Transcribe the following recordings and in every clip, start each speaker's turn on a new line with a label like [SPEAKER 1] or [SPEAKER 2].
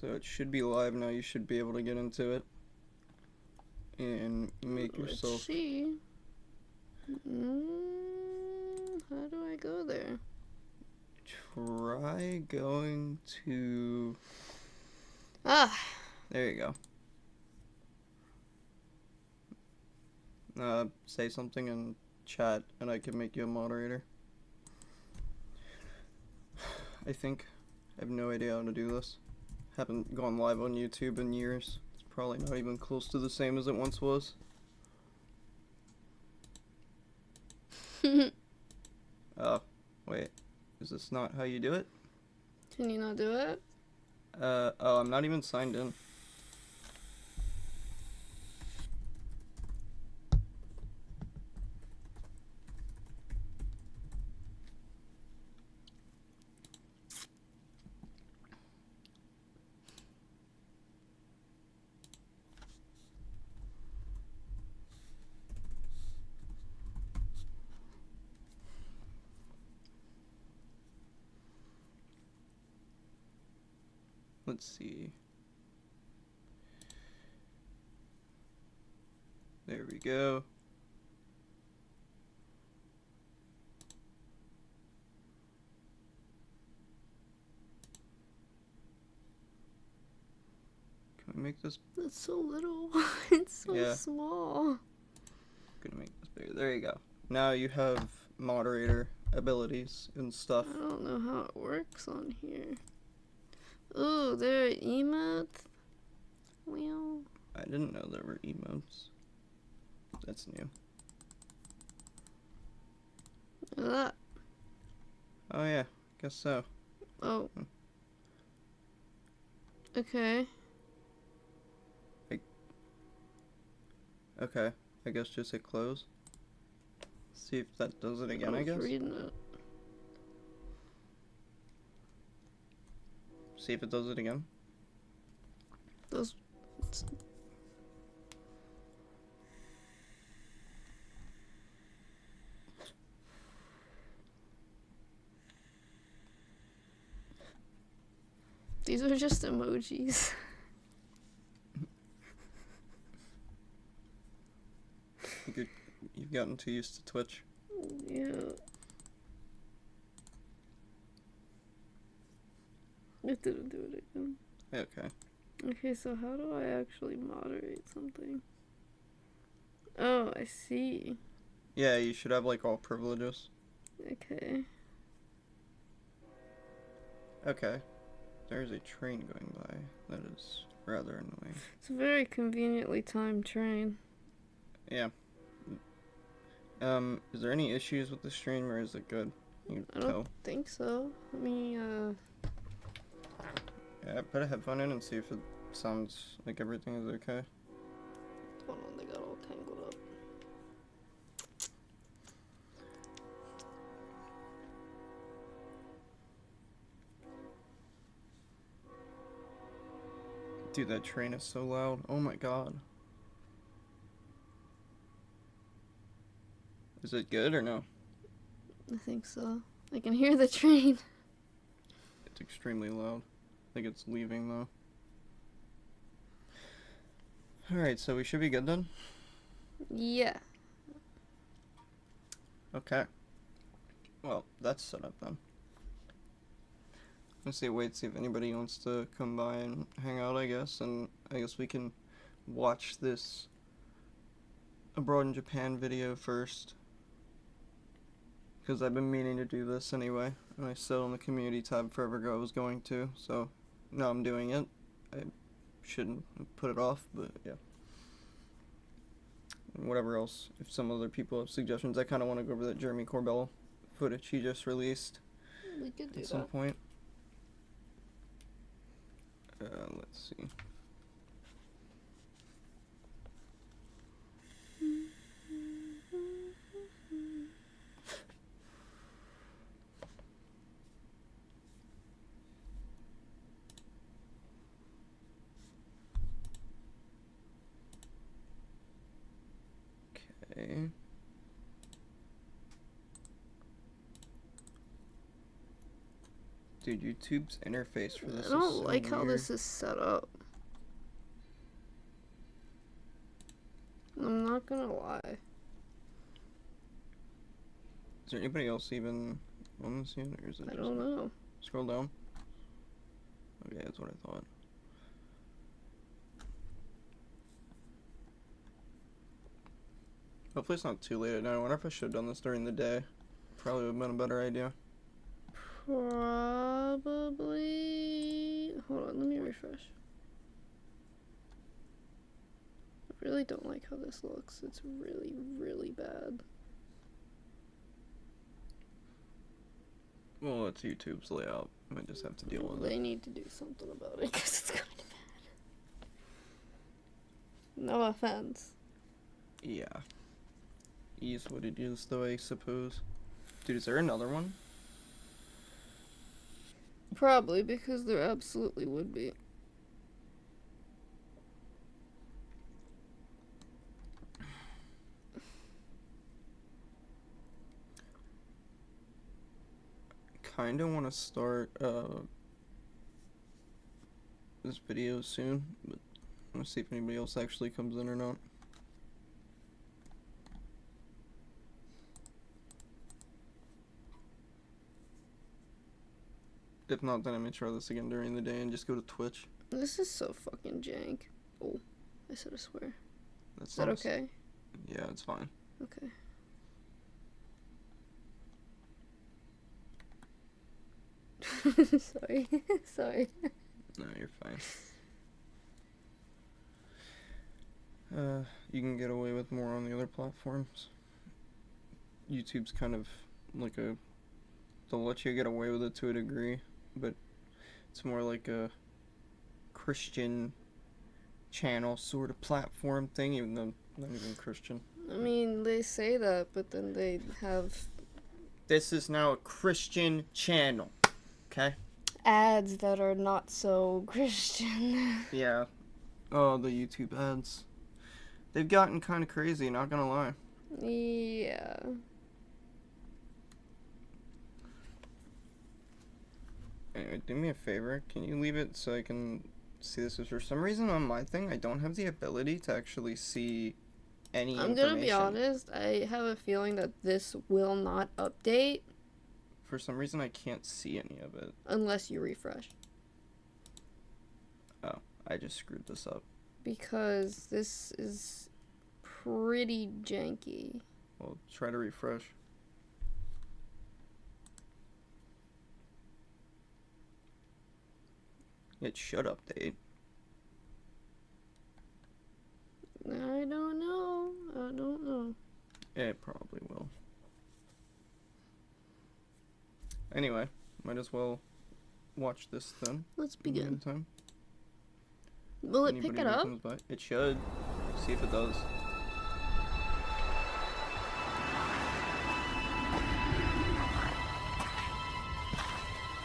[SPEAKER 1] So it should be live now. You should be able to get into it and make yourself.
[SPEAKER 2] Let's see. How do I go there?
[SPEAKER 1] Try going to. There you go. Say something in chat, and I can make you a moderator. I think. I have no idea how to do this. Haven't gone live on YouTube in years. It's probably not even close to the same as it once was. Wait. Is this not how you do it?
[SPEAKER 2] Can you not do it?
[SPEAKER 1] Oh, I'm not even signed in. Let's see. There we go. Can we make this?
[SPEAKER 2] That's so little. It's so small.
[SPEAKER 1] Gonna make this bigger. There you go. Now you have moderator abilities and stuff.
[SPEAKER 2] I don't know how it works on here. Ooh, there are emotes. Well,
[SPEAKER 1] I didn't know there were emotes. That's new.
[SPEAKER 2] Look at that.
[SPEAKER 1] Oh yeah, guess so.
[SPEAKER 2] Oh. Okay.
[SPEAKER 1] Okay, I guess just hit close. See if that does it again, I guess.
[SPEAKER 2] Reading it.
[SPEAKER 1] See if it does it again.
[SPEAKER 2] Those. These are just emojis.
[SPEAKER 1] You've gotten too used to Twitch.
[SPEAKER 2] Yeah. It didn't do it again.
[SPEAKER 1] Okay.
[SPEAKER 2] Okay, so how do I actually moderate something? Oh, I see.
[SPEAKER 1] Yeah, you should have like all privileges.
[SPEAKER 2] Okay.
[SPEAKER 1] Okay. There's a train going by. That is rather annoying.
[SPEAKER 2] It's a very conveniently timed train.
[SPEAKER 1] Yeah. Is there any issues with the stream or is it good?
[SPEAKER 2] I don't think so. Let me,
[SPEAKER 1] Yeah, put a headphone in and see if it sounds like everything is okay.
[SPEAKER 2] Hold on, they got all tangled up.
[SPEAKER 1] Dude, that train is so loud. Oh my god. Is it good or no?
[SPEAKER 2] I think so. I can hear the train.
[SPEAKER 1] It's extremely loud. I think it's leaving though. Alright, so we should be good then?
[SPEAKER 2] Yeah.
[SPEAKER 1] Okay. Well, that's set up then. Let's see, see if anybody wants to come by and hang out, I guess. And I guess we can watch this Abroad in Japan video first. Because I've been meaning to do this anyway. And I said on the community tab forever ago I was going to. So now I'm doing it. I shouldn't put it off, but yeah. And whatever else, if some other people have suggestions, I kind of want to go over that Jeremy Corbell footage he just released.
[SPEAKER 2] We could do
[SPEAKER 1] at some point. Let's see. Okay. Dude, YouTube's interface for this
[SPEAKER 2] I don't
[SPEAKER 1] is so
[SPEAKER 2] like how
[SPEAKER 1] weird.
[SPEAKER 2] this is set up. I'm not gonna lie.
[SPEAKER 1] Is there anybody else even on this yet, or is it
[SPEAKER 2] I
[SPEAKER 1] just
[SPEAKER 2] don't know.
[SPEAKER 1] Scroll down. Okay, that's what I thought. Hopefully it's not too late at night. I wonder if I should have done this during the day. Probably would have been a better idea.
[SPEAKER 2] Probably. Hold on, let me refresh. I really don't like how this looks. It's really, really bad.
[SPEAKER 1] Well, it's YouTube's layout. I might just have to deal with
[SPEAKER 2] They
[SPEAKER 1] it.
[SPEAKER 2] need to do something about it because it's kind of bad. No offense.
[SPEAKER 1] Yeah. Is what it is, though, I suppose. Dude, is there another one?
[SPEAKER 2] Probably because there absolutely would be.
[SPEAKER 1] Kinda want to start this video soon, but I'm gonna see if anybody else actually comes in or not. If not, then I may try this again during the day and just go to Twitch.
[SPEAKER 2] This is so fucking jank. Oh, I said I swear.
[SPEAKER 1] That's
[SPEAKER 2] Is that
[SPEAKER 1] not s-
[SPEAKER 2] okay?
[SPEAKER 1] Yeah, it's fine.
[SPEAKER 2] Okay. Sorry. Sorry.
[SPEAKER 1] No, you're fine. You can get away with more on the other platforms. YouTube's kind of like a... They'll let you get away with it to a degree, but it's more like a Christian channel sort of platform thing, even though not even Christian.
[SPEAKER 2] I mean, they say that, but then they have
[SPEAKER 1] This is now a Christian channel, okay?
[SPEAKER 2] ads that are not so Christian.
[SPEAKER 1] Yeah. Oh, the YouTube ads. They've gotten kind of crazy, not gonna lie.
[SPEAKER 2] Yeah.
[SPEAKER 1] Anyway, do me a favor. Can you leave it so I can see this? For some reason on my thing, I don't have the ability to actually see any
[SPEAKER 2] I'm
[SPEAKER 1] information.
[SPEAKER 2] gonna be honest, I have a feeling that this will not update
[SPEAKER 1] For some reason, I can't see any of it.
[SPEAKER 2] unless you refresh.
[SPEAKER 1] Oh, I just screwed this up.
[SPEAKER 2] Because this is pretty janky.
[SPEAKER 1] Well, try to refresh. It should update.
[SPEAKER 2] I don't know. I don't know.
[SPEAKER 1] It probably will. Anyway, might as well watch this then.
[SPEAKER 2] Let's
[SPEAKER 1] in the
[SPEAKER 2] begin.
[SPEAKER 1] meantime.
[SPEAKER 2] Will it pick
[SPEAKER 1] Anybody
[SPEAKER 2] it
[SPEAKER 1] who
[SPEAKER 2] up?
[SPEAKER 1] comes by- It should. See if it does.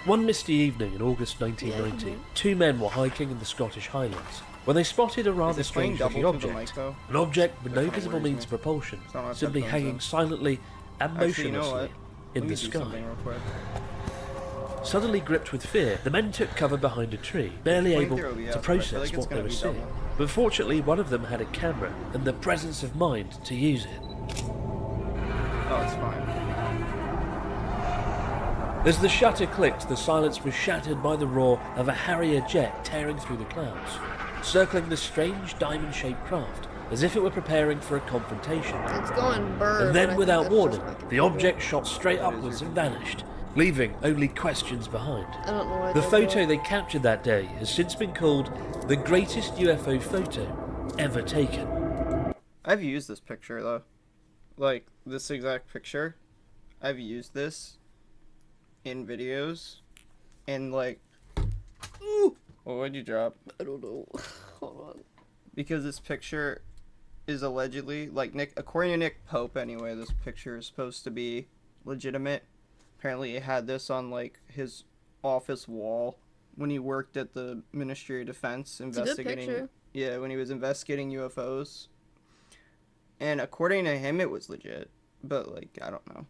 [SPEAKER 3] One misty evening in August 1990,
[SPEAKER 2] Yeah.
[SPEAKER 3] two men were hiking in the Scottish Highlands when they spotted a rather
[SPEAKER 1] Is it playing
[SPEAKER 3] strange looking
[SPEAKER 1] double through the mic
[SPEAKER 3] object.
[SPEAKER 1] though?
[SPEAKER 3] An object with
[SPEAKER 1] That
[SPEAKER 3] no
[SPEAKER 1] kinda
[SPEAKER 3] visible
[SPEAKER 1] worries
[SPEAKER 3] means of
[SPEAKER 1] me.
[SPEAKER 3] propulsion,
[SPEAKER 1] It's not on
[SPEAKER 3] simply
[SPEAKER 1] headphones,
[SPEAKER 3] hanging
[SPEAKER 1] though.
[SPEAKER 3] silently and
[SPEAKER 1] Actually, you know
[SPEAKER 3] motionlessly
[SPEAKER 1] what?
[SPEAKER 3] in
[SPEAKER 1] Let me
[SPEAKER 3] the
[SPEAKER 1] do
[SPEAKER 3] sky.
[SPEAKER 1] something real quick.
[SPEAKER 3] Suddenly gripped with fear, the men took cover behind a tree, barely
[SPEAKER 1] Playing
[SPEAKER 3] able
[SPEAKER 1] through OBS,
[SPEAKER 3] to
[SPEAKER 1] but I feel
[SPEAKER 3] process
[SPEAKER 1] like it's
[SPEAKER 3] what they
[SPEAKER 1] gonna
[SPEAKER 3] were
[SPEAKER 1] be
[SPEAKER 3] seeing.
[SPEAKER 1] double.
[SPEAKER 3] But fortunately, one of them had a camera and the presence of mind to use it.
[SPEAKER 1] Oh, it's fine.
[SPEAKER 3] As the shutter clicked, the silence was shattered by the roar of a Harrier jet tearing through the clouds, circling the strange diamond-shaped craft as if it were preparing for a confrontation.
[SPEAKER 2] It's going bird.
[SPEAKER 3] And
[SPEAKER 2] but I
[SPEAKER 3] then,
[SPEAKER 2] think
[SPEAKER 3] without
[SPEAKER 2] that's
[SPEAKER 3] warning,
[SPEAKER 2] just my
[SPEAKER 3] the
[SPEAKER 2] computer.
[SPEAKER 3] object shot straight
[SPEAKER 1] That is
[SPEAKER 3] upwards
[SPEAKER 1] your
[SPEAKER 3] and vanished, leaving only questions behind.
[SPEAKER 2] I don't know why
[SPEAKER 3] The
[SPEAKER 2] it does
[SPEAKER 3] photo
[SPEAKER 2] that.
[SPEAKER 3] they captured that day has since been called the greatest UFO photo ever taken.
[SPEAKER 1] I've used this picture though. Like this exact picture. I've used this in videos and like ooh, well, what'd you drop?
[SPEAKER 2] I don't know. Hold on.
[SPEAKER 1] Because this picture is allegedly like according to Nick Pope anyway, this picture is supposed to be legitimate. Apparently he had this on like his office wall when he worked at the Ministry of Defense
[SPEAKER 2] a good
[SPEAKER 1] investigating
[SPEAKER 2] picture.
[SPEAKER 1] Yeah, when he was investigating UFOs. And according to him it was legit, but like I don't know.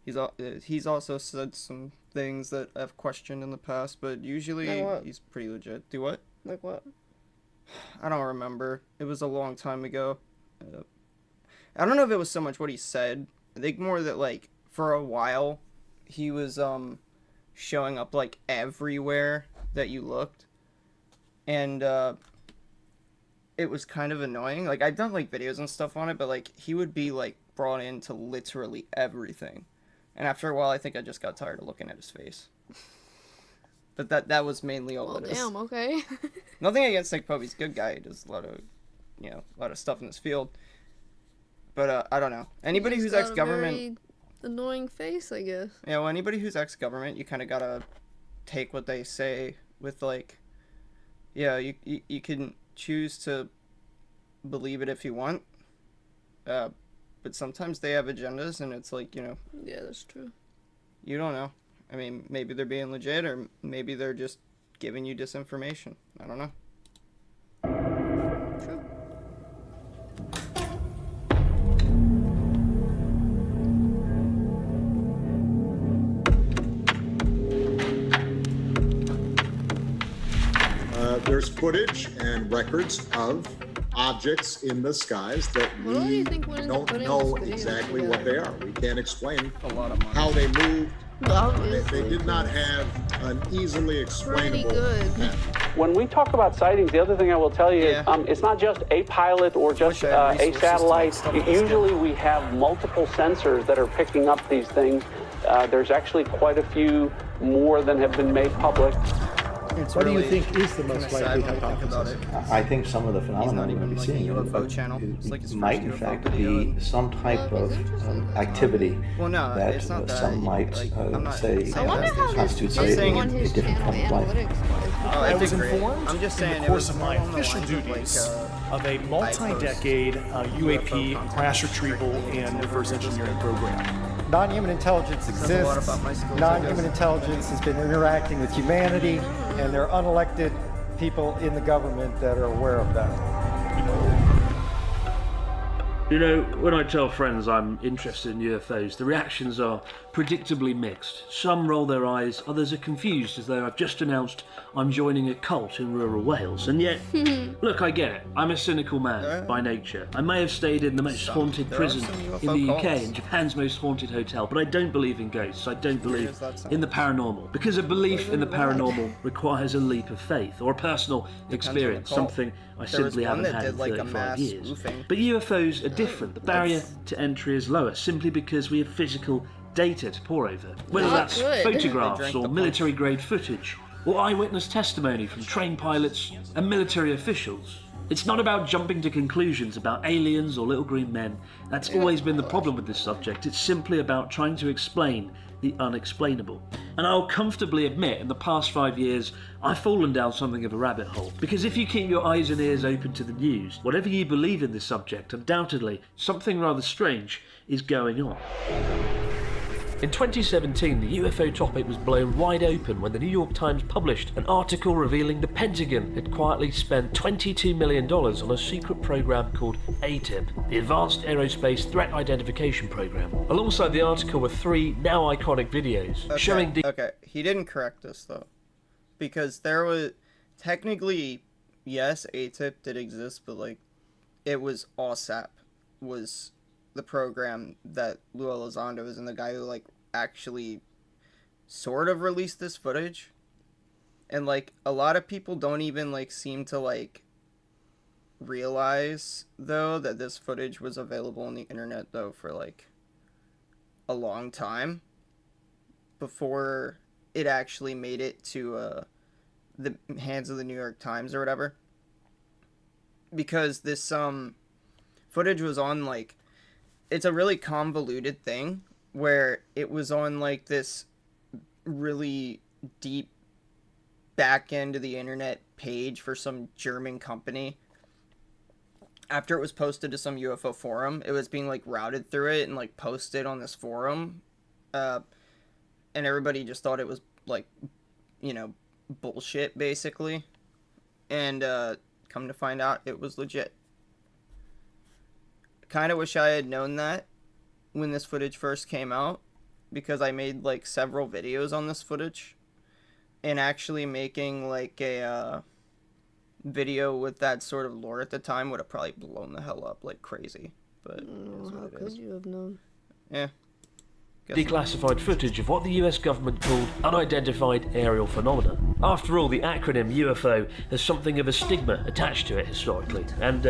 [SPEAKER 1] He's also said some things that I've questioned in the past, but usually
[SPEAKER 2] Like what?
[SPEAKER 1] he's pretty legit. Do what?
[SPEAKER 2] Like what?
[SPEAKER 1] I don't remember. It was a long time ago. I don't know if it was so much what he said. I think more that, like, for a while, he was showing up, like, everywhere that you looked. And it was kind of annoying. Like, I've done, like, videos and stuff on it, but, like, he would be, like, brought into literally everything. And after a while, I think I just got tired of looking at his face. But that was mainly all
[SPEAKER 2] Well,
[SPEAKER 1] it is.
[SPEAKER 2] damn, okay.
[SPEAKER 1] Nothing against Nick Pope. He's a good guy. He does a lot of stuff in this field. But I don't know. Anybody
[SPEAKER 2] He's
[SPEAKER 1] who's
[SPEAKER 2] got a
[SPEAKER 1] ex-government,
[SPEAKER 2] very annoying face, I guess.
[SPEAKER 1] yeah, well, anybody who's ex-government, you kind of gotta take what they say with, like, yeah, you can choose to believe it if you want, but sometimes they have agendas, and it's like,
[SPEAKER 2] Yeah, that's true.
[SPEAKER 1] you don't know. I mean, maybe they're being legit, or maybe they're just giving you disinformation. I don't know.
[SPEAKER 2] True.
[SPEAKER 4] There's footage and records of objects in the skies that
[SPEAKER 2] What do
[SPEAKER 4] we
[SPEAKER 2] you think went into
[SPEAKER 4] don't
[SPEAKER 2] putting
[SPEAKER 4] know
[SPEAKER 2] this video
[SPEAKER 4] exactly what
[SPEAKER 2] together?
[SPEAKER 4] they are. We can't explain
[SPEAKER 1] A lot of money.
[SPEAKER 4] how they moved.
[SPEAKER 2] Obviously.
[SPEAKER 4] They did not have an easily explainable
[SPEAKER 2] good.
[SPEAKER 4] pattern.
[SPEAKER 5] When we talk about sightings, the other thing I will tell you
[SPEAKER 1] Yeah.
[SPEAKER 5] is it's not just a pilot or just
[SPEAKER 1] Wish I had
[SPEAKER 5] a
[SPEAKER 1] resources to
[SPEAKER 5] satellite.
[SPEAKER 1] make stuff like this
[SPEAKER 5] Usually we have multiple sensors that are picking up these things. There's actually quite a few more than have been made public.
[SPEAKER 1] It's
[SPEAKER 6] What do you
[SPEAKER 1] really
[SPEAKER 6] think is the most
[SPEAKER 1] kinda sad
[SPEAKER 6] likely
[SPEAKER 1] when you think about
[SPEAKER 6] hypothesis?
[SPEAKER 1] it.
[SPEAKER 7] I think some of the
[SPEAKER 1] He's
[SPEAKER 7] phenomena
[SPEAKER 1] not
[SPEAKER 7] we're
[SPEAKER 1] even
[SPEAKER 7] going to
[SPEAKER 1] like
[SPEAKER 7] be
[SPEAKER 1] a
[SPEAKER 7] seeing
[SPEAKER 1] UFO channel. It's like his
[SPEAKER 7] might
[SPEAKER 1] first
[SPEAKER 7] in
[SPEAKER 1] UFO
[SPEAKER 7] fact
[SPEAKER 1] video,
[SPEAKER 7] be
[SPEAKER 1] and-
[SPEAKER 7] some type
[SPEAKER 2] Well,
[SPEAKER 7] of
[SPEAKER 2] he's interesting.
[SPEAKER 7] activity
[SPEAKER 1] Well, no,
[SPEAKER 7] that
[SPEAKER 1] it's not that.
[SPEAKER 7] some might
[SPEAKER 1] Like, I'm not
[SPEAKER 7] say
[SPEAKER 1] saying
[SPEAKER 2] I wonder
[SPEAKER 1] that's
[SPEAKER 2] how
[SPEAKER 1] the
[SPEAKER 2] this
[SPEAKER 1] issue.
[SPEAKER 7] constitutes
[SPEAKER 1] I'm
[SPEAKER 2] did
[SPEAKER 1] saying
[SPEAKER 2] on
[SPEAKER 7] a
[SPEAKER 2] his
[SPEAKER 7] different
[SPEAKER 2] channel
[SPEAKER 7] form of life.
[SPEAKER 2] analytics.
[SPEAKER 1] Oh,
[SPEAKER 6] I
[SPEAKER 1] it's
[SPEAKER 6] was
[SPEAKER 1] great.
[SPEAKER 6] informed
[SPEAKER 1] I'm just saying
[SPEAKER 6] in
[SPEAKER 1] it
[SPEAKER 6] the course
[SPEAKER 1] was
[SPEAKER 6] of my
[SPEAKER 1] more on the
[SPEAKER 6] official
[SPEAKER 1] lines of,
[SPEAKER 6] duties
[SPEAKER 1] like,
[SPEAKER 6] of a multi-decade UAP
[SPEAKER 1] content
[SPEAKER 6] crash
[SPEAKER 1] strictly
[SPEAKER 6] retrieval and reverse engineering program.
[SPEAKER 8] Non-human intelligence
[SPEAKER 1] Says a lot
[SPEAKER 8] exists.
[SPEAKER 1] about my skills, I
[SPEAKER 8] Non-human
[SPEAKER 1] guess.
[SPEAKER 8] intelligence has been interacting with humanity, and there are unelected people in the government that are aware of that.
[SPEAKER 3] You know, when I tell friends I'm interested in UFOs, the reactions are predictably mixed. Some roll their eyes, others are confused as though I've just announced I'm joining a cult in rural Wales. And yet, look, I get it. I'm a cynical man by nature. I may have stayed in the most haunted
[SPEAKER 1] There are
[SPEAKER 3] prison
[SPEAKER 1] some UFO
[SPEAKER 3] in the UK
[SPEAKER 1] cults.
[SPEAKER 3] and Japan's most haunted hotel, but I don't believe in ghosts. I don't believe
[SPEAKER 1] does that sound?
[SPEAKER 3] in the paranormal. Because a belief in the paranormal requires a leap of faith or a personal experience,
[SPEAKER 1] cult.
[SPEAKER 3] something I
[SPEAKER 1] There was
[SPEAKER 3] simply
[SPEAKER 1] one
[SPEAKER 3] haven't
[SPEAKER 1] that
[SPEAKER 3] had
[SPEAKER 1] did,
[SPEAKER 3] in
[SPEAKER 1] like, a
[SPEAKER 3] 35
[SPEAKER 1] mass
[SPEAKER 3] years.
[SPEAKER 1] spoofing.
[SPEAKER 3] But UFOs are different. The barrier to entry is lower simply because we have physical data to pore over. Whether
[SPEAKER 2] Not
[SPEAKER 3] that's
[SPEAKER 2] good.
[SPEAKER 1] They
[SPEAKER 3] photographs
[SPEAKER 1] drank
[SPEAKER 3] or
[SPEAKER 1] the punch.
[SPEAKER 3] military grade footage or eyewitness testimony from trained pilots and military officials. It's not about jumping to conclusions about aliens or little green men. That's always been the problem with this subject. It's simply about trying to explain the unexplainable. And I'll comfortably admit, in the past 5 years, I've fallen down something of a rabbit hole. Because if you keep your eyes and ears open to the news, whatever you believe in this subject, undoubtedly something rather strange is going on. In 2017, the UFO topic was blown wide open when the New York Times published an article revealing the Pentagon had quietly spent $22 million on a secret program called ATIP, the Advanced Aerospace Threat Identification Program. Alongside the article were 3 now iconic videos showing
[SPEAKER 1] Okay, he didn't correct us though, because there was technically, yes, ATIP did exist, but like, it was OSAP was the program that Lou Elizondo is, and the guy who like actually sort of released this footage, and like a lot of people don't even like seem to like realize though that this footage was available on the internet though for like a long time before it actually made it to the hands of the New York Times or whatever, because this footage was on like, it's a really convoluted thing where it was on like this really deep back end of the internet page for some German company. After it was posted to some UFO forum, it was being like routed through it and like posted on this forum, and everybody just thought it was like, bullshit basically, and come to find out it was legit. Kind of wish I had known that when this footage first came out, because I made like several videos on this footage, and actually making like a video with that sort of lore at the time would have probably blown the hell up like crazy. But it is
[SPEAKER 2] How
[SPEAKER 1] what it
[SPEAKER 2] could
[SPEAKER 1] is.
[SPEAKER 2] you have known?
[SPEAKER 1] Yeah.
[SPEAKER 3] Declassified footage of what the US government called unidentified aerial phenomena. After all, the acronym UFO has something of a stigma attached to it historically, and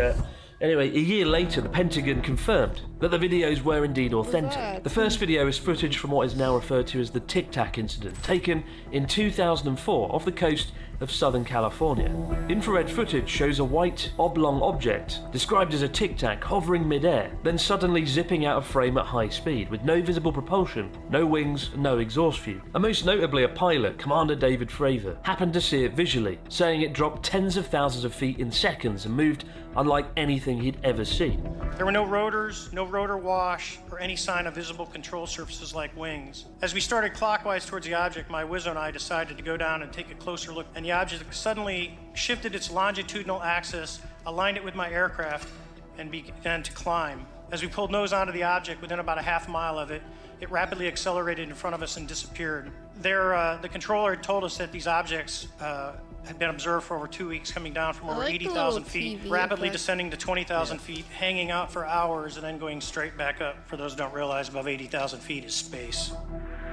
[SPEAKER 3] anyway, a year later the Pentagon confirmed that the videos were indeed authentic.
[SPEAKER 2] that?
[SPEAKER 3] The first video is footage from what is now referred to as the Tic Tac incident, taken in 2004 off the coast of Southern California. Infrared footage shows a white, oblong object, described as a Tic Tac, hovering mid-air, then suddenly zipping out of frame at high speed, with no visible propulsion, no wings, and no exhaust fume. And most notably, a pilot, Commander David Fravor, happened to see it visually, saying it dropped tens of thousands of feet in seconds and moved unlike anything he'd ever seen.
[SPEAKER 7] There were no rotors, no rotor wash, or any sign of visible control surfaces like wings. As we started clockwise towards the object, my Wizzo and I decided to go down and take a closer look, and the object suddenly shifted its longitudinal axis, aligned it with my aircraft, and began to climb. As we pulled nose onto the object, within about a half mile of it, it rapidly accelerated in front of us and disappeared. There, the controller had told us that these objects had been observed for over 2 weeks, coming down from
[SPEAKER 2] I
[SPEAKER 7] over
[SPEAKER 2] like the
[SPEAKER 7] 80,000
[SPEAKER 2] little
[SPEAKER 7] feet,
[SPEAKER 2] TV
[SPEAKER 7] rapidly
[SPEAKER 2] effect.
[SPEAKER 7] descending to 20,000 feet, hanging out for hours, and then going straight back up. For those who don't realize, above 80,000 feet is space.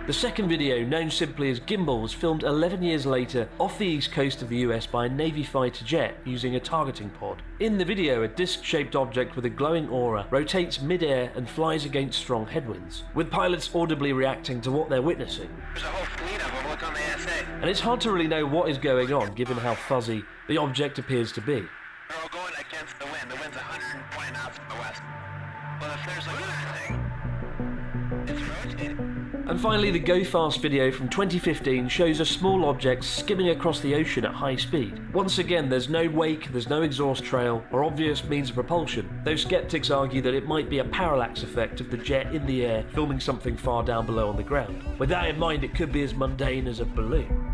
[SPEAKER 3] The second video, known simply as Gimbal, was filmed 11 years later off the east coast of the US by a Navy fighter jet using a targeting pod. In the video, a disc-shaped object with a glowing aura rotates mid-air and flies against strong headwinds, with pilots audibly reacting to what they're witnessing.
[SPEAKER 9] There's a whole fleet of them. Look on the SA.
[SPEAKER 3] And it's hard to really know what is going on given how fuzzy the object appears to be.
[SPEAKER 9] They're all going against the wind. The wind's 120 knots from the west. Well, if there's a thing, it's rotating.
[SPEAKER 3] And finally, the Go Fast video from 2015 shows a small object skimming across the ocean at high speed. Once again, there's no wake, there's no exhaust trail, or obvious means of propulsion, though skeptics argue that it might be a parallax effect of the jet in the air filming something far down below on the ground. With that in mind, it could be as mundane as a balloon.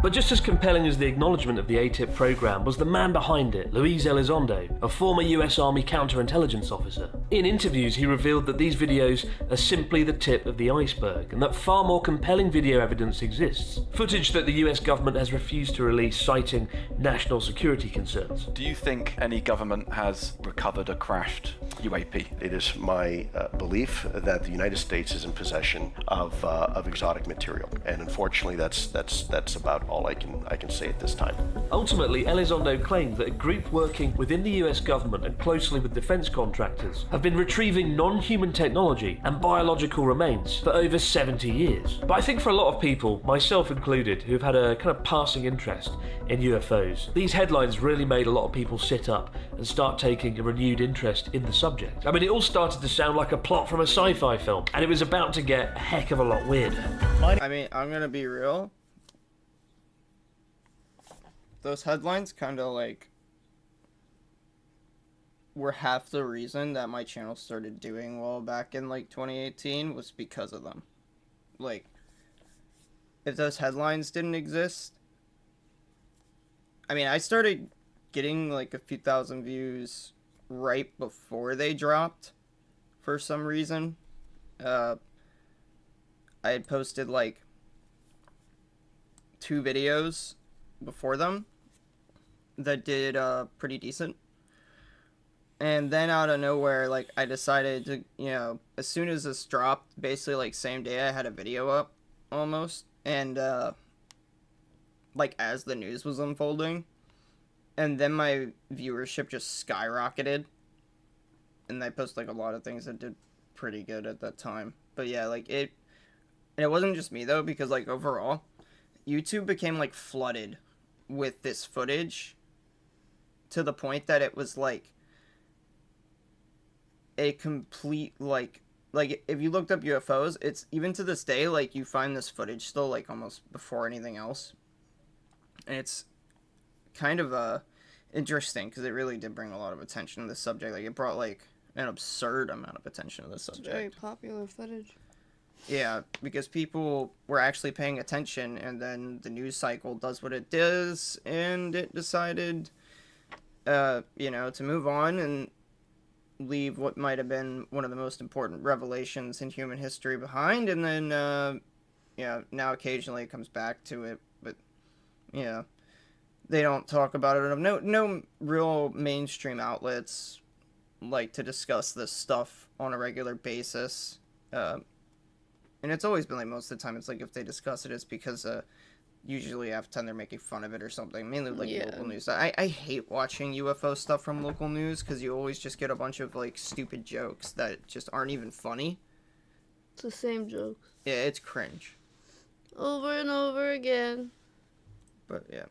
[SPEAKER 3] But just as compelling as the acknowledgement of the ATIP program was the man behind it, Luis Elizondo, a former US Army counterintelligence officer. In interviews, he revealed that these videos are simply the tip of the iceberg, and that far more compelling video evidence exists. Footage that the US government has refused to release, citing national security concerns.
[SPEAKER 10] Do you think any government has recovered a crashed UAP?
[SPEAKER 11] It is my belief that the United States is in possession of exotic material, and unfortunately, that's about all I can say at this time.
[SPEAKER 3] Ultimately, Elizondo claimed that a group working within the US government and closely with defense contractors have been retrieving non-human technology and biological remains for over 70 years. But I think for a lot of people, myself included, who've had a kind of passing interest in UFOs, these headlines really made a lot of people sit up and start taking a renewed interest in the subject. I mean, it all started to sound like a plot from a sci-fi film, and it was about to get a heck of a lot weirder.
[SPEAKER 1] I mean, I'm gonna be real. Those headlines kind of like were half the reason that my channel started doing well back in like 2018 was because of them. Like, if those headlines didn't exist, I mean, I started getting like a few thousand views right before they dropped for some reason. I had posted like 2 videos before them that did pretty decent, and then out of nowhere, like, I decided to, you know, as soon as this dropped, basically like same day I had a video up almost, and like as the news was unfolding, and then my viewership just skyrocketed, and I posted like a lot of things that did pretty good at that time. But yeah, like and it wasn't just me though, because like overall YouTube became like flooded with this footage to the point that it was like a complete like if you looked up UFOs, it's even to this day like you find this footage still like almost before anything else, and it's kind of interesting because it really did bring a lot of attention to this subject. Like, it brought like an absurd amount of attention to this subject.
[SPEAKER 2] It's very popular footage.
[SPEAKER 1] Yeah, because people were actually paying attention, and then the news cycle does what it does, and it decided, you know, to move on, and leave what might have been one of the most important revelations in human history behind, and then, now occasionally it comes back to it, but, they don't talk about it enough. No real mainstream outlets like to discuss this stuff on a regular basis, and it's always been like, most of the time, it's like, if they discuss it, it's because, usually half the time they're making fun of it or something, mainly like local news. I hate watching UFO stuff from local news because you always just get a bunch of like stupid jokes that just aren't even funny.
[SPEAKER 2] It's the same jokes.
[SPEAKER 1] Yeah, it's cringe.
[SPEAKER 2] Over and over again.
[SPEAKER 1] But yeah.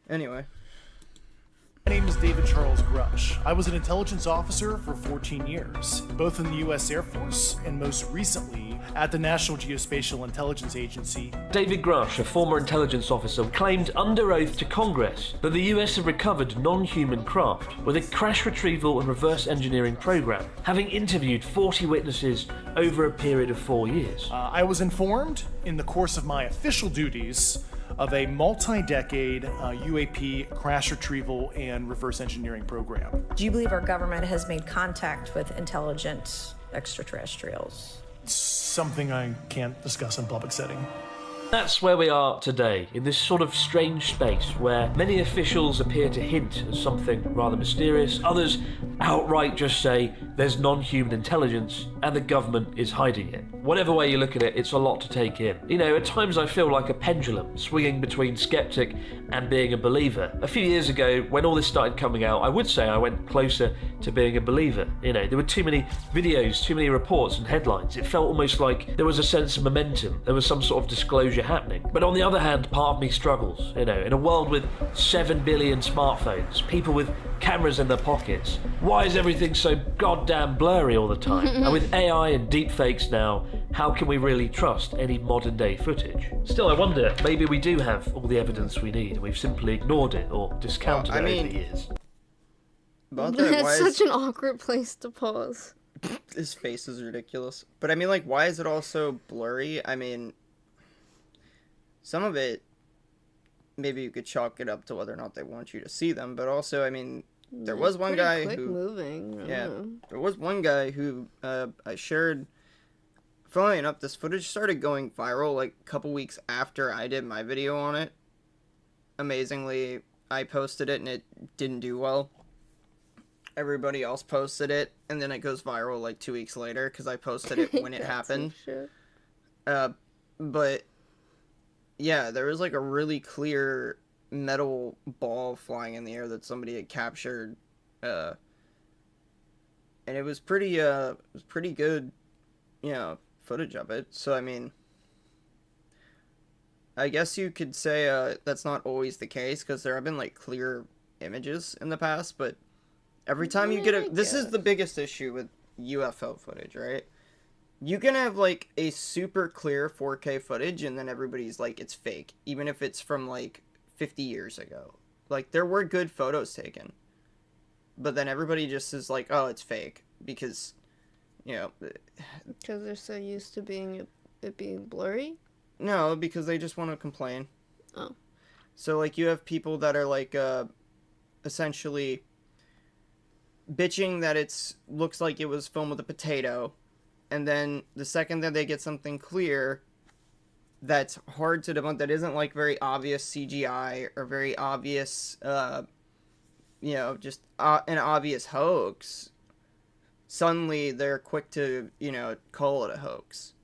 [SPEAKER 1] Anyway.
[SPEAKER 6] My name is David Charles Grush. I was an intelligence officer for 14 years, both in the U.S. Air Force and most recently at the National Geospatial Intelligence Agency.
[SPEAKER 3] David Grush, a former intelligence officer, claimed under oath to Congress that the US had recovered non-human craft with a crash retrieval and reverse engineering program, having interviewed 40 witnesses over a period of 4 years.
[SPEAKER 6] I was informed in the course of my official duties of a multi-decade UAP crash retrieval and reverse engineering program.
[SPEAKER 12] Do you believe our government has made contact with intelligent extraterrestrials?
[SPEAKER 6] Something I can't discuss in public setting.
[SPEAKER 3] That's where we are today, in this sort of strange space where many officials appear to hint at something rather mysterious, others outright just say there's non-human intelligence and the government is hiding it. Whatever way you look at it, it's a lot to take in. At times I feel like a pendulum, swinging between skeptic and being a believer. A few years ago, when all this started coming out, I would say I went closer to being a believer. There were too many videos, too many reports and headlines. It felt almost like there was a sense of momentum, there was some sort of disclosure happening. But on the other hand, part of me struggles. In a world with 7 billion smartphones, people with cameras in their pockets, why is everything so goddamn blurry all the time? And with AI and deepfakes now, how can we really trust any modern day footage? Still, I wonder, maybe we do have all the evidence we need and we've simply ignored it or discounted it over the years.
[SPEAKER 2] It's such an awkward place to pause.
[SPEAKER 1] His face is ridiculous. But why is it all so blurry? Some of it, maybe you could chalk it up to whether or not they want you to see them, but also, there was one guy who... there was one guy who I shared... Funnily enough, this footage started going viral a couple weeks after I did my video on it. Amazingly, I posted it and it didn't do well. Everybody else posted it, and then it goes viral 2 weeks later because I posted it when it happened. But... yeah, there was a really clear metal ball flying in the air that somebody had captured, and it was pretty good, footage of it. So I guess you could say that's not always the case because there have been clear images in the past, but every time you get this is the biggest issue with UFO footage, right? You can have a super clear 4K footage and then everybody's it's fake, even if it's from 50 years ago. There were good photos taken, but then everybody just is oh, it's fake because
[SPEAKER 2] because they're so used to it being blurry.
[SPEAKER 1] No, because they just want to complain.
[SPEAKER 2] Oh,
[SPEAKER 1] so you have people that are essentially bitching that it's looks like it was filmed with a potato. And then the second that they get something clear that's hard to debunk, that isn't very obvious CGI or very obvious, just an obvious hoax, suddenly they're quick to, call it a hoax.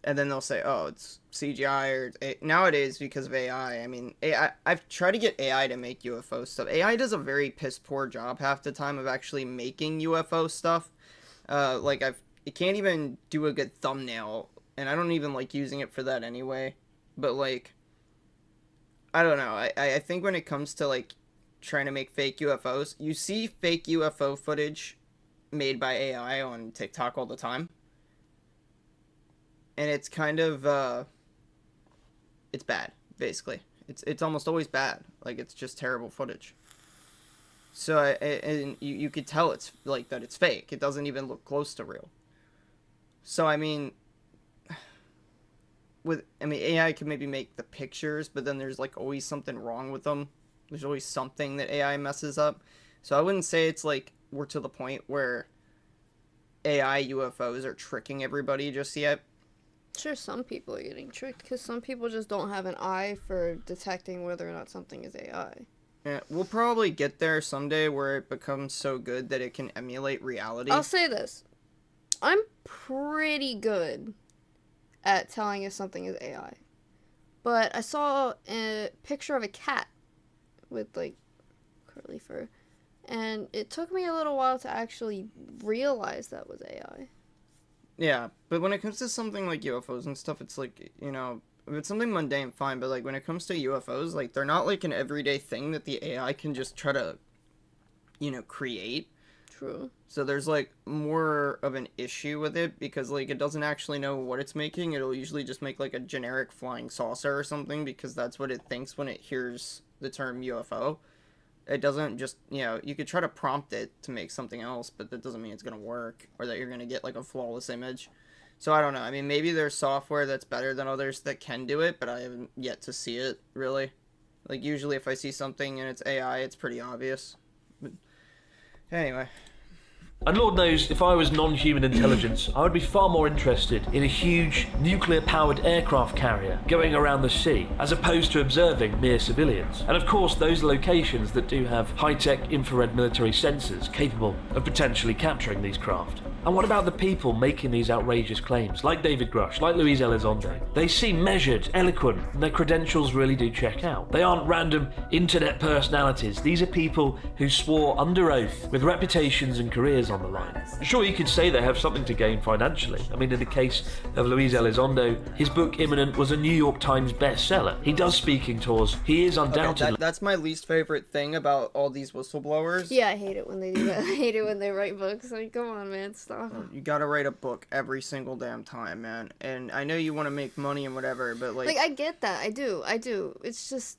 [SPEAKER 1] And then they'll say, oh, it's CGI or nowadays because of AI. AI, I've tried to get AI to make UFO stuff. AI does a very piss poor job half the time of actually making UFO stuff. It can't even do a good thumbnail, and I don't even like using it for that anyway. But I don't know. I think when it comes to trying to make fake UFOs, you see fake UFO footage made by AI on TikTok all the time, and it's kind of it's bad. Basically, it's almost always bad. It's just terrible footage. So and you could tell it's that it's fake. It doesn't even look close to real. So AI can maybe make the pictures, but then there's always something wrong with them. There's always something that AI messes up. So I wouldn't say it's we're to the point where AI UFOs are tricking everybody just yet.
[SPEAKER 2] Sure, some people are getting tricked because some people just don't have an eye for detecting whether or not something is AI.
[SPEAKER 1] Yeah, we'll probably get there someday where it becomes so good that it can emulate reality.
[SPEAKER 2] I'll say this. I'm pretty good at telling if something is AI. But I saw a picture of a cat with, like, curly fur. And it took me a little while to actually realize that was AI.
[SPEAKER 1] Yeah, but when it comes to something like UFOs and stuff, it's like, you know, if it's something mundane, fine, but like when it comes to UFOs, like they're not like an everyday thing that the AI can just try to, you know, create.
[SPEAKER 2] True.
[SPEAKER 1] So there's like more of an issue with it because like it doesn't actually know what it's making. It'll usually just make like a generic flying saucer or something because that's what it thinks when it hears the term UFO. It doesn't just, you know, you could try to prompt it to make something else, but that doesn't mean it's going to work or that you're going to get like a flawless image. So I don't know. I mean, maybe there's software that's better than others that can do it, but I haven't yet to see it, really. Like, usually if I see something and it's AI, it's pretty obvious. But anyway.
[SPEAKER 3] And Lord knows, if I was non-human intelligence, I would be far more interested in a huge nuclear-powered aircraft carrier going around the sea, as opposed to observing mere civilians. And of course, those locations that do have high-tech infrared military sensors capable of potentially capturing these craft. And what about the people making these outrageous claims, like David Grush, like Luis Elizondo? They seem measured, eloquent, and their credentials really do check out. They aren't random internet personalities. These are people who swore under oath with reputations and careers on the line. Sure, you could say they have something to gain financially. I mean, in the case of Luis Elizondo, his book Imminent was a New York Times bestseller. He does speaking tours. He is undoubtedly...
[SPEAKER 1] Okay, that's my least favorite thing about all these whistleblowers.
[SPEAKER 2] Yeah, I hate it when they do that. I hate it when they write books. Like, come on, man, stop.
[SPEAKER 1] You gotta write a book every single damn time, man. And I know you want to make money and whatever, but like...
[SPEAKER 2] Like, I get that. I do. It's just...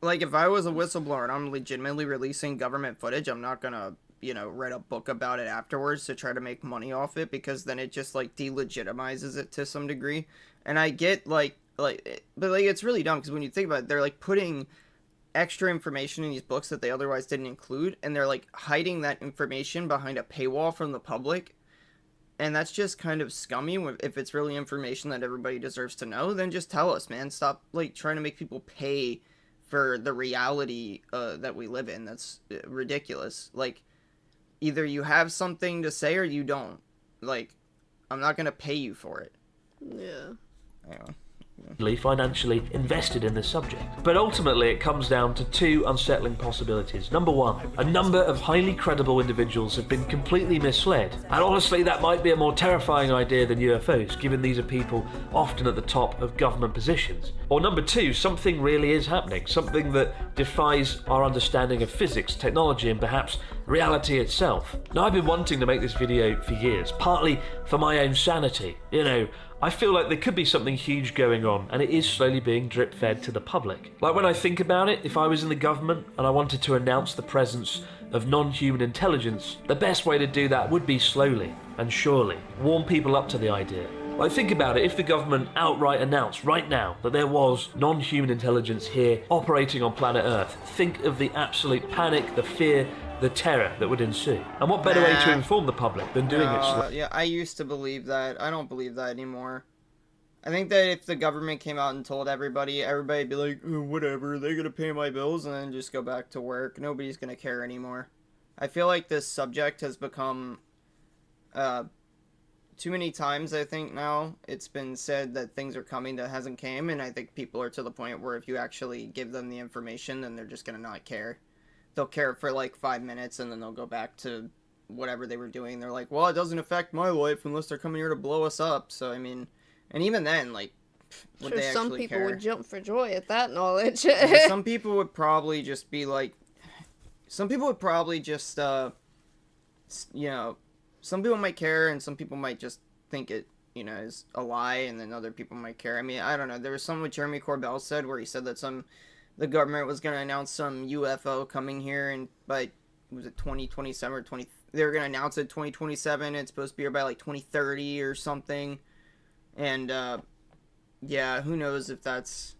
[SPEAKER 1] Like, if I was a whistleblower and I'm legitimately releasing government footage, I'm not gonna, you know, write a book about it afterwards to try to make money off it, because then it just, like, delegitimizes it to some degree. And I get, but, like, it's really dumb, because when you think about it, they're, like, putting extra information in these books that they otherwise didn't include, and they're, like, hiding that information behind a paywall from the public. And that's just kind of scummy. If it's really information that everybody deserves to know, then just tell us, man. Stop, like, trying to make people pay for the reality that we live in. That's ridiculous. Like, either you have something to say or you don't. Like, I'm not gonna pay you for it.
[SPEAKER 2] Yeah.
[SPEAKER 1] Anyway.
[SPEAKER 3] financially invested in this subject. But ultimately it comes down to two unsettling possibilities. Number one, a number of highly credible individuals have been completely misled. And honestly, that might be a more terrifying idea than UFOs, given these are people often at the top of government positions. Or number two, something really is happening, something that defies our understanding of physics, technology, and perhaps reality itself. Now, I've been wanting to make this video for years, partly for my own sanity. You know, I feel like there could be something huge going on, and it is slowly being drip-fed to the public. Like, when I think about it, if I was in the government and I wanted to announce the presence of non-human intelligence, the best way to do that would be slowly and surely warm people up to the idea. Like, think about it, if the government outright announced right now that there was non-human intelligence here operating on planet Earth, think of the absolute panic, the fear, the terror that would ensue. And what better way to inform the public than doing it slowly?
[SPEAKER 1] Yeah, I used to believe that. I don't believe that anymore. I think that if the government came out and told everybody'd be like, oh, whatever, they're gonna pay my bills, and then just go back to work. Nobody's gonna care anymore. I feel like this subject has become, too many times, I think, now. It's been said that things are coming that hasn't came, and I think people are to the point where if you actually give them the information, then they're just gonna not care. They'll care for like 5 minutes, and then they'll go back to whatever they were doing. They're like, well, it doesn't affect my life unless they're coming here to blow us up. So, I mean, and even then, like, would they actually care?
[SPEAKER 2] Some people would jump for joy at that knowledge.
[SPEAKER 1] Some people would probably just be like, some people would probably just, you know, some people might care, and some people might just think it, you know, is a lie, and then other people might care. I mean, I don't know. There was something what Jeremy Corbell said where he said that the government was going to announce some UFO coming here, and by, was it 2027 or 20, they were going to announce it 2027, it's supposed to be here by like 2030 or something, and, yeah, who knows if that's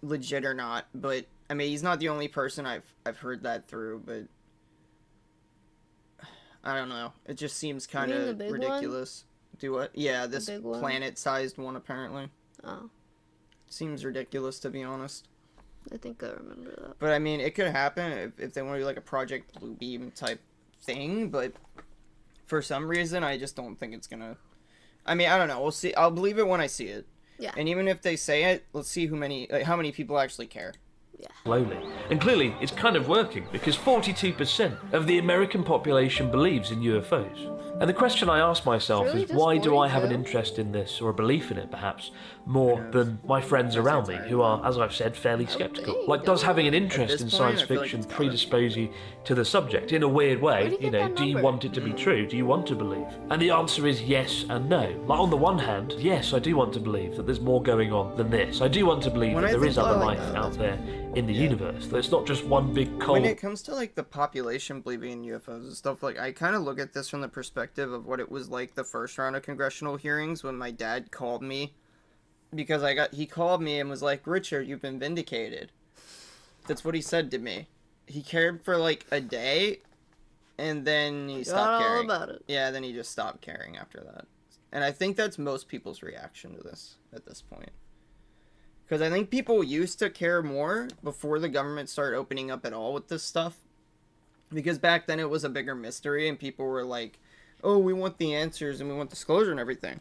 [SPEAKER 1] legit or not, but, I mean, he's not the only person I've heard that through, but I don't know. It just seems kind of ridiculous. Do what? Yeah, this planet-sized one apparently.
[SPEAKER 2] Oh.
[SPEAKER 1] Seems ridiculous, to be honest.
[SPEAKER 2] I think I remember that.
[SPEAKER 1] But I mean, it could happen if they want to do like a Project Bluebeam type thing, but for some reason, I just don't think it's gonna. I mean, I don't know. We'll see. I'll believe it when I see it.
[SPEAKER 2] Yeah.
[SPEAKER 1] And even if they say it, let's see how many people actually care.
[SPEAKER 3] Slowly. And clearly, it's kind of working, because 42% of the American population believes in UFOs. And the question I ask myself is, why do I have an interest in this, or a belief in it, perhaps, more than my friends around me, who are, as I've said, fairly skeptical? Like, does having an interest in science fiction predispose you to the subject? In a weird way, you know, do you want it to be true? Do you want to believe? And the answer is yes and no. Like, on the one hand, yes, I do want to believe that there's more going on than this. I do want to believe that there is other life out there in the universe, that it's not just one big cold...
[SPEAKER 1] When it comes to, like, the population believing in UFOs and stuff, like, I kind of look at this from the perspective of what it was like the first round of congressional hearings when my dad called me, because he called me and was like, Richard, you've been vindicated. That's what he said to me. He cared for, like, a day, and then he stopped caring.
[SPEAKER 2] All about it.
[SPEAKER 1] Yeah, then he just stopped caring after that. And I think that's most people's reaction to this at this point. Because I think people used to care more before the government started opening up at all with this stuff. Because back then it was a bigger mystery and people were like, oh, we want the answers and we want disclosure and everything.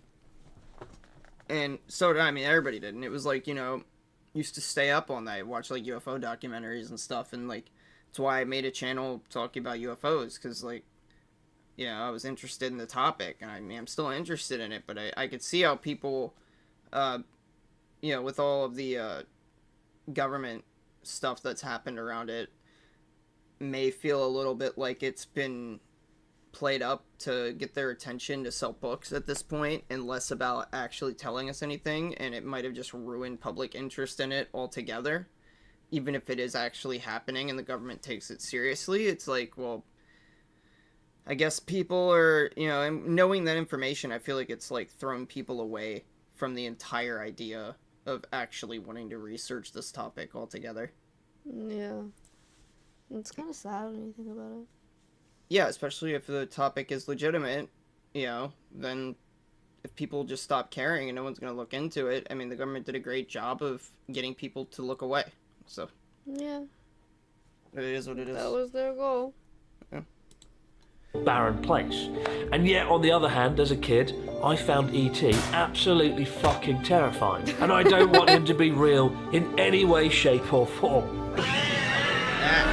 [SPEAKER 1] And so, I mean, everybody did. And it was like, you know, used to stay up all night, watch like UFO documentaries and stuff. And like, that's why I made a channel talking about UFOs. Because like, yeah, I was interested in the topic. And I mean, I'm still interested in it. But I could see how people... you know, with all of the government stuff that's happened around it, may feel a little bit like it's been played up to get their attention to sell books at this point, and less about actually telling us anything, and it might have just ruined public interest in it altogether. Even if it is actually happening and the government takes it seriously, it's like, well, I guess people are, you know, and knowing that information, I feel like it's like thrown people away from the entire idea of actually wanting to research this topic altogether.
[SPEAKER 2] Yeah. It's kind of sad when you think about it.
[SPEAKER 1] Yeah, especially if the topic is legitimate, you know, then if people just stop caring and no one's going to look into it, I mean, the government did a great job of getting people to look away. So,
[SPEAKER 2] yeah.
[SPEAKER 1] It is what it is.
[SPEAKER 2] That was their goal.
[SPEAKER 1] Yeah.
[SPEAKER 3] Barren place. And yet, on the other hand, as a kid, I found E.T. absolutely fucking terrifying. And I don't want him to be real in any way, shape or form.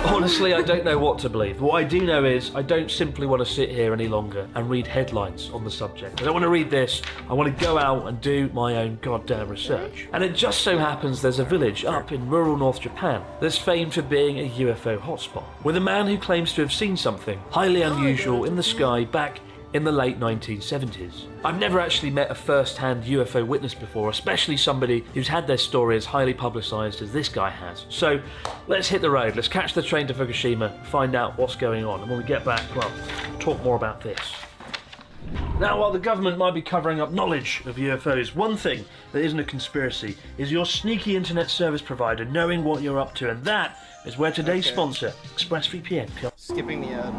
[SPEAKER 3] Honestly, I don't know what to believe. What I do know is I don't simply want to sit here any longer and read headlines on the subject. I don't want to read this. I want to go out and do my own goddamn research. And it just so happens there's a village up in rural North Japan that's famed for being a UFO hotspot, with a man who claims to have seen something highly unusual in the sky back in the late 1970s. I've never actually met a first-hand UFO witness before, especially somebody who's had their story as highly publicised as this guy has. So let's hit the road, let's catch the train to Fukushima, find out what's going on, and when we get back, well, talk more about this. Now, while the government might be covering up knowledge of UFOs, one thing that isn't a conspiracy is your sneaky internet service provider knowing what you're up to, and that is where today's sponsor, ExpressVPN.
[SPEAKER 1] Skipping the ad.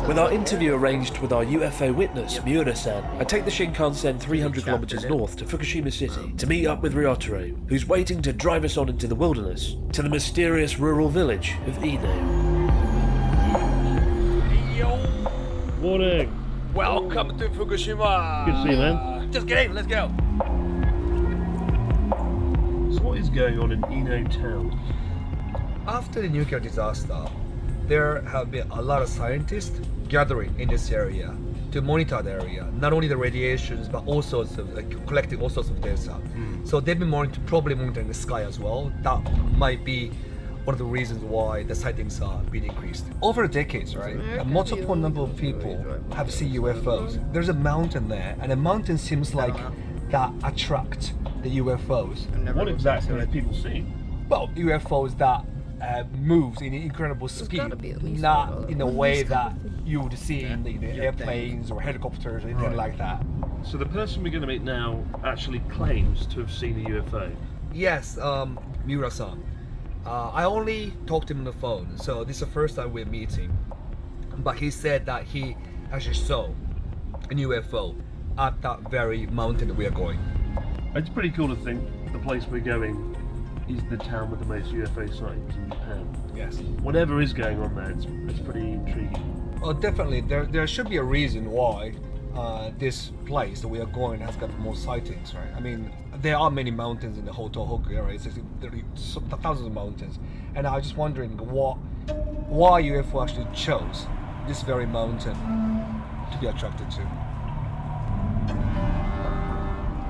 [SPEAKER 3] With our interview arranged with our UFO witness, Miura-san, I take the Shinkansen 300 kilometers north to Fukushima City to meet up with Ryotaro, who's waiting to drive us on into the wilderness, to the mysterious rural village of Ino.
[SPEAKER 13] Morning.
[SPEAKER 14] Welcome to Fukushima.
[SPEAKER 13] Good to see you, man.
[SPEAKER 14] Just get in, let's go.
[SPEAKER 13] So what is going on in Ino town?
[SPEAKER 14] After the nuclear disaster, there have been a lot of scientists gathering in this area to monitor the area, not only the radiations but also collecting all sorts of data. So they've been probably monitoring the sky as well. That might be one of the reasons why the sightings are being increased. Over the decades, right, a multiple number of people have seen UFOs. There's a mountain there, and the mountain seems like that attract the UFOs.
[SPEAKER 13] What exactly have people seen?
[SPEAKER 14] Well, UFOs that moves in incredible speed, not in a way that you would see in the airplanes or helicopters or anything like that.
[SPEAKER 13] So the person we're going to meet now actually claims to have seen a UFO.
[SPEAKER 14] Yes, Miura-san. I only talked to him on the phone, so this is the first time we're meeting. But he said that he actually saw a UFO at that very mountain we are going.
[SPEAKER 13] It's pretty cool to think the place we're going is the town with the most UFO sightings in Japan.
[SPEAKER 14] Yes.
[SPEAKER 13] Whatever is going on there, it's pretty intriguing.
[SPEAKER 14] Well, definitely, there should be a reason why this place that we are going has got more sightings, right? I mean, there are many mountains in the whole Tohoku area. There are thousands of mountains, and I was just wondering why UFO actually chose this very mountain to be attracted to.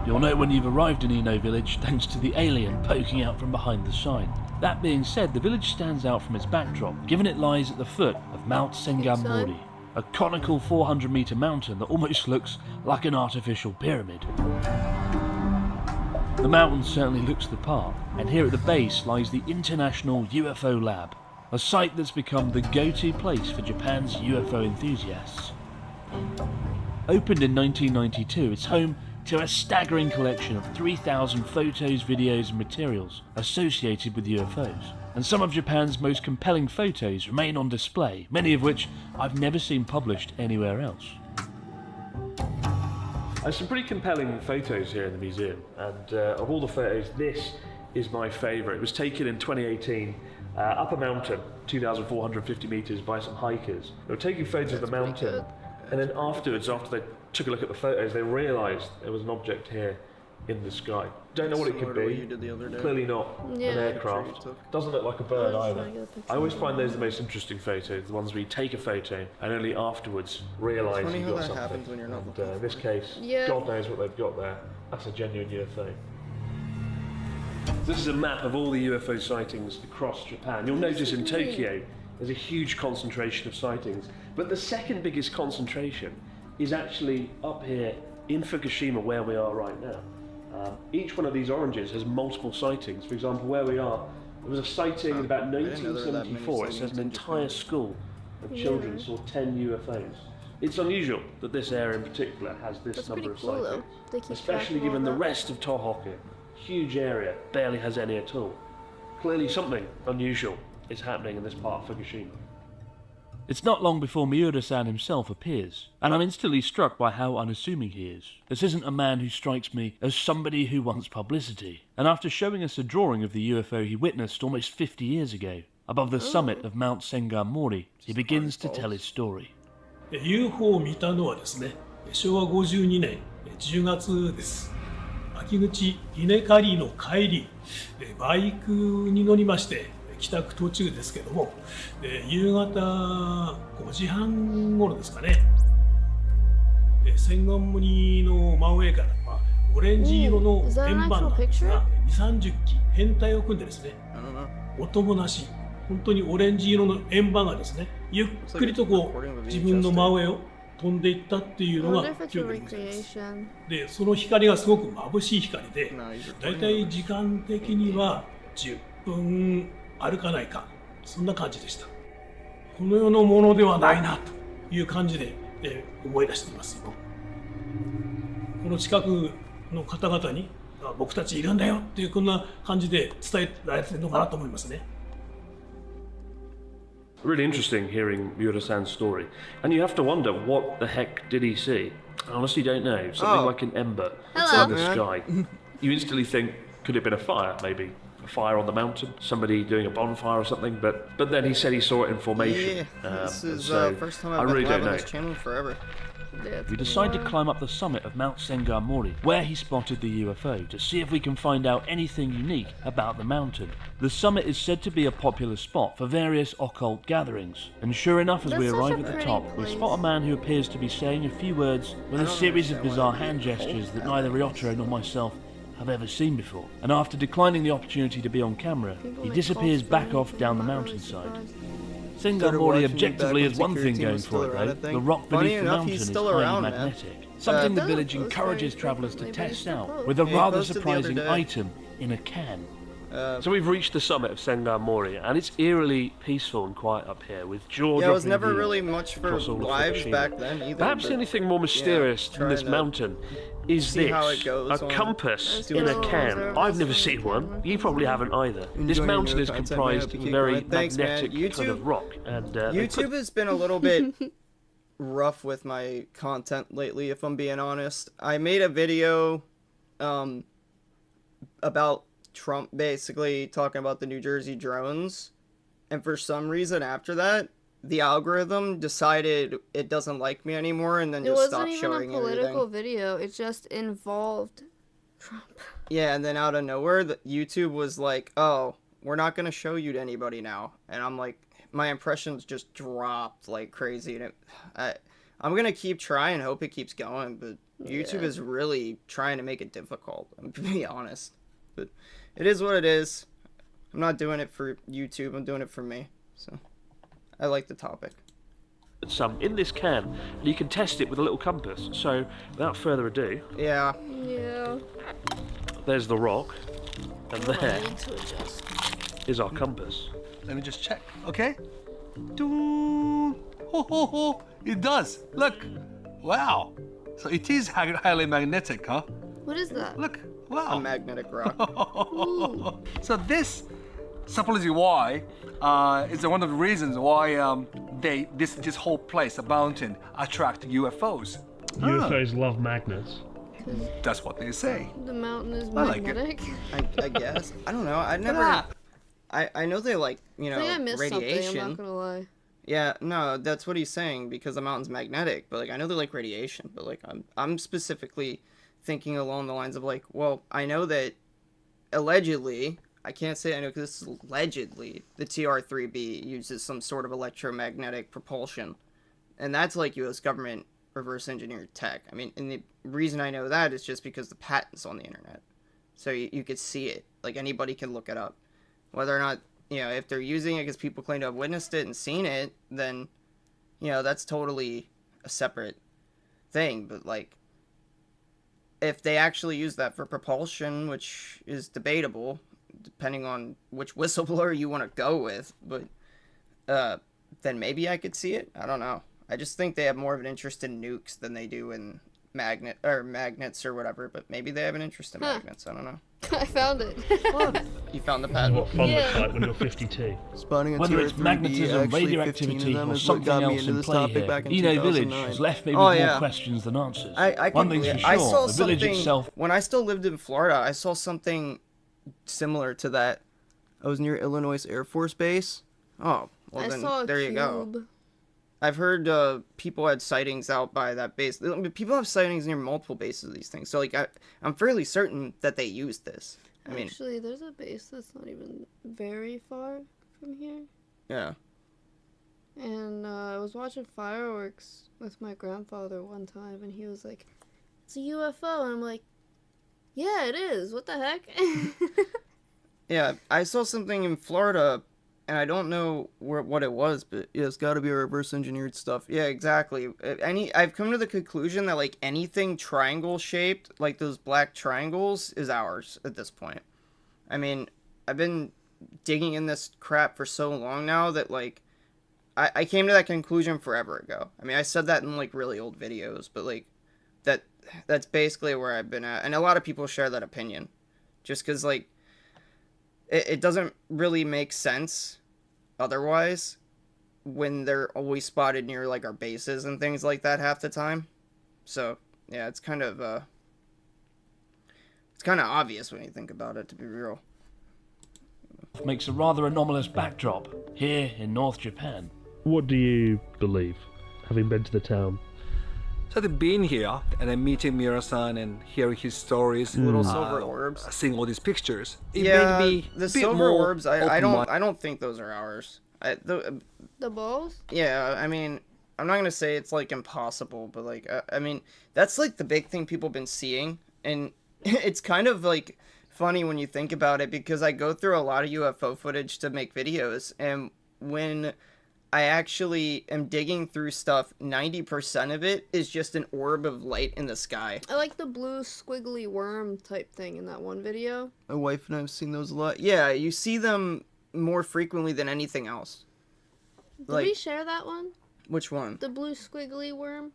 [SPEAKER 3] You'll know when you've arrived in Ino village thanks to the alien poking out from behind the sign. That being said, the village stands out from its backdrop, given it lies at the foot of Mount Sengamori, a conical 400-metre mountain that almost looks like an artificial pyramid. The mountain certainly looks the part, and here at the base lies the International UFO Lab, a site that's become the go-to place for Japan's UFO enthusiasts. Opened in 1992, it's home to a staggering collection of 3,000 photos, videos and materials associated with UFOs. And some of Japan's most compelling photos remain on display, many of which I've never seen published anywhere else.
[SPEAKER 13] There's some pretty compelling photos here in the museum, and of all the photos, this is my favourite. It was taken in 2018 up a mountain, 2,450 metres, by some hikers. They were taking photos of the mountain, and then afterwards, after they took a look at the photos, they realised there was an object here in the sky. Don't know what it could be. Clearly not an aircraft. Doesn't look like a bird either. I always find those the most interesting photos, the ones where you take a photo and only afterwards realise you've got something.
[SPEAKER 1] When you're not
[SPEAKER 13] And in this case, God knows what they've got there. That's a genuine UFO. This is a map of all the UFO sightings across Japan. You'll notice in Tokyo there's a huge concentration of sightings, but the second biggest concentration is actually up here in Fukushima, where we are right now. Each one of these oranges has multiple sightings. For example, where we are, there was a sighting in about 1974. It says an entire school of children saw 10 UFOs. It's unusual that this area in particular has this number of sightings, especially given the rest of Tohoku, huge area, barely has any at all. Clearly something unusual is happening in this part of Fukushima.
[SPEAKER 3] It's not long before Miura-san himself appears, and I'm instantly struck by how unassuming he is. This isn't a man who strikes me as somebody who wants publicity. And after showing us a drawing of the UFO he witnessed almost 50 years ago, above the summit of Mount Sengamori, he begins to tell his story.
[SPEAKER 15] UFO を見たのはですね、昭和52年10月です。秋口稲刈りの帰り、バイクに乗りまして、帰宅途中ですけども、夕方5時半頃ですかね、千貫森の真上から、オレンジ色の円盤が2、30機編隊を組んでですね、音もなし、本当にオレンジ色の円盤がですね、ゆっくりとこう自分の真上を飛んでいったっていうのが記憶にございます。で、その光がすごく眩しい光で、だいたい時間的には10分歩かないか、そんな感じでした。この世のものではないなという感じで、思い出していますよ。この近くの方々に僕たちいるんだよっていうこんな感じで伝えられてるのかなと思いますね。
[SPEAKER 13] Really interesting hearing Miura-san's story. And you have to wonder, what the heck did he see? I honestly don't know. Something like an ember in the sky. You instantly think, could it have been a fire, maybe? A fire on the mountain? Somebody doing a bonfire or something? But then he said he saw it in formation.
[SPEAKER 1] Yeah, this is
[SPEAKER 13] so
[SPEAKER 1] first time
[SPEAKER 13] I
[SPEAKER 1] I've
[SPEAKER 13] really
[SPEAKER 1] been live
[SPEAKER 13] don't
[SPEAKER 1] on
[SPEAKER 13] know.
[SPEAKER 1] this channel forever.
[SPEAKER 3] We decide to climb up the summit of Mount Sengamori, where he spotted the UFO, to see if we can find out anything unique about the mountain. The summit is said to be a popular spot for various occult gatherings, and sure enough, as we arrive at the top, we spot a man who appears to be saying a few words with a series of bizarre hand gestures that neither Ryotaro nor myself have ever seen before. And after declining the opportunity to be on camera, he disappears back off down the mountainside. Sengamori objectively has one thing going for it though, the rock beneath the mountain is highly magnetic, something the village encourages travellers to test out with a rather surprising item in a can.
[SPEAKER 13] So we've reached the summit of Sengar Mori, and it's eerily peaceful and quiet up here, with jaw-dropping
[SPEAKER 1] Yeah, I was never
[SPEAKER 13] views
[SPEAKER 1] really much for
[SPEAKER 13] across all of
[SPEAKER 1] lives
[SPEAKER 13] Fukushima.
[SPEAKER 1] back then either.
[SPEAKER 13] Perhaps the only thing more mysterious than this mountain is
[SPEAKER 1] see
[SPEAKER 13] this,
[SPEAKER 1] how it goes
[SPEAKER 13] a
[SPEAKER 1] on
[SPEAKER 13] compass in a can. I've never seen one. You probably haven't either. This mountain is comprised of very magnetic kind of rock. And
[SPEAKER 1] YouTube has been a little bit rough with my content lately, if I'm being honest. I made a video about Trump basically talking about the New Jersey drones, and for some reason after that the algorithm decided it doesn't like me anymore and then just stopped showing
[SPEAKER 2] it wasn't even a political
[SPEAKER 1] everything.
[SPEAKER 2] video, it just involved Trump.
[SPEAKER 1] Yeah, and then out of nowhere YouTube was like, oh, we're not going to show you to anybody now. And I'm like, my impressions just dropped like crazy, and I'm going to keep trying, hope it keeps going, but YouTube is really trying to make it difficult, I'm to be honest. But it is what it is. I'm not doing it for YouTube, I'm doing it for me. So I like the topic.
[SPEAKER 13] Some in this can, and you can test it with a little compass. So without further ado,
[SPEAKER 2] Yeah.
[SPEAKER 13] there's the rock, and there
[SPEAKER 2] I need to adjust.
[SPEAKER 13] is our compass.
[SPEAKER 14] Let me just check. Okay. Doo. Ho ho ho. It does. Look. Wow. So it is highly magnetic, huh?
[SPEAKER 2] What is that?
[SPEAKER 14] Look. Wow.
[SPEAKER 1] A magnetic rock.
[SPEAKER 14] So this supposedly why is one of the reasons why this whole place, a mountain, attract UFOs.
[SPEAKER 13] UFOs love magnets.
[SPEAKER 14] That's what they say.
[SPEAKER 2] The mountain is
[SPEAKER 14] I like it.
[SPEAKER 2] magnetic.
[SPEAKER 1] I guess. I don't know. I never. I know they like, you know,
[SPEAKER 2] I think I missed
[SPEAKER 1] radiation.
[SPEAKER 2] something, I'm not gonna lie.
[SPEAKER 1] Yeah, no, that's what he's saying, because the mountain's magnetic. But like, I know they like radiation. But like, I'm specifically thinking along the lines of like, well, I know that allegedly, I can't say I know because this is allegedly, the TR-3B uses some sort of electromagnetic propulsion, and that's like U.S. government reverse engineered tech. I mean, and the reason I know that is just because the patent's on the internet, so you could see it. Like, anybody can look it up. Whether or not, you know, if they're using it because people claim to have witnessed it and seen it, then, you know, that's totally a separate thing. But like, if they actually use that for propulsion, which is debatable, depending on which whistleblower you want to go with, but then maybe I could see it. I don't know. I just think they have more of an interest in nukes than they do in magnets or whatever, but maybe they have an interest in magnets. I don't know.
[SPEAKER 2] I found it.
[SPEAKER 1] You found the patent?
[SPEAKER 13] What fun looks like when you're 52.
[SPEAKER 1] Spawning
[SPEAKER 13] Whether it's magnetism, radioactivity, or something else in play here, Eno Village has left me with more questions than answers. One thing's for sure, the village itself...
[SPEAKER 1] When I still lived in Florida, I saw something similar to that. I was near Illinois Air Force Base. Oh, well then, there you go. I've heard people had sightings out by that base. People have sightings near multiple bases of these things. So, like, I'm fairly certain that they used this. I mean,
[SPEAKER 2] actually, there's a base that's not even very far from here.
[SPEAKER 1] Yeah.
[SPEAKER 2] And I was watching fireworks with my grandfather one time, and he was like, "It's a UFO," and I'm like, "Yeah, it is. What the heck?"
[SPEAKER 1] Yeah, I saw something in Florida. And I don't know what it was, but yeah, it's got to be reverse engineered stuff. Yeah, exactly. I've come to the conclusion that like anything triangle shaped, like those black triangles, is ours at this point. I mean, I've been digging in this crap for so long now that like I came to that conclusion forever ago. I mean, I said that in like really old videos, but like that's basically where I've been at, and a lot of people share that opinion, just because like. It doesn't really make sense otherwise when they're always spotted near like our bases and things like that half the time. So yeah, it's kind of obvious when you think about it, to be real.
[SPEAKER 3] Makes a rather anomalous backdrop here in North Japan.
[SPEAKER 13] What do you believe, having been to the town?
[SPEAKER 14] So I've been here and then meeting Mira-san and hearing his stories,
[SPEAKER 1] little silver orbs,
[SPEAKER 14] seeing all these pictures. It
[SPEAKER 1] yeah,
[SPEAKER 14] made me
[SPEAKER 1] the
[SPEAKER 14] a bit
[SPEAKER 1] silver
[SPEAKER 14] more
[SPEAKER 1] orbs. I don't think those are ours.
[SPEAKER 2] The balls?
[SPEAKER 1] Yeah, I mean, I'm not gonna say it's like impossible, but like I mean, that's like the big thing people have been seeing, and it's kind of like funny when you think about it, because I go through a lot of UFO footage to make videos, and when I actually am digging through stuff. 90% of it is just an orb of light in the sky.
[SPEAKER 2] I like the blue squiggly worm type thing in that one video.
[SPEAKER 1] My wife and I have seen those a lot. Yeah, you see them more frequently than anything else.
[SPEAKER 2] Did we share that one?
[SPEAKER 1] Which one?
[SPEAKER 2] The blue squiggly worm.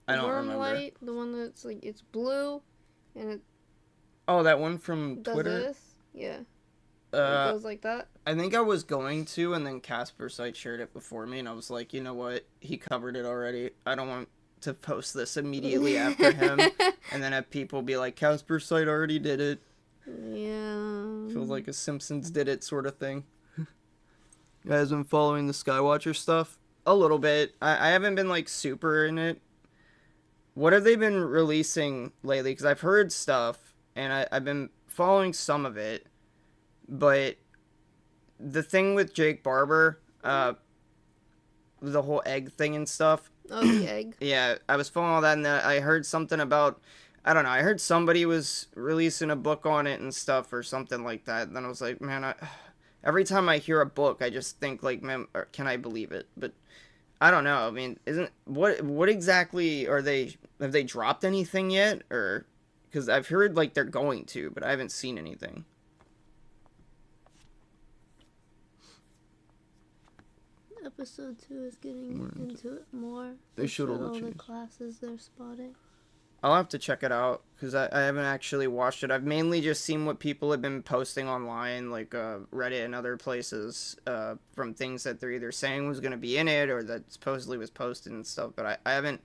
[SPEAKER 1] I don't
[SPEAKER 2] worm
[SPEAKER 1] remember.
[SPEAKER 2] light, the one that's like, it's blue, and it
[SPEAKER 1] Oh, that one from
[SPEAKER 2] does
[SPEAKER 1] Twitter?
[SPEAKER 2] this? Yeah. It
[SPEAKER 1] Uh,
[SPEAKER 2] goes like that?
[SPEAKER 1] I think I was going to, and then Casper Site shared it before me, and I was like, you know what? He covered it already. I don't want to post this immediately after him, and then have people be like, Casper Site already did it.
[SPEAKER 2] Yeah.
[SPEAKER 1] Feels like a Simpsons did it sort of thing. You guys been following the Skywatcher stuff? A little bit. I haven't been, like, super in it. What have they been releasing lately? Because I've heard stuff, and I've been following some of it. But the thing with Jake Barber, the whole egg thing and stuff.
[SPEAKER 2] Oh, the egg.
[SPEAKER 1] Yeah, I was following all that, and then I heard something about, I don't know, I heard somebody was releasing a book on it and stuff or something like that. And then I was like, man, every time I hear a book, I just think, like, man, can I believe it? But I don't know. I mean, what exactly are they, have they dropped anything yet? Or, because I've heard, like, they're going to, but I haven't seen anything.
[SPEAKER 2] Episode 2 is getting into it more.
[SPEAKER 1] They showed all the
[SPEAKER 2] all the
[SPEAKER 1] changes.
[SPEAKER 2] classes they're spotting.
[SPEAKER 1] I'll have to check it out, because I haven't actually watched it. I've mainly just seen what people have been posting online, like Reddit and other places, from things that they're either saying was going to be in it, or that supposedly was posted and stuff, but I haven't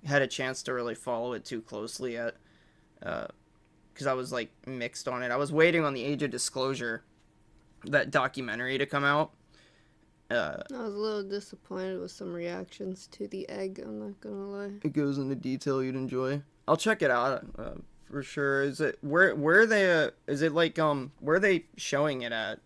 [SPEAKER 1] had a chance to really follow it too closely yet, because I was, like, mixed on it. I was waiting on the Age of Disclosure, that documentary, to come out.
[SPEAKER 2] I was a little disappointed with some reactions to the egg, I'm not gonna lie.
[SPEAKER 1] It goes into detail you'd enjoy. I'll check it out, for sure. Is it, where are they, is it like, where are they showing it at?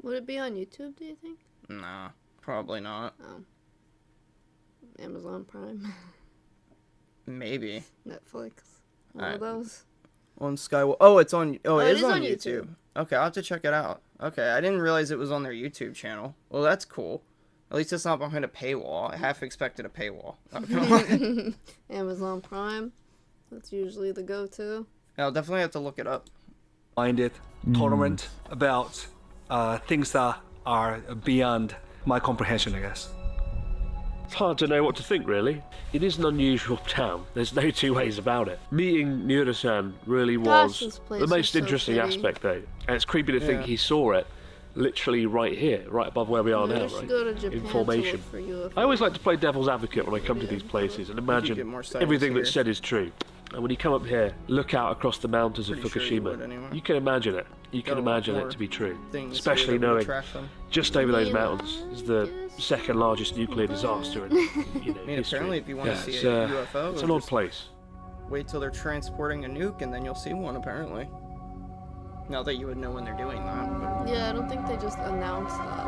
[SPEAKER 2] Would it be on YouTube, do you think?
[SPEAKER 1] Nah, probably not.
[SPEAKER 2] Oh. Amazon Prime.
[SPEAKER 1] Maybe.
[SPEAKER 2] Netflix. One of those.
[SPEAKER 1] On Skywatcher. Oh, it's on. Oh,
[SPEAKER 2] it
[SPEAKER 1] it is
[SPEAKER 2] is
[SPEAKER 1] on
[SPEAKER 2] on
[SPEAKER 1] YouTube.
[SPEAKER 2] YouTube.
[SPEAKER 1] Okay, I'll have to check it out. Okay, I didn't realize it was on their YouTube channel. Well, that's cool. At least it's not behind a paywall. I half expected a paywall. Not gonna lie.
[SPEAKER 2] Amazon Prime. That's usually the go-to.
[SPEAKER 1] I'll definitely have to look it up.
[SPEAKER 14] Minded, tolerant about things that are beyond my comprehension, I guess.
[SPEAKER 13] It's hard to know what to think, really. It is an unusual town. There's no two ways about it. Meeting Nura-san really
[SPEAKER 2] Gosh,
[SPEAKER 13] was
[SPEAKER 2] this place
[SPEAKER 13] the
[SPEAKER 2] is
[SPEAKER 13] most
[SPEAKER 2] so
[SPEAKER 13] interesting
[SPEAKER 2] pretty.
[SPEAKER 13] aspect, though. And it's creepy to think
[SPEAKER 1] Yeah.
[SPEAKER 13] he saw it literally right here, right above where we are
[SPEAKER 2] Maybe
[SPEAKER 13] now,
[SPEAKER 2] we should
[SPEAKER 13] right?
[SPEAKER 2] go to Japan
[SPEAKER 13] In
[SPEAKER 2] to
[SPEAKER 13] formation.
[SPEAKER 2] look for UFOs.
[SPEAKER 13] I always like to play devil's advocate when I come to these places and
[SPEAKER 1] get
[SPEAKER 13] imagine
[SPEAKER 1] more sightings
[SPEAKER 13] everything
[SPEAKER 1] here.
[SPEAKER 13] that's said is true. And when you come up here, look out across the mountains of
[SPEAKER 1] Pretty sure you
[SPEAKER 13] Fukushima,
[SPEAKER 1] would anyway.
[SPEAKER 13] you can imagine it. You can
[SPEAKER 1] Got a lot
[SPEAKER 13] imagine
[SPEAKER 1] more
[SPEAKER 13] it to be true.
[SPEAKER 1] things
[SPEAKER 13] Especially
[SPEAKER 1] here that would
[SPEAKER 13] knowing
[SPEAKER 1] attract them.
[SPEAKER 13] just over those mountains is the second largest nuclear disaster in
[SPEAKER 1] I mean,
[SPEAKER 13] history.
[SPEAKER 1] apparently, if you want to see
[SPEAKER 13] it's,
[SPEAKER 1] a UFO,
[SPEAKER 13] it's an odd
[SPEAKER 1] just
[SPEAKER 13] place.
[SPEAKER 1] wait till they're transporting a nuke, and then you'll see one. Apparently, not that you would know when they're doing that, but
[SPEAKER 2] Yeah, I don't think they just announced that.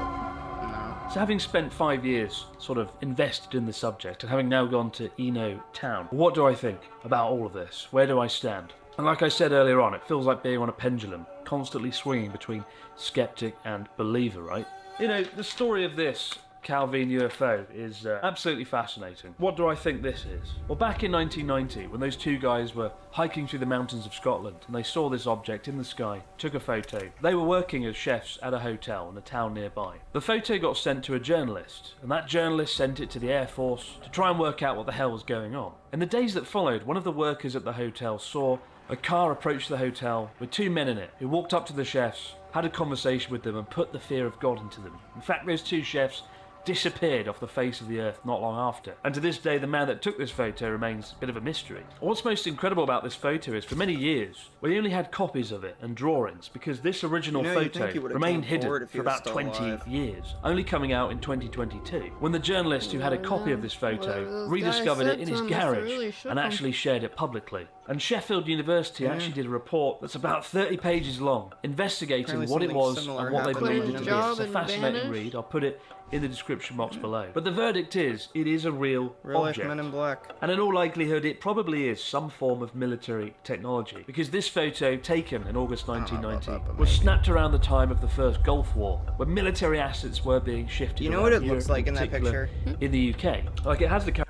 [SPEAKER 1] no.
[SPEAKER 3] So having spent 5 years sort of invested in the subject and having now gone to Eno town, what do I think about all of this? Where do I stand? And like I said earlier on, it feels like being on a pendulum, constantly swinging between skeptic and believer, right? You know, the story of this Calvin UFO is absolutely fascinating. What do I think this is? Well, back in 1990, when those two guys were hiking through the mountains of Scotland and they saw this object in the sky, took a photo. They were working as chefs at a hotel in a town nearby. The photo got sent to a journalist, and that journalist sent it to the Air Force to try and work out what the hell was going on. In the days that followed, one of the workers at the hotel saw a car approach the hotel with two men in it who walked up to the chefs, had a conversation with them and put the fear of God into them. In fact, those two chefs disappeared off the face of the earth not long after. And to this day, the man that took this photo remains a bit of a mystery. What's most incredible about this photo is for many years, we only had copies of it and drawings because this original
[SPEAKER 1] You think
[SPEAKER 3] photo
[SPEAKER 1] he would've
[SPEAKER 3] remained
[SPEAKER 1] came forward
[SPEAKER 3] hidden
[SPEAKER 1] if he
[SPEAKER 3] for
[SPEAKER 1] was
[SPEAKER 3] about
[SPEAKER 1] still
[SPEAKER 3] 20
[SPEAKER 1] alive.
[SPEAKER 3] years, only coming out in 2022, when the journalist who had a copy of this
[SPEAKER 2] Whatever
[SPEAKER 3] photo
[SPEAKER 2] those
[SPEAKER 3] rediscovered
[SPEAKER 2] guys
[SPEAKER 3] it in
[SPEAKER 2] said
[SPEAKER 3] his
[SPEAKER 2] to him, must have
[SPEAKER 3] garage
[SPEAKER 2] really shook
[SPEAKER 3] and
[SPEAKER 2] him.
[SPEAKER 3] actually shared it publicly. And Sheffield University actually did a report that's about 30 pages long, investigating
[SPEAKER 1] Apparently
[SPEAKER 3] what it
[SPEAKER 1] something
[SPEAKER 3] was
[SPEAKER 1] similar
[SPEAKER 3] and what they
[SPEAKER 1] happened
[SPEAKER 3] believed
[SPEAKER 1] in
[SPEAKER 3] it to be.
[SPEAKER 1] India.
[SPEAKER 3] It's a
[SPEAKER 2] and
[SPEAKER 3] fascinating
[SPEAKER 2] vanished.
[SPEAKER 3] read. I'll put it in the description box below. But the verdict is, it is a real
[SPEAKER 1] Real-life
[SPEAKER 3] object.
[SPEAKER 1] Men in Black.
[SPEAKER 3] And in all likelihood, it probably is some form of military technology, because this photo, taken in August 1990, was snapped around the time of the first Gulf War, when military assets were being shifted.
[SPEAKER 1] You know what it
[SPEAKER 3] around
[SPEAKER 1] looks
[SPEAKER 3] Europe,
[SPEAKER 1] like in that
[SPEAKER 3] particular
[SPEAKER 1] picture?
[SPEAKER 3] In the UK. Like, it has the...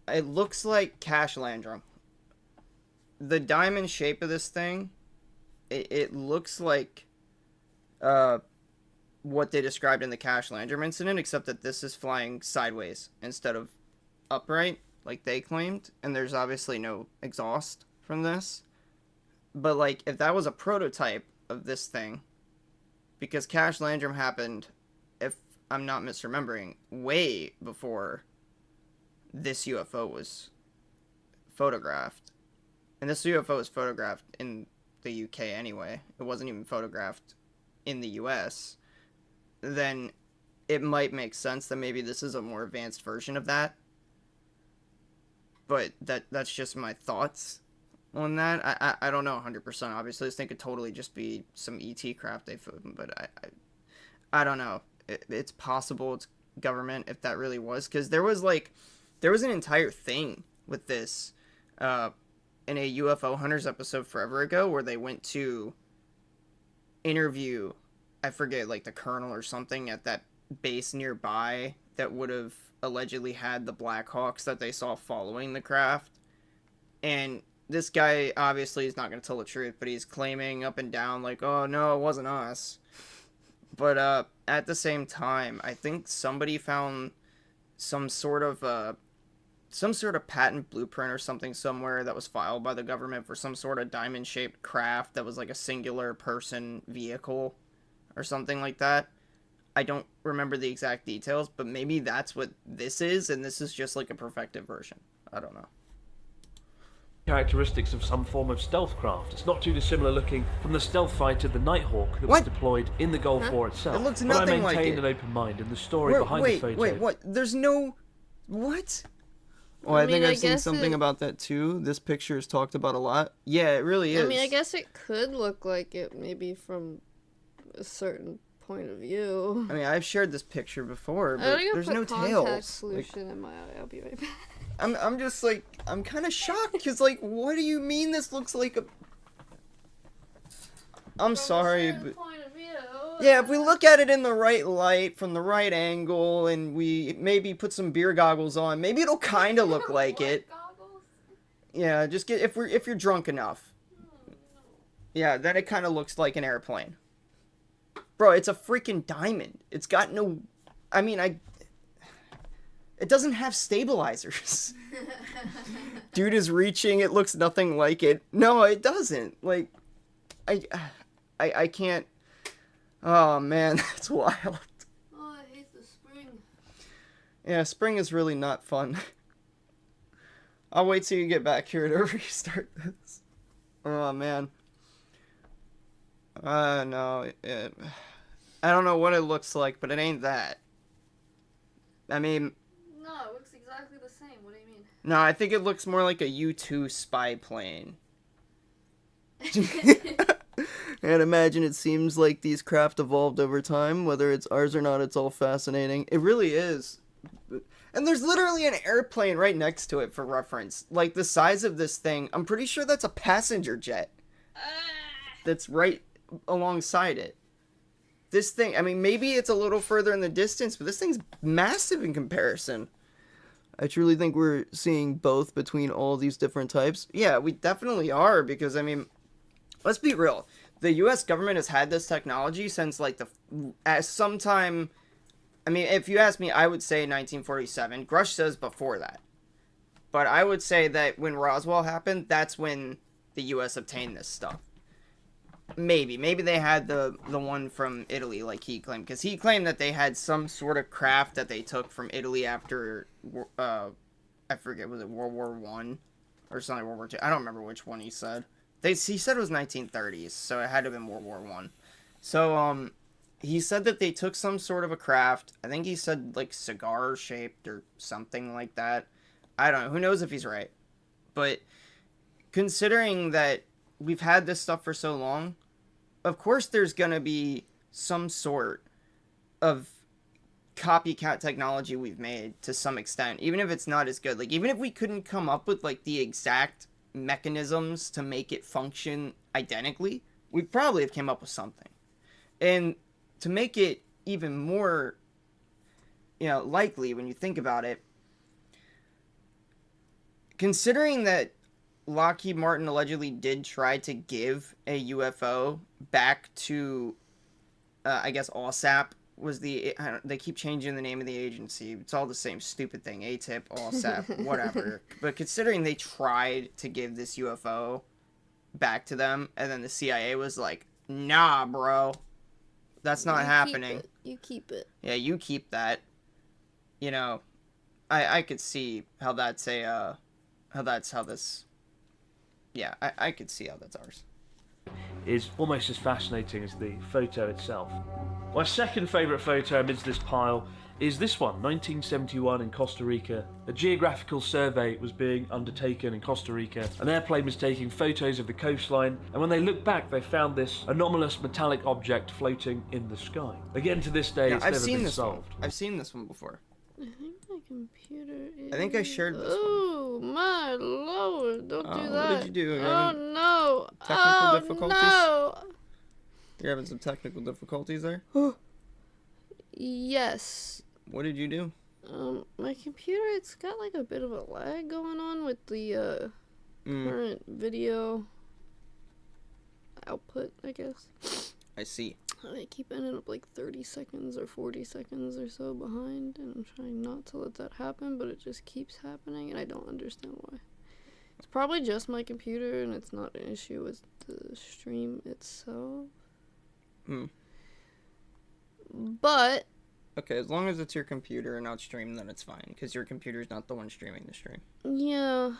[SPEAKER 1] It looks like Cash Landrum. The diamond shape of this thing, it looks like what they described in the Cash Landrum incident, except that this is flying sideways instead of upright, like they claimed, and there's obviously no exhaust from this. But, like, if that was a prototype of this thing, because Cash Landrum happened, if I'm not misremembering, way before this UFO was photographed. And this UFO was photographed in the UK anyway. It wasn't even photographed in the US. Then it might make sense that maybe this is a more advanced version of that. But that's just my thoughts on that. I don't know 100%. Obviously, this thing could totally just be some ET crap they filmed, but I don't know. It's possible it's government if that really was, because there was an entire thing with this in a UFO Hunters episode forever ago where they went to interview, I forget, like the colonel or something at that base nearby that would have allegedly had the Blackhawks that they saw following the craft. And this guy obviously is not going to tell the truth, but he's claiming up and down like, oh no, it wasn't us. But at the same time, I think somebody found some sort of patent blueprint or something somewhere that was filed by the government for some sort of diamond-shaped craft that was like a singular person vehicle or something like that. I don't remember the exact details, but maybe that's what this is, and this is just like a perfected version. I don't know.
[SPEAKER 3] Characteristics of some form of stealth craft. It's not too dissimilar looking from the stealth fighter, the Nighthawk, that was deployed in the Gulf War itself.
[SPEAKER 1] It looks
[SPEAKER 3] but
[SPEAKER 1] nothing
[SPEAKER 3] I maintain
[SPEAKER 1] like it.
[SPEAKER 3] an open mind, and the story behind the photo...
[SPEAKER 1] Wait, what? There's no... What? Oh, I think I've seen something about that too. This picture is talked about a lot. Yeah, it really is.
[SPEAKER 2] I mean, I guess it could look like it maybe from a certain point of view.
[SPEAKER 1] I mean, I've shared this picture before, but there's no tails.
[SPEAKER 2] Contact solution in my eye. I'll be right back.
[SPEAKER 1] I'm just like, I'm kind of shocked because, like, what do you mean this looks like a... I'm sorry, but... Yeah, if we look at it in the right light, from the right angle, and we maybe put some beer goggles on, maybe it'll kind of look like it. Yeah, just get, if you're drunk enough. Yeah, then it kind of looks like an airplane. Bro, it's a freaking diamond. It's got no... I mean, it doesn't have stabilizers. Dude is reaching, it looks nothing like it. No, it doesn't. Like, I can't... Oh, man, that's wild.
[SPEAKER 2] Oh, I hate the spring.
[SPEAKER 1] Yeah, spring is really not fun. I'll wait till you get back here to restart this. Oh, man. No, I don't know what it looks like, but it ain't that. I mean...
[SPEAKER 2] No, it looks exactly the same. What do you mean?
[SPEAKER 1] No, I think it looks more like a U-2 spy plane. And imagine it seems like these craft evolved over time, whether it's ours or not, it's all fascinating. It really is. And there's literally an airplane right next to it for reference. Like, the size of this thing, I'm pretty sure that's a passenger jet. That's right alongside it. This thing, I mean, maybe it's a little further in the distance, but this thing's massive in comparison. I truly think we're seeing both between all these different types. Yeah, we definitely are, because, I mean, let's be real. The U.S. government has had this technology since, like, sometime... I mean, if you ask me, I would say 1947. Grush says before that. But I would say that when Roswell happened, that's when the U.S. obtained this stuff. Maybe they had the one from Italy, like he claimed. Because he claimed that they had some sort of craft that they took from Italy after, I forget, was it World War I? Or something, World War II? I don't remember which one he said. He said it was 1930s, so it had to have been World War I. So, he said that they took some sort of a craft. I think he said, like, cigar-shaped or something like that. I don't know. Who knows if he's right. But considering that we've had this stuff for so long, of course there's going to be some sort of copycat technology we've made to some extent, even if it's not as good. Like, even if we couldn't come up with, like, the exact mechanisms to make it function identically, we probably have came up with something. And to make it even more, likely when you think about it, considering that Lockheed Martin allegedly did try to give a UFO back to, I guess, ALSAP was they keep changing the name of the agency. It's all the same stupid thing. ATIP, ALSAP, whatever. But considering they tried to give this UFO back to them, and then the CIA was like, nah, bro, that's not happening.
[SPEAKER 2] You keep it.
[SPEAKER 1] Yeah, you keep that. I could see how that's yeah, I could see how that's ours.
[SPEAKER 3] Is almost as fascinating as the photo itself. My second favourite photo amidst this pile is this one, 1971 in Costa Rica. A geographical survey was being undertaken in Costa Rica. An airplane was taking photos of the coastline, and when they looked back, they found this anomalous metallic object floating in the sky. Again, to this day, it's never been solved.
[SPEAKER 1] I've seen this one before.
[SPEAKER 2] I think my computer is...
[SPEAKER 1] I think I shared this one.
[SPEAKER 2] Oh, my lord. Don't do that.
[SPEAKER 1] What did you do?
[SPEAKER 2] Oh, no.
[SPEAKER 1] Technical difficulties?
[SPEAKER 2] No.
[SPEAKER 1] You're having some technical difficulties there?
[SPEAKER 2] Yes.
[SPEAKER 1] What did you do?
[SPEAKER 2] My computer, it's got like a bit of a lag going on with the current video output, I guess.
[SPEAKER 1] I see.
[SPEAKER 2] I keep ending up like 30 seconds or 40 seconds or so behind, and I'm trying not to let that happen, but it just keeps happening, and I don't understand why. It's probably just my computer, and it's not an issue with the stream itself. But...
[SPEAKER 1] Okay, as long as it's your computer and not stream, then it's fine, because your computer's not the one streaming the stream.
[SPEAKER 2] Yeah.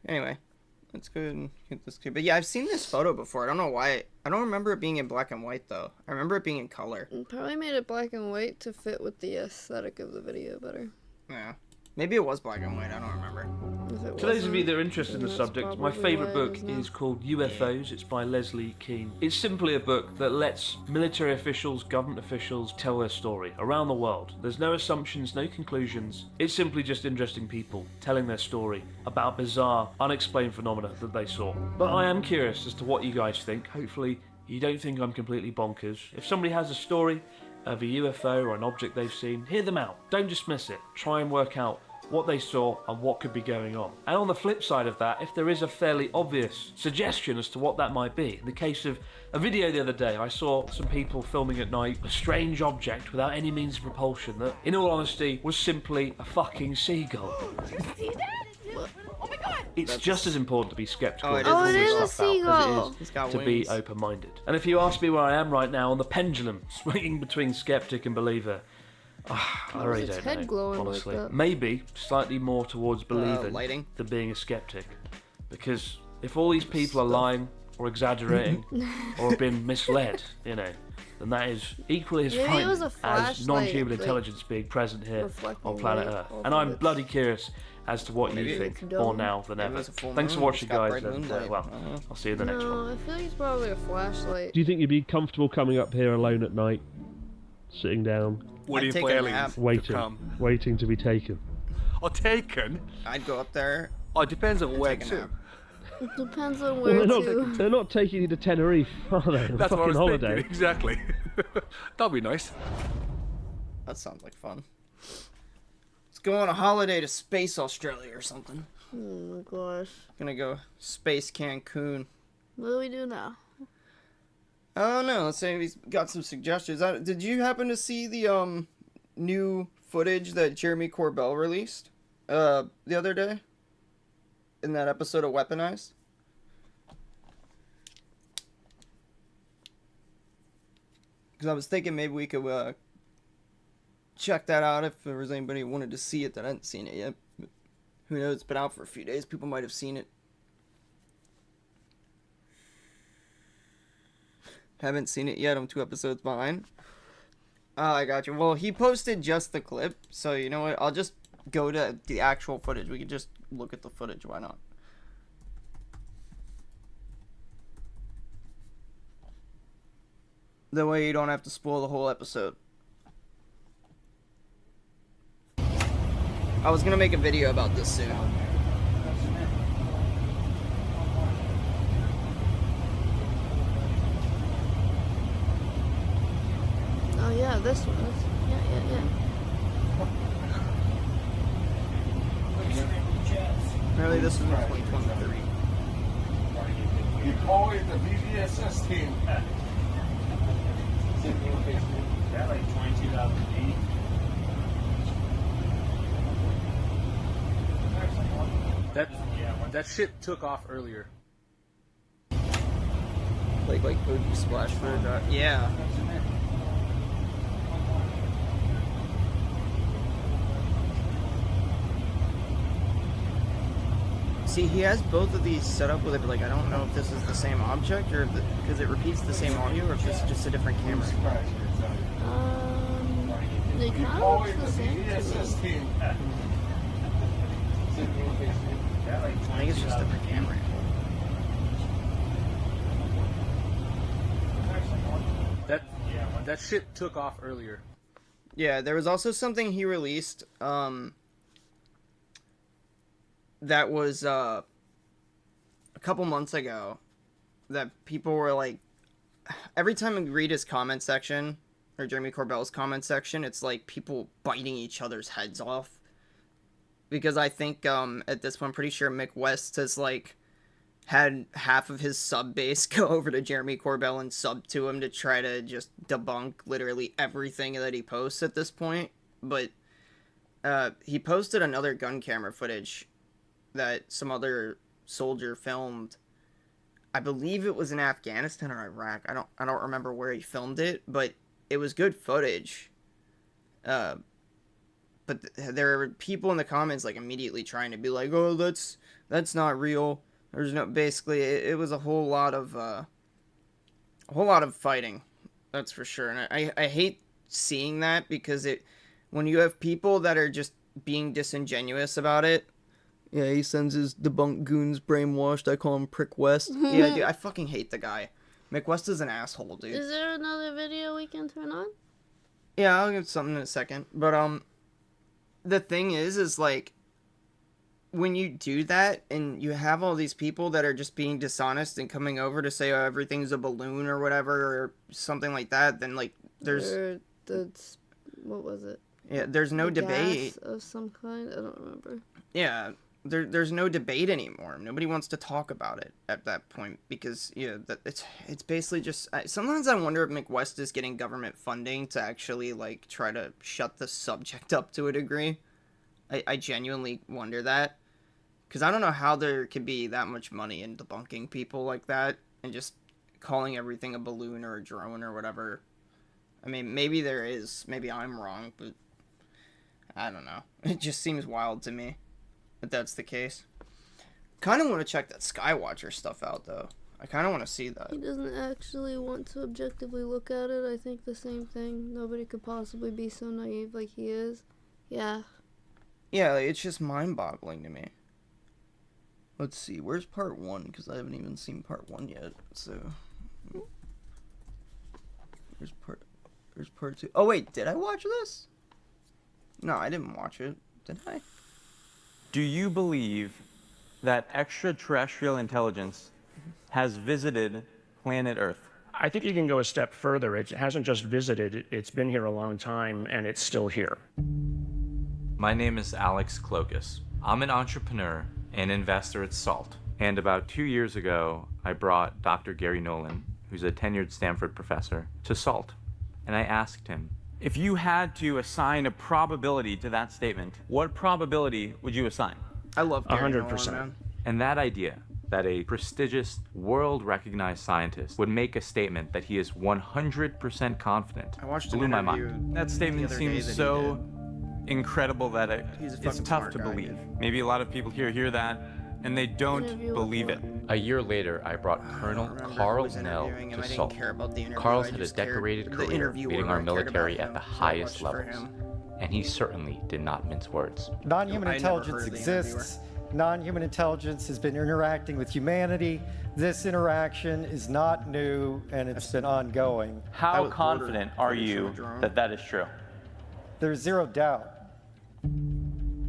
[SPEAKER 1] Anyway, let's go ahead and get this. But yeah, I've seen this photo before. I don't know why. I don't remember it being in black and white, though. I remember it being in color.
[SPEAKER 2] Probably made it black and white to fit with the aesthetic of the video better.
[SPEAKER 1] Yeah. Maybe it was black and white. I don't remember.
[SPEAKER 3] To those of you that are interested in the subject, my favourite book is called UFOs. It's by Leslie Kean. It's simply a book that lets military officials, government officials tell their story around the world. There's no assumptions, no conclusions. It's simply just interesting people telling their story about bizarre, unexplained phenomena that they saw. But I am curious as to what you guys think. Hopefully you don't think I'm completely bonkers. If somebody has a story of a UFO or an object they've seen, hear them out. Don't dismiss it. Try and work out what they saw and what could be going on. And on the flip side of that, if there is a fairly obvious suggestion as to what that might be, in the case of a video the other day, I saw some people filming at night a strange object without any means of propulsion that, in all honesty, was simply a fucking seagull.
[SPEAKER 9] You see that? Oh my god!
[SPEAKER 3] It's just as important to be skeptical
[SPEAKER 2] it is a seagull.
[SPEAKER 3] as it is to be open-minded. And if you ask me where I am right now on the pendulum, swinging between skeptic and believer, I really don't know, honestly.
[SPEAKER 2] Like
[SPEAKER 3] maybe slightly more towards believing than being a skeptic. Because if all these people are lying or exaggerating or have been misled, then that is equally as frightening as non-human intelligence being present here on planet Earth. And I'm bloody curious as to what you think, more now than ever. Thanks for watching, guys, and I'll see you in the next one.
[SPEAKER 2] I feel like it's probably a flashlight.
[SPEAKER 13] Do you think you'd be comfortable coming up here alone at night, sitting down,
[SPEAKER 16] waiting for aliens to come?
[SPEAKER 13] Waiting to be taken?
[SPEAKER 16] Or taken?
[SPEAKER 1] I'd go up there.
[SPEAKER 16] Oh, it depends on where to.
[SPEAKER 2] It depends on where
[SPEAKER 13] they're not taking you to Tenerife, are they?
[SPEAKER 16] That's what I was
[SPEAKER 13] holiday.
[SPEAKER 16] thinking, exactly. That'd be nice.
[SPEAKER 1] That sounds like fun. Let's go on a holiday to Space Australia or something.
[SPEAKER 2] Oh my gosh.
[SPEAKER 1] Gonna go Space Cancun.
[SPEAKER 2] What do we do now?
[SPEAKER 1] I don't know. Let's say he's got some suggestions. Did you happen to see the new footage that Jeremy Corbell released the other day in that episode of Weaponized? Because I was thinking maybe we could check that out if there was anybody who wanted to see it that hadn't seen it yet. But who knows? It's been out for a few days. People might have seen it. Haven't seen it yet. I'm 2 episodes behind. Oh, I got you. Well, he posted just the clip, so you know what? I'll just go to the actual footage. We can just look at the footage. Why not? That way you don't have to spoil the whole episode. I was gonna make a video about this soon.
[SPEAKER 2] Oh yeah, this one. Yeah.
[SPEAKER 1] Apparently this was in 2023.
[SPEAKER 17] Deploy the VVSS team.
[SPEAKER 15] That like 22,000 feet.
[SPEAKER 16] That shit took off earlier.
[SPEAKER 1] Like OG splash footage. Yeah. See, he has both of these set up with it, but like I don't know if this is the same object or because it repeats the same audio, or if this is just a different camera.
[SPEAKER 2] They kind of look the same to me.
[SPEAKER 1] I think it's just a different camera.
[SPEAKER 16] That shit took off earlier.
[SPEAKER 1] Yeah, there was also something he released that was a couple months ago that people were like, every time I read his comment section, or Jeremy Corbell's comment section, it's like people biting each other's heads off. Because I think at this point, I'm pretty sure Mick West has like had half of his sub base go over to Jeremy Corbell and sub to him to try to just debunk literally everything that he posts at this point. But he posted another gun camera footage that some other soldier filmed. I believe it was in Afghanistan or Iraq. I don't remember where he filmed it, but it was good footage. But there are people in the comments like immediately trying to be like, "Oh, that's not real." There's no, basically it was a whole lot of fighting. That's for sure. And I hate seeing that because when you have people that are just being disingenuous about it. Yeah, he sends his debunked goons brainwashed. I call him Prick West. Yeah, dude, I fucking hate the guy. Mick West is an asshole, dude.
[SPEAKER 2] Is there another video we can turn on?
[SPEAKER 1] Yeah, I'll give something in a second. But the thing is like, when you do that and you have all these people that are just being dishonest and coming over to say, oh, everything's a balloon or whatever or something like that, then like there's
[SPEAKER 2] what was it?
[SPEAKER 1] Yeah, there's no debate
[SPEAKER 2] gas of some kind. I don't remember.
[SPEAKER 1] Yeah, there's no debate anymore. Nobody wants to talk about it at that point because it's basically just. Sometimes I wonder if Mick West is getting government funding to actually like try to shut the subject up to a degree. I genuinely wonder that. Because I don't know how there could be that much money in debunking people like that and just calling everything a balloon or a drone or whatever. I mean, maybe there is. Maybe I'm wrong, but I don't know. It just seems wild to me that that's the case. Kind of want to check that Skywatcher stuff out, though. I kind of want to see that.
[SPEAKER 2] He doesn't actually want to objectively look at it. I think the same thing. Nobody could possibly be so naive like he is. Yeah.
[SPEAKER 1] Yeah, it's just mind-boggling to me. Let's see, where's part 1? Because I haven't even seen part 1 yet, so... There's part 2. Oh, wait, did I watch this? No, I didn't watch it. Did I?
[SPEAKER 18] Do you believe that extraterrestrial intelligence has visited planet Earth?
[SPEAKER 19] I think you can go a step further. It hasn't just visited, it's been here a long time, and it's still here.
[SPEAKER 20] My name is Alex Klokas. I'm an entrepreneur and investor at SALT. And about 2 years ago, I brought Dr. Gary Nolan, who's a tenured Stanford professor, to SALT. And I asked him,
[SPEAKER 18] if you had to assign a probability to that statement, what probability would you assign?
[SPEAKER 1] I love Gary
[SPEAKER 19] 100%.
[SPEAKER 1] Nolan, man.
[SPEAKER 20] And that idea, that a prestigious, world-recognized scientist would make a statement that he is 100% confident,
[SPEAKER 1] I watched
[SPEAKER 20] blew
[SPEAKER 1] an
[SPEAKER 20] my
[SPEAKER 1] interview
[SPEAKER 20] mind.
[SPEAKER 18] That statement
[SPEAKER 1] the other day
[SPEAKER 18] seems
[SPEAKER 1] that he
[SPEAKER 18] so incredible that
[SPEAKER 1] He's a
[SPEAKER 18] it's
[SPEAKER 1] fucking
[SPEAKER 18] tough
[SPEAKER 1] smart
[SPEAKER 18] to
[SPEAKER 1] guy,
[SPEAKER 18] believe.
[SPEAKER 1] dude.
[SPEAKER 18] Maybe a lot of people hear that and they don't believe it.
[SPEAKER 20] A year later, I brought Colonel Carl Nell to SALT. Carl's had a decorated career leading our military at the highest levels, and he certainly did not mince words.
[SPEAKER 8] Non-human intelligence exists. Non-human intelligence has been interacting with humanity. This interaction is not new, and it's been ongoing.
[SPEAKER 18] How confident are you that that is true?
[SPEAKER 8] There's zero doubt.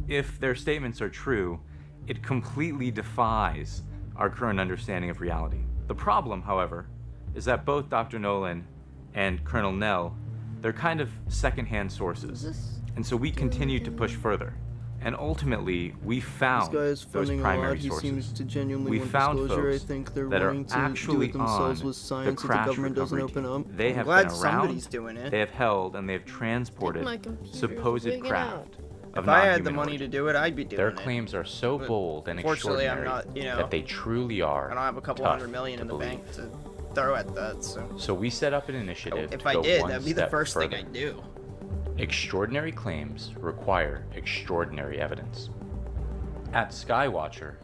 [SPEAKER 20] if their statements are true, it completely defies our current understanding of reality. The problem, however, is that both Dr. Nolan and Colonel Nell, they're kind of secondhand sources. And so we continue to push further. And ultimately, we found
[SPEAKER 1] this guy is
[SPEAKER 20] those
[SPEAKER 1] funding a
[SPEAKER 20] primary
[SPEAKER 1] lot. He
[SPEAKER 20] sources.
[SPEAKER 1] seems to genuinely
[SPEAKER 20] We
[SPEAKER 1] want
[SPEAKER 20] found
[SPEAKER 1] disclosure. I
[SPEAKER 20] folks
[SPEAKER 1] think they're
[SPEAKER 20] that are
[SPEAKER 1] wanting to do
[SPEAKER 20] actually
[SPEAKER 1] it themselves
[SPEAKER 20] on
[SPEAKER 1] with science
[SPEAKER 20] the
[SPEAKER 1] that the
[SPEAKER 20] crash
[SPEAKER 1] government doesn't
[SPEAKER 20] recovery
[SPEAKER 1] open
[SPEAKER 20] team.
[SPEAKER 1] up.
[SPEAKER 20] They
[SPEAKER 1] I'm
[SPEAKER 20] have
[SPEAKER 1] glad
[SPEAKER 20] been around,
[SPEAKER 1] somebody's doing it.
[SPEAKER 20] they have held, and they have transported
[SPEAKER 2] My computer's
[SPEAKER 20] supposed
[SPEAKER 2] wigging
[SPEAKER 20] craft of
[SPEAKER 1] If I had the
[SPEAKER 20] non-human
[SPEAKER 1] money
[SPEAKER 20] origin.
[SPEAKER 1] to do it, I'd be doing
[SPEAKER 20] Their
[SPEAKER 1] it.
[SPEAKER 20] claims are so
[SPEAKER 1] But
[SPEAKER 20] bold and
[SPEAKER 1] fortunately,
[SPEAKER 20] extraordinary
[SPEAKER 1] I'm not, you know,
[SPEAKER 20] that they truly are
[SPEAKER 1] I don't have a couple
[SPEAKER 20] tough
[SPEAKER 1] $100 million
[SPEAKER 20] to
[SPEAKER 1] in the
[SPEAKER 20] believe.
[SPEAKER 1] bank to throw at that, so.
[SPEAKER 20] So we set up an initiative
[SPEAKER 1] If
[SPEAKER 20] to
[SPEAKER 1] I
[SPEAKER 20] go
[SPEAKER 1] did,
[SPEAKER 20] one
[SPEAKER 1] that'd be the
[SPEAKER 20] step
[SPEAKER 1] first
[SPEAKER 20] further.
[SPEAKER 1] thing I'd do.
[SPEAKER 20] Extraordinary claims require extraordinary evidence. At Skywatcher,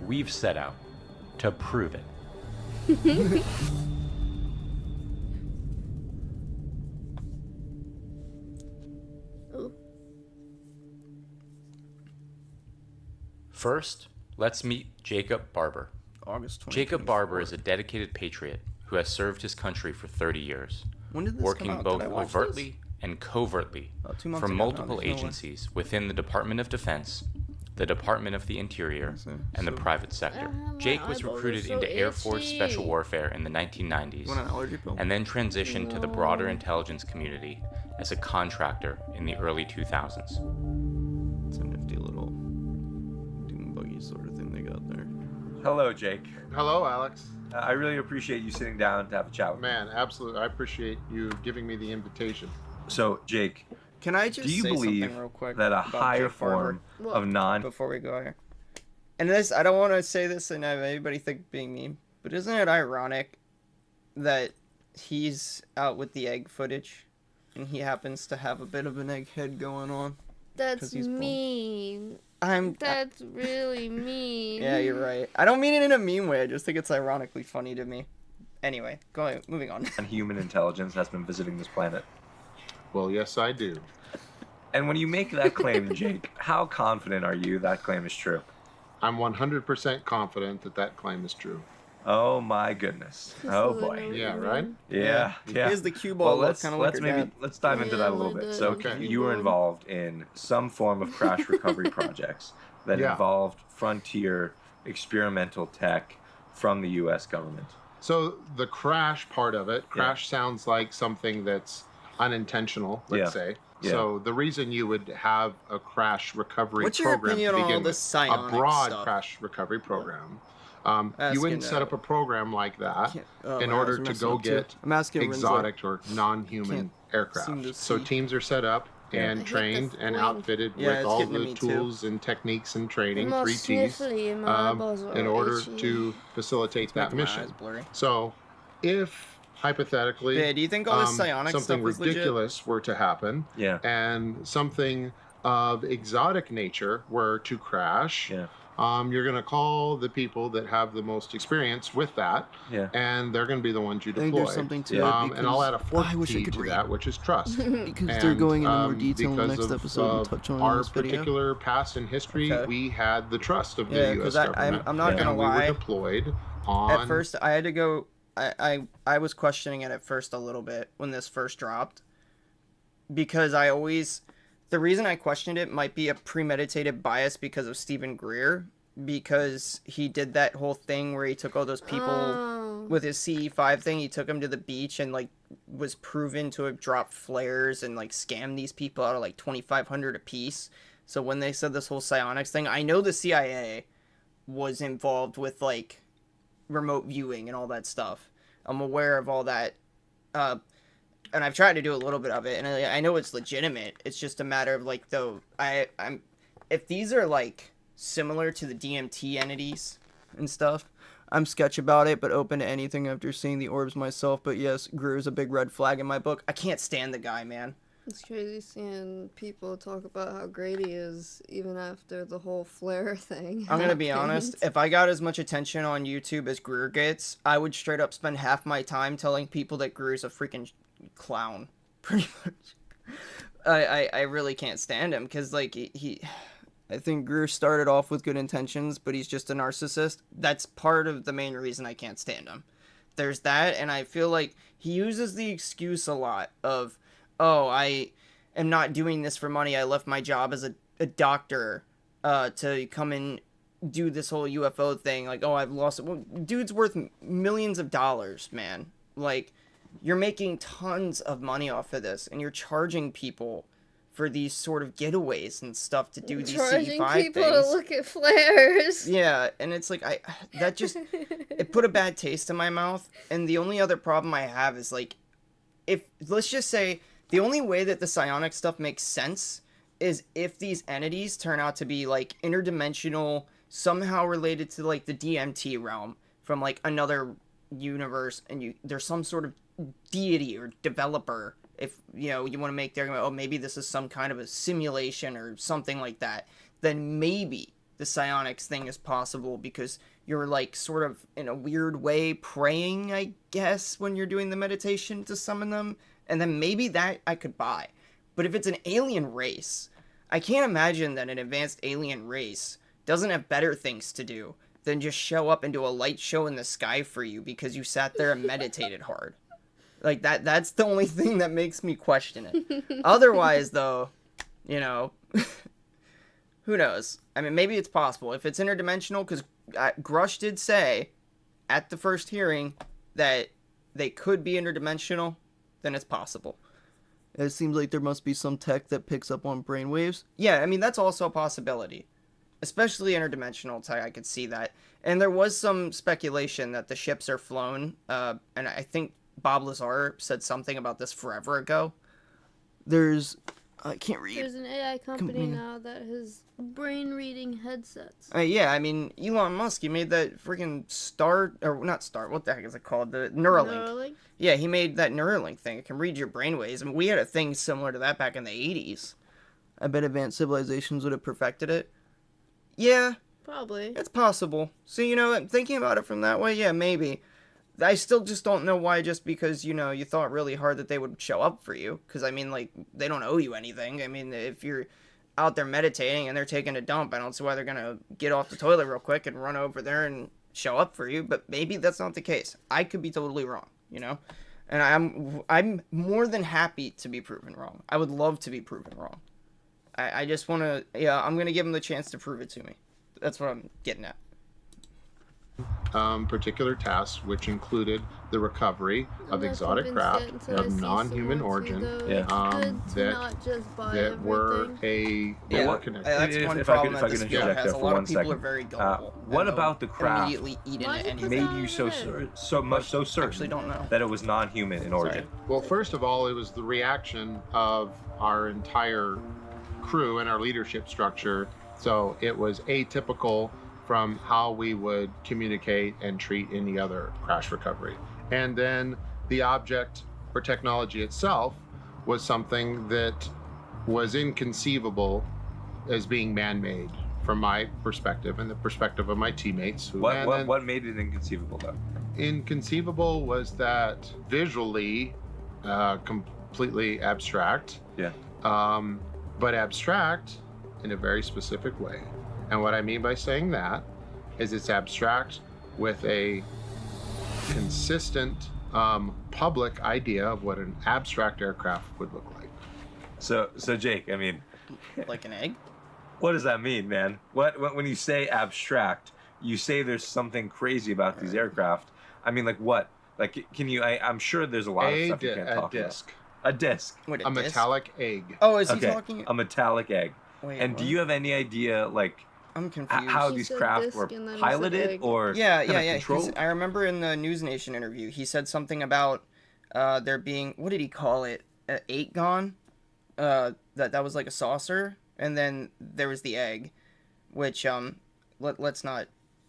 [SPEAKER 20] we've set out to prove it. First, let's meet Jacob Barber.
[SPEAKER 1] August 2024.
[SPEAKER 20] Jacob Barber is a dedicated patriot who has served his country for 30 years,
[SPEAKER 1] When did this
[SPEAKER 20] working
[SPEAKER 1] come out?
[SPEAKER 20] both
[SPEAKER 1] Did I watch
[SPEAKER 20] overtly and covertly
[SPEAKER 1] 2 months
[SPEAKER 20] for
[SPEAKER 1] ago.
[SPEAKER 20] multiple
[SPEAKER 1] No, there's no way.
[SPEAKER 20] agencies within the Department of Defense, the Department of the Interior, and the private sector. Jake was
[SPEAKER 2] eyeballs are
[SPEAKER 20] recruited
[SPEAKER 2] so
[SPEAKER 20] into Air Force
[SPEAKER 2] itchy.
[SPEAKER 20] Special Warfare in the 1990s,
[SPEAKER 1] Want an allergy pill?
[SPEAKER 20] and then transitioned to the broader intelligence community as a contractor in the early 2000s.
[SPEAKER 1] It's a nifty little doom buggy sort of thing they got there.
[SPEAKER 21] Hello, Jake.
[SPEAKER 22] Hello, Alex.
[SPEAKER 21] I really appreciate you sitting down to have a chat with me.
[SPEAKER 22] Man, absolutely. I appreciate you giving me the invitation.
[SPEAKER 21] So, Jake,
[SPEAKER 1] Can I just
[SPEAKER 21] do you
[SPEAKER 1] say
[SPEAKER 21] believe
[SPEAKER 1] something real quick
[SPEAKER 21] that a
[SPEAKER 1] about
[SPEAKER 21] higher
[SPEAKER 1] Jake Barber?
[SPEAKER 21] form of non...
[SPEAKER 1] Before we go here. And this, I don't want to say this and have anybody think being mean, but isn't it ironic that he's out with the egg footage and he happens to have a bit of an egg head going on?
[SPEAKER 2] That's
[SPEAKER 1] he's bald.
[SPEAKER 2] mean.
[SPEAKER 1] I'm...
[SPEAKER 2] That's really mean.
[SPEAKER 1] Yeah, you're right. I don't mean it in a mean way. I just think it's ironically funny to me. Anyway, moving on.
[SPEAKER 21] and human intelligence has been visiting this planet?
[SPEAKER 22] Well, yes, I do.
[SPEAKER 21] And when you make that claim, Jake, how confident are you that claim is true?
[SPEAKER 22] I'm 100% confident that that claim is true.
[SPEAKER 21] Oh my goodness. Oh boy.
[SPEAKER 22] Yeah, right?
[SPEAKER 21] Yeah.
[SPEAKER 1] Here's the cue ball
[SPEAKER 21] Well,
[SPEAKER 1] look,
[SPEAKER 21] let's
[SPEAKER 1] kinda like your dad.
[SPEAKER 21] let's dive into that a little bit. So
[SPEAKER 22] Okay.
[SPEAKER 21] you were involved in some form of crash recovery projects that
[SPEAKER 22] Yeah.
[SPEAKER 21] involved frontier experimental tech from the U.S. government.
[SPEAKER 22] So the crash part of it, crash sounds like something that's unintentional, let's say.
[SPEAKER 21] Yeah.
[SPEAKER 22] So the reason you would have a crash recovery
[SPEAKER 1] What's your
[SPEAKER 22] program
[SPEAKER 1] opinion
[SPEAKER 22] to
[SPEAKER 1] on all
[SPEAKER 22] begin
[SPEAKER 1] this
[SPEAKER 22] with,
[SPEAKER 1] psionic
[SPEAKER 22] a broad
[SPEAKER 1] stuff?
[SPEAKER 22] crash recovery program,
[SPEAKER 1] Asking,
[SPEAKER 22] you wouldn't set up a program like that in
[SPEAKER 1] my
[SPEAKER 22] order
[SPEAKER 1] eyes are
[SPEAKER 22] to
[SPEAKER 1] messing
[SPEAKER 22] go
[SPEAKER 1] up too.
[SPEAKER 22] get
[SPEAKER 1] I'm asking
[SPEAKER 22] exotic or non-human
[SPEAKER 1] seem
[SPEAKER 22] aircraft.
[SPEAKER 1] to
[SPEAKER 22] So
[SPEAKER 1] see.
[SPEAKER 22] teams are set up and
[SPEAKER 2] I hate
[SPEAKER 22] trained
[SPEAKER 2] this
[SPEAKER 22] and
[SPEAKER 2] thing.
[SPEAKER 22] outfitted
[SPEAKER 1] Yeah,
[SPEAKER 22] with
[SPEAKER 1] it's
[SPEAKER 22] all
[SPEAKER 1] getting to
[SPEAKER 22] the
[SPEAKER 1] me too.
[SPEAKER 22] tools and techniques and training,
[SPEAKER 2] I'm all
[SPEAKER 22] 3 Ts,
[SPEAKER 2] sniffly and my eyeballs are
[SPEAKER 22] in
[SPEAKER 2] all
[SPEAKER 22] order
[SPEAKER 2] itchy.
[SPEAKER 22] to facilitate that
[SPEAKER 1] making my
[SPEAKER 22] mission.
[SPEAKER 1] eyes blurry.
[SPEAKER 22] So, if hypothetically,
[SPEAKER 1] Yeah, do you think all this psionic
[SPEAKER 22] something
[SPEAKER 1] stuff was legit?
[SPEAKER 22] ridiculous were to happen, and something of exotic nature were to crash, you're going to call the people that have the most experience with that, and they're going to be the ones you
[SPEAKER 1] I think
[SPEAKER 22] deploy.
[SPEAKER 1] there's something to it
[SPEAKER 22] And I'll add a
[SPEAKER 1] because
[SPEAKER 22] fourth
[SPEAKER 1] I wish I
[SPEAKER 22] T
[SPEAKER 1] could
[SPEAKER 22] to
[SPEAKER 1] read.
[SPEAKER 22] that, which is trust.
[SPEAKER 1] Because they're going into more detail in the
[SPEAKER 22] because
[SPEAKER 1] next
[SPEAKER 22] of,
[SPEAKER 1] episode and touch on it in
[SPEAKER 22] our
[SPEAKER 1] this video.
[SPEAKER 22] particular past and history, we had the trust of the
[SPEAKER 1] Yeah,
[SPEAKER 22] U.S.
[SPEAKER 1] 'cause
[SPEAKER 22] government.
[SPEAKER 1] I'm not gonna
[SPEAKER 22] and
[SPEAKER 1] lie.
[SPEAKER 22] we were deployed on...
[SPEAKER 1] At first, I had to go. I was questioning it at first a little bit when this first dropped, because the reason I questioned it might be a premeditated bias because of Stephen Greer, because he did that whole thing where he took all those people with his CE5 thing. He took them to the beach and like was proven to have dropped flares and like scammed these people out of like $2,500 a piece. So when they said this whole psionics thing, I know the CIA was involved with like remote viewing and all that stuff. I'm aware of all that, and I've tried to do a little bit of it, and I know it's legitimate. It's just a matter of like, though, I'm if these are like similar to the DMT entities and stuff, I'm sketch about it, but open to anything after seeing the orbs myself. But yes, Greer's a big red flag in my book. I can't stand the guy, man.
[SPEAKER 2] It's crazy seeing people talk about how great he is, even after the whole flare thing.
[SPEAKER 1] I'm gonna be
[SPEAKER 2] happened.
[SPEAKER 1] honest. If I got as much attention on YouTube as Greer gets, I would straight up spend half my time telling people that Greer's a freaking clown. Pretty much. I really can't stand him because like I think Greer started off with good intentions, but he's just a narcissist. That's part of the main reason I can't stand him. There's that, and I feel like he uses the excuse a lot of, oh, I am not doing this for money. I left my job as a doctor to come and do this whole UFO thing. Like, oh, I've lost it. Well, dude's worth millions of dollars, man. Like, you're making tons of money off of this, and you're charging people for these sort of getaways and stuff to do these
[SPEAKER 2] Charging
[SPEAKER 1] CE5
[SPEAKER 2] people
[SPEAKER 1] things.
[SPEAKER 2] to look at flares.
[SPEAKER 1] Yeah, and it's like, it put a bad taste in my mouth. And the only other problem I have is, like, let's just say, the only way that the psionic stuff makes sense is if these entities turn out to be, like, interdimensional, somehow related to, like, the DMT realm from, like, another universe, and there's some sort of deity or developer. If, you know, you want to make their, oh, maybe this is some kind of a simulation or something like that, then maybe the psionics thing is possible, because you're, like, sort of, in a weird way, praying, I guess, when you're doing the meditation to summon them, and then maybe that I could buy. But if it's an alien race, I can't imagine that an advanced alien race doesn't have better things to do than just show up and do a light show in the sky for you because you sat there and meditated hard. Like, that's the only thing that makes me question it. Otherwise, though, you know, who knows? I mean, maybe it's possible. If it's interdimensional, because Grush did say at the first hearing that they could be interdimensional, then it's possible. It seems like there must be some tech that picks up on brainwaves. Yeah, I mean, that's also a possibility. Especially interdimensional tech, I could see that. And there was some speculation that the ships are flown, and I think Bob Lazar said something about this forever ago. I can't read.
[SPEAKER 2] There's an AI company now that has brain-reading headsets.
[SPEAKER 1] Yeah, I mean, Elon Musk, he made that freaking what the heck is it called? The Neuralink. Yeah, he made that Neuralink thing. It can read your brainwaves. I mean, we had a thing similar to that back in the 80s. I bet advanced civilizations would have perfected it. Yeah.
[SPEAKER 2] Probably.
[SPEAKER 1] It's possible. So, you know, thinking about it from that way, yeah, maybe. I still just don't know why, just because, you know, you thought really hard that they would show up for you. Because, I mean, like, they don't owe you anything. I mean, if you're out there meditating and they're taking a dump, I don't see why they're going to get off the toilet real quick and run over there and show up for you. But maybe that's not the case. I could be totally wrong, you know? And I'm more than happy to be proven wrong. I would love to be proven wrong. I just want to, yeah, I'm going to give them the chance to prove it to me. That's what I'm getting at.
[SPEAKER 22] Particular tasks, which included the recovery of exotic craft of non-human origin that were connected.
[SPEAKER 1] That's one problem that this field has. A lot of people are very gullible.
[SPEAKER 21] What about the craft
[SPEAKER 1] immediately eat into anything?
[SPEAKER 21] made you so certain
[SPEAKER 1] don't know.
[SPEAKER 21] that it was non-human in origin?
[SPEAKER 22] Well, first of all, it was the reaction of our entire crew and our leadership structure. So it was atypical from how we would communicate and treat any other crash recovery. And then the object or technology itself was something that was inconceivable as being man-made from my perspective and the perspective of my teammates.
[SPEAKER 21] What made it inconceivable, though?
[SPEAKER 22] Inconceivable was that visually completely abstract.
[SPEAKER 21] Yeah.
[SPEAKER 22] But abstract in a very specific way. And what I mean by saying that is it's abstract with a consistent public idea of what an abstract aircraft would look like.
[SPEAKER 21] So Jake, I mean,
[SPEAKER 1] like an egg?
[SPEAKER 21] What does that mean, man? When you say abstract, you say there's something crazy about these aircraft. I mean, like what? Like, can you? I'm sure there's a lot of stuff you can't talk about. A disc.
[SPEAKER 1] What,
[SPEAKER 22] a metallic egg.
[SPEAKER 1] Oh, is he talking?
[SPEAKER 21] A metallic egg.
[SPEAKER 1] Wait,
[SPEAKER 21] and
[SPEAKER 1] what?
[SPEAKER 21] do you have any idea, like,
[SPEAKER 1] I'm confused.
[SPEAKER 21] how these craft were piloted or controlled?
[SPEAKER 1] I remember in the News Nation interview, he said something about there being, what did he call it? 8 gone? That was like a saucer, and then there was the egg, which let's not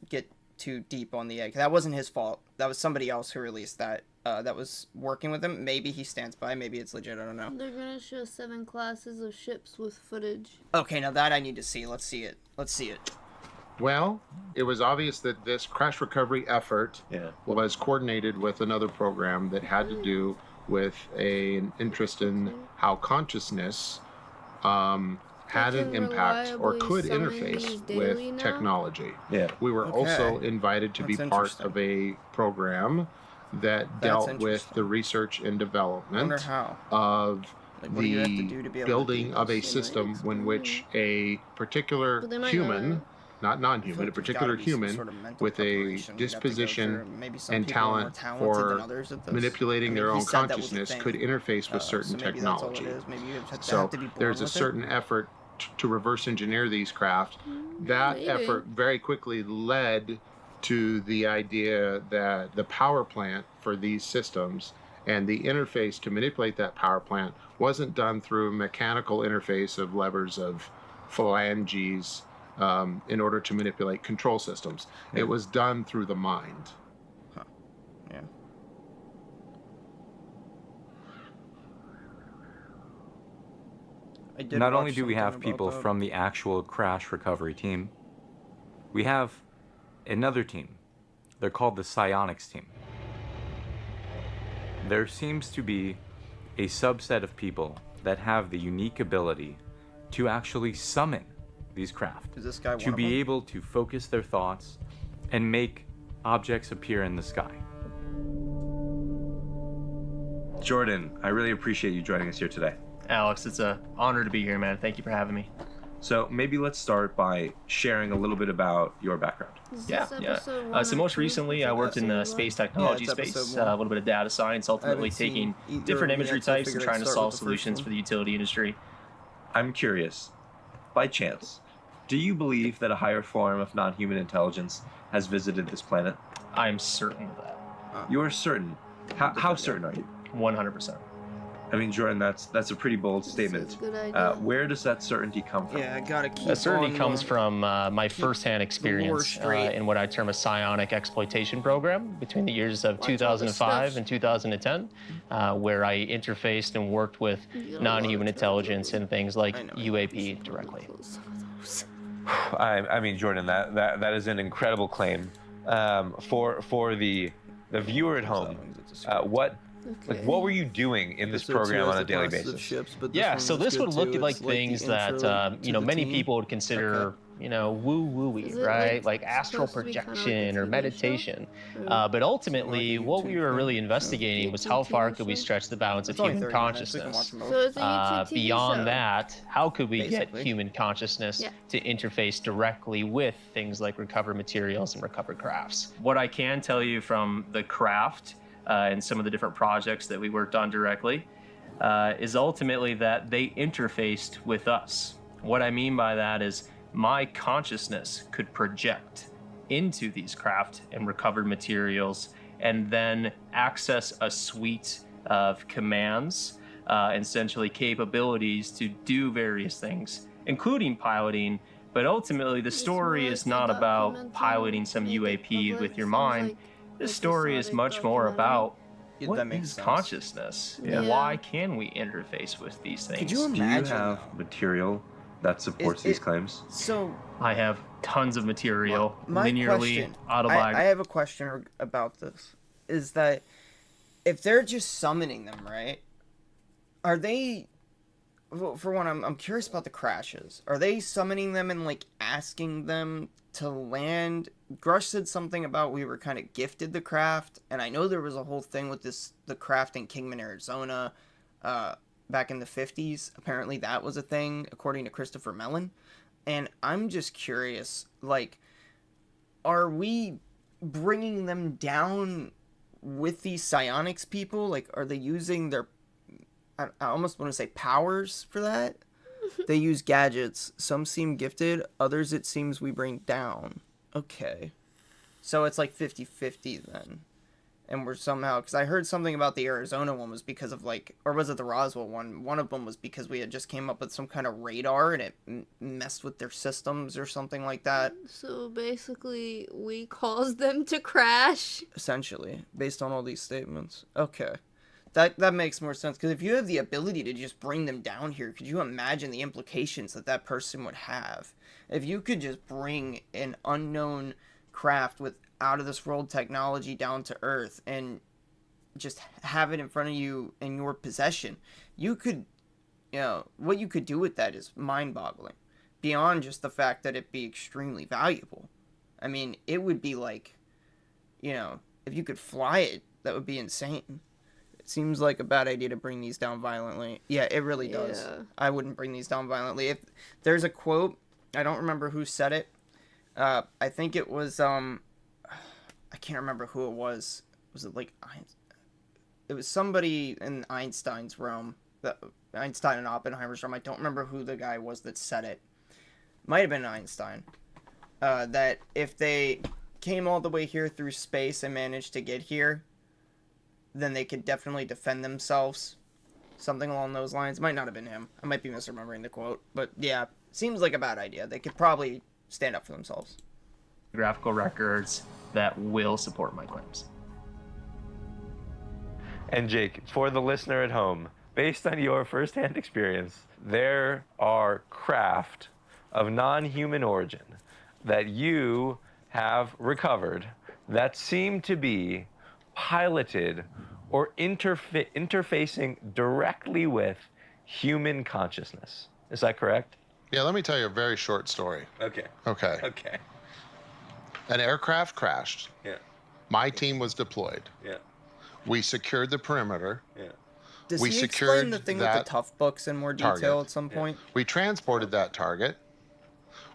[SPEAKER 1] get too deep on the egg. That wasn't his fault. That was somebody else who released that. That was working with him. Maybe he stands by. Maybe it's legit. I don't know.
[SPEAKER 2] They're gonna show 7 classes of ships with footage.
[SPEAKER 1] Okay, now that I need to see. Let's see it.
[SPEAKER 22] Well, it was obvious that this crash recovery effort was coordinated with another program that had to do with an interest in how consciousness had an impact or could interface with technology.
[SPEAKER 21] Yeah.
[SPEAKER 22] We were also invited to be part of a program that dealt with the research and development of
[SPEAKER 1] Like, what do you have to do to be able
[SPEAKER 22] building
[SPEAKER 1] to do
[SPEAKER 22] of a
[SPEAKER 1] this?
[SPEAKER 22] system in which a particular
[SPEAKER 2] But they might
[SPEAKER 22] human, not
[SPEAKER 1] I
[SPEAKER 22] non-human,
[SPEAKER 1] feel
[SPEAKER 22] a
[SPEAKER 1] like there's
[SPEAKER 22] particular
[SPEAKER 1] gotta be some
[SPEAKER 22] human
[SPEAKER 1] sort of mental
[SPEAKER 22] with a
[SPEAKER 1] preparation you'd have to go
[SPEAKER 22] disposition
[SPEAKER 1] through. Maybe some
[SPEAKER 22] and
[SPEAKER 1] people are more
[SPEAKER 22] talent
[SPEAKER 1] talented than
[SPEAKER 22] for
[SPEAKER 1] others at this.
[SPEAKER 22] manipulating
[SPEAKER 1] I mean,
[SPEAKER 22] their
[SPEAKER 1] he
[SPEAKER 22] own
[SPEAKER 1] said that was a
[SPEAKER 22] consciousness
[SPEAKER 1] thing.
[SPEAKER 22] could interface with certain
[SPEAKER 1] So maybe that's all it
[SPEAKER 22] technology.
[SPEAKER 1] is. Maybe you have to
[SPEAKER 22] So
[SPEAKER 1] have to be born
[SPEAKER 22] there's a
[SPEAKER 1] with it.
[SPEAKER 22] certain effort to reverse engineer these craft. That
[SPEAKER 2] Maybe.
[SPEAKER 22] effort very quickly led to the idea that the power plant for these systems and the interface to manipulate that power plant wasn't done through a mechanical interface of levers of phalanges in order to manipulate control systems.
[SPEAKER 1] Yeah.
[SPEAKER 22] It was done through the mind.
[SPEAKER 1] Huh. Yeah.
[SPEAKER 20] Not only do we have people from the actual crash recovery team, we have another team. They're called the psionics team. There seems to be a subset of people that have the unique ability to actually summon these craft,
[SPEAKER 1] Is this guy
[SPEAKER 20] to
[SPEAKER 1] one of
[SPEAKER 20] be
[SPEAKER 1] them?
[SPEAKER 20] able to focus their thoughts and make objects appear in the sky.
[SPEAKER 21] Jordan, I really appreciate you joining us here today.
[SPEAKER 4] Alex, it's an honor to be here, man. Thank you for having me.
[SPEAKER 21] So maybe let's start by sharing a little bit about your background.
[SPEAKER 4] Yeah. So most recently, I worked in the space technology space, a little bit of data science, ultimately taking different imagery types and trying to solve solutions for the utility industry.
[SPEAKER 21] I'm curious, by chance, do you believe that a higher form of non-human intelligence has visited this planet?
[SPEAKER 4] I'm certain of that.
[SPEAKER 21] You are certain? How certain are you?
[SPEAKER 4] 100%.
[SPEAKER 21] I mean, Jordan, that's a pretty bold statement.
[SPEAKER 2] good idea.
[SPEAKER 21] Where does that certainty come from?
[SPEAKER 1] Yeah, I gotta keep
[SPEAKER 4] That certainty
[SPEAKER 1] on,
[SPEAKER 4] comes from my firsthand experience
[SPEAKER 1] straight.
[SPEAKER 4] in what I term a psionic exploitation program between the years of 2005 and 2010, where I interfaced and worked with non-human intelligence and things like UAP directly.
[SPEAKER 21] I mean, Jordan, that is an incredible claim. For the viewer at home, what were you doing in this program on a daily basis?
[SPEAKER 4] Yeah, so this would look like things that many people would consider woo-woo-y, right? Like astral projection or meditation. But ultimately, what we were really investigating was how far could we stretch the bounds of human consciousness. Beyond that, how could we get human consciousness to interface directly with things like recovered materials and recovered crafts? What I can tell you from the craft and some of the different projects that we worked on directly is ultimately that they interfaced with us. What I mean by that is my consciousness could project into these craft and recovered materials and then access a suite of commands, essentially capabilities to do various things, including piloting. But ultimately, the story is not about piloting some UAP with your mind. This story is much more about what is consciousness and why can we interface with these things.
[SPEAKER 1] Could you imagine?
[SPEAKER 21] Do you have material that supports these claims?
[SPEAKER 1] So
[SPEAKER 4] I have tons of material,
[SPEAKER 1] my
[SPEAKER 4] linearly,
[SPEAKER 1] question,
[SPEAKER 4] autobiographical.
[SPEAKER 1] I have a question about this. Is that if they're just summoning them, right? Are they? Well, for one, I'm curious about the crashes. Are they summoning them and like asking them to land? Grush said something about we were kind of gifted the craft, and I know there was a whole thing with the craft in Kingman, Arizona, back in the 50s. Apparently that was a thing, according to Christopher Mellon. And I'm just curious, like, are we bringing them down with these psionics people? Like, are they using their, I almost want to say powers for that? They use gadgets. Some seem gifted, others it seems we bring down. Okay. So it's like 50-50 then. And we're somehow, because I heard something about the Arizona one was because of like, or was it the Roswell one? One of them was because we had just came up with some kind of radar and it messed with their systems or something like that.
[SPEAKER 2] So basically, we caused them to crash.
[SPEAKER 1] Essentially, based on all these statements. Okay. That makes more sense, because if you have the ability to just bring them down here, could you imagine the implications that person would have? If you could just bring an unknown craft with out-of-this-world technology down to Earth and just have it in front of you in your possession, you could, what you could do with that is mind-boggling. Beyond just the fact that it'd be extremely valuable. I mean, it would be like, if you could fly it, that would be insane. seems like a bad idea to bring these down violently. Yeah, it really does. I wouldn't bring these down violently. If there's a quote, I don't remember who said it. I think it was I can't remember who it was. Was it like it was somebody in Einstein's realm, Einstein and Oppenheimer's realm. I don't remember who the guy was that said it. Might have been Einstein. That if they came all the way here through space and managed to get here, then they could definitely defend themselves. Something along those lines. Might not have been him. I might be misremembering the quote. But yeah, seems like a bad idea. They could probably stand up for themselves.
[SPEAKER 5] Graphical records that will support my claims.
[SPEAKER 7] And Jake, for the listener at home, based on your firsthand experience, there are craft of non-human origin that you have recovered that seem to be piloted or interfacing directly with human consciousness. Is that correct?
[SPEAKER 22] Yeah, let me tell you a very short story.
[SPEAKER 7] Okay.
[SPEAKER 22] Okay.
[SPEAKER 7] Okay.
[SPEAKER 22] An aircraft crashed.
[SPEAKER 7] Yeah.
[SPEAKER 22] My team was deployed.
[SPEAKER 7] Yeah.
[SPEAKER 22] We secured the perimeter.
[SPEAKER 7] Yeah.
[SPEAKER 1] Does
[SPEAKER 22] We
[SPEAKER 1] he
[SPEAKER 22] secured
[SPEAKER 1] explain the thing with the
[SPEAKER 22] that
[SPEAKER 1] tough books in more detail
[SPEAKER 22] target.
[SPEAKER 1] at some point?
[SPEAKER 22] We transported that target.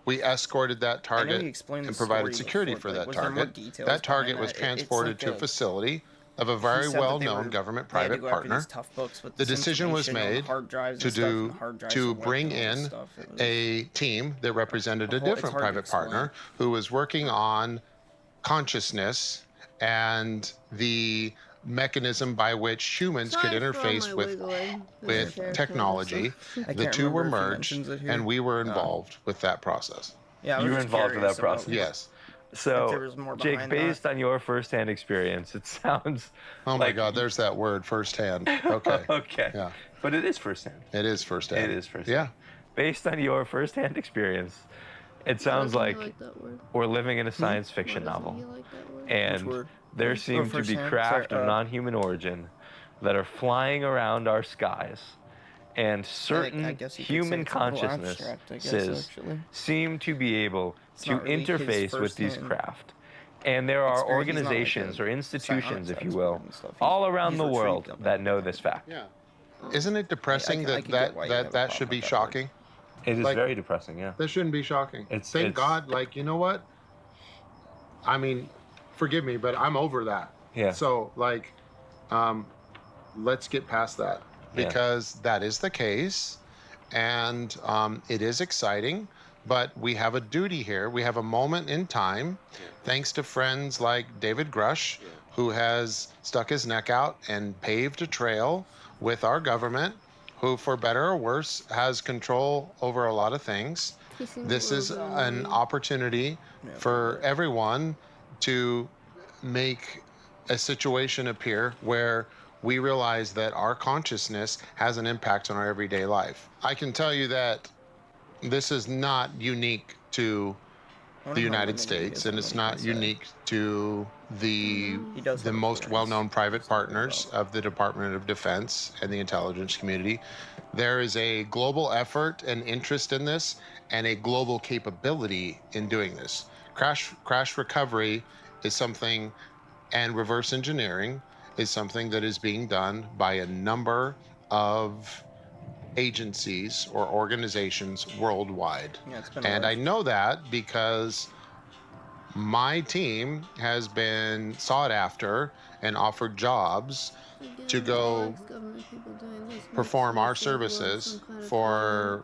[SPEAKER 22] We escorted that target
[SPEAKER 1] he explained the
[SPEAKER 22] and provided
[SPEAKER 1] story
[SPEAKER 22] security
[SPEAKER 1] before,
[SPEAKER 22] for
[SPEAKER 1] but
[SPEAKER 22] that
[SPEAKER 1] was there more
[SPEAKER 22] target.
[SPEAKER 1] details
[SPEAKER 22] That target
[SPEAKER 1] behind
[SPEAKER 22] was
[SPEAKER 1] that?
[SPEAKER 22] transported
[SPEAKER 1] It's
[SPEAKER 22] to a
[SPEAKER 1] like
[SPEAKER 22] facility of a very
[SPEAKER 1] he said that they
[SPEAKER 22] well-known
[SPEAKER 1] were-
[SPEAKER 22] government
[SPEAKER 1] they had to
[SPEAKER 22] private
[SPEAKER 1] go after
[SPEAKER 22] partner.
[SPEAKER 1] these tough books with
[SPEAKER 22] The
[SPEAKER 1] this
[SPEAKER 22] decision was
[SPEAKER 1] information on
[SPEAKER 22] made
[SPEAKER 1] hard drives
[SPEAKER 22] to
[SPEAKER 1] and stuff,
[SPEAKER 22] do
[SPEAKER 1] and hard drives
[SPEAKER 22] to
[SPEAKER 1] were wiped
[SPEAKER 22] bring
[SPEAKER 1] and all this
[SPEAKER 22] in
[SPEAKER 1] stuff. It was-
[SPEAKER 22] a team that represented a
[SPEAKER 1] whole- it's
[SPEAKER 22] different
[SPEAKER 1] hard to
[SPEAKER 22] private
[SPEAKER 1] explain.
[SPEAKER 22] partner who was working on consciousness and the mechanism by which humans could interface with technology.
[SPEAKER 1] I
[SPEAKER 22] The
[SPEAKER 1] can't
[SPEAKER 22] two were
[SPEAKER 1] remember if he
[SPEAKER 22] merged,
[SPEAKER 1] mentions it here.
[SPEAKER 22] and we were involved with that process.
[SPEAKER 1] Yeah, I was
[SPEAKER 7] You were
[SPEAKER 1] just
[SPEAKER 7] involved with
[SPEAKER 1] curious
[SPEAKER 7] that process.
[SPEAKER 1] about-
[SPEAKER 22] Yes.
[SPEAKER 1] If there
[SPEAKER 7] So,
[SPEAKER 1] was more
[SPEAKER 7] Jake,
[SPEAKER 1] behind
[SPEAKER 7] based on your firsthand experience, it sounds
[SPEAKER 22] Oh my God, there's that word, firsthand. Okay.
[SPEAKER 7] okay.
[SPEAKER 22] Yeah.
[SPEAKER 7] But it is firsthand.
[SPEAKER 22] It is firsthand.
[SPEAKER 7] It is firsthand.
[SPEAKER 22] Yeah.
[SPEAKER 7] Based on your firsthand experience, it sounds like we're living in a science fiction novel. And
[SPEAKER 1] word?
[SPEAKER 7] there seem to be
[SPEAKER 1] firsthand?
[SPEAKER 7] craft
[SPEAKER 1] Sorry,
[SPEAKER 7] of non-human origin that are flying around our skies. And certain
[SPEAKER 1] I guess you could say
[SPEAKER 7] human
[SPEAKER 1] it's a little abstract, I guess,
[SPEAKER 7] consciousnesses
[SPEAKER 1] actually.
[SPEAKER 7] seem to be able
[SPEAKER 1] It's
[SPEAKER 7] to
[SPEAKER 1] not really his
[SPEAKER 7] interface with these
[SPEAKER 1] firsthand
[SPEAKER 7] craft. And there are
[SPEAKER 1] experience. He's not like
[SPEAKER 7] organizations
[SPEAKER 1] a
[SPEAKER 7] or institutions, if you
[SPEAKER 1] science
[SPEAKER 7] will,
[SPEAKER 1] expert and stuff.
[SPEAKER 7] all around
[SPEAKER 1] he's
[SPEAKER 7] the
[SPEAKER 1] retrieved
[SPEAKER 7] world
[SPEAKER 1] them.
[SPEAKER 7] that know this fact.
[SPEAKER 22] Yeah. Isn't it depressing
[SPEAKER 1] I could get why you have a
[SPEAKER 22] that should
[SPEAKER 1] problem
[SPEAKER 22] be
[SPEAKER 1] with that
[SPEAKER 22] shocking?
[SPEAKER 7] It is
[SPEAKER 22] Like-
[SPEAKER 7] very depressing, yeah.
[SPEAKER 22] That shouldn't be shocking.
[SPEAKER 7] It's-
[SPEAKER 22] Thank
[SPEAKER 7] it's-
[SPEAKER 22] God, like, you know what? I mean, forgive me, but I'm over that.
[SPEAKER 7] Yeah.
[SPEAKER 22] So, like, let's get past that
[SPEAKER 7] Yeah.
[SPEAKER 22] because that is the case, and it is exciting. But we have a duty here. We have a moment in time, thanks to friends like David Grush, who has stuck his neck out and paved a trail with our government, who, for better or worse, has control over a lot of things. This is an opportunity for everyone to make a situation appear where we realize that our consciousness has an impact on our everyday life. I can tell you that this is not unique to the United States, and it's not unique to the most well-known private partners of the Department of Defense and the intelligence community. There is a global effort and interest in this, and a global capability in doing this. Crash recovery is something, and reverse engineering is something that is being done by a number of agencies or organizations worldwide.
[SPEAKER 1] Yeah, it's been
[SPEAKER 22] And I know that because my team has been sought after and offered jobs to go perform our services for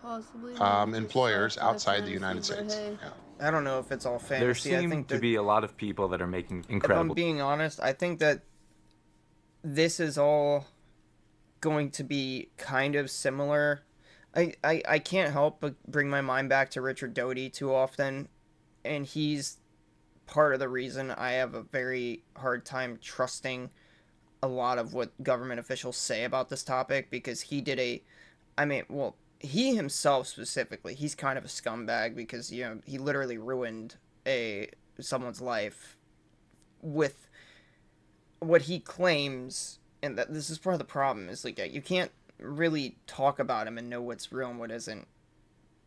[SPEAKER 22] employers outside the United States. Yeah.
[SPEAKER 1] I don't know if it's all fantasy.
[SPEAKER 20] There
[SPEAKER 1] I
[SPEAKER 20] seem
[SPEAKER 1] think
[SPEAKER 20] to
[SPEAKER 1] that,
[SPEAKER 20] be a lot of people that are making
[SPEAKER 1] if I'm
[SPEAKER 20] incredible.
[SPEAKER 1] being honest, I think that this is all going to be kind of similar. I can't help but bring my mind back to Richard Doty too often, and he's part of the reason I have a very hard time trusting a lot of what government officials say about this topic, because he did he himself specifically, he's kind of a scumbag because, you know, he literally ruined someone's life with what he claims, and that this is part of the problem, is like you can't really talk about him and know what's real and what isn't.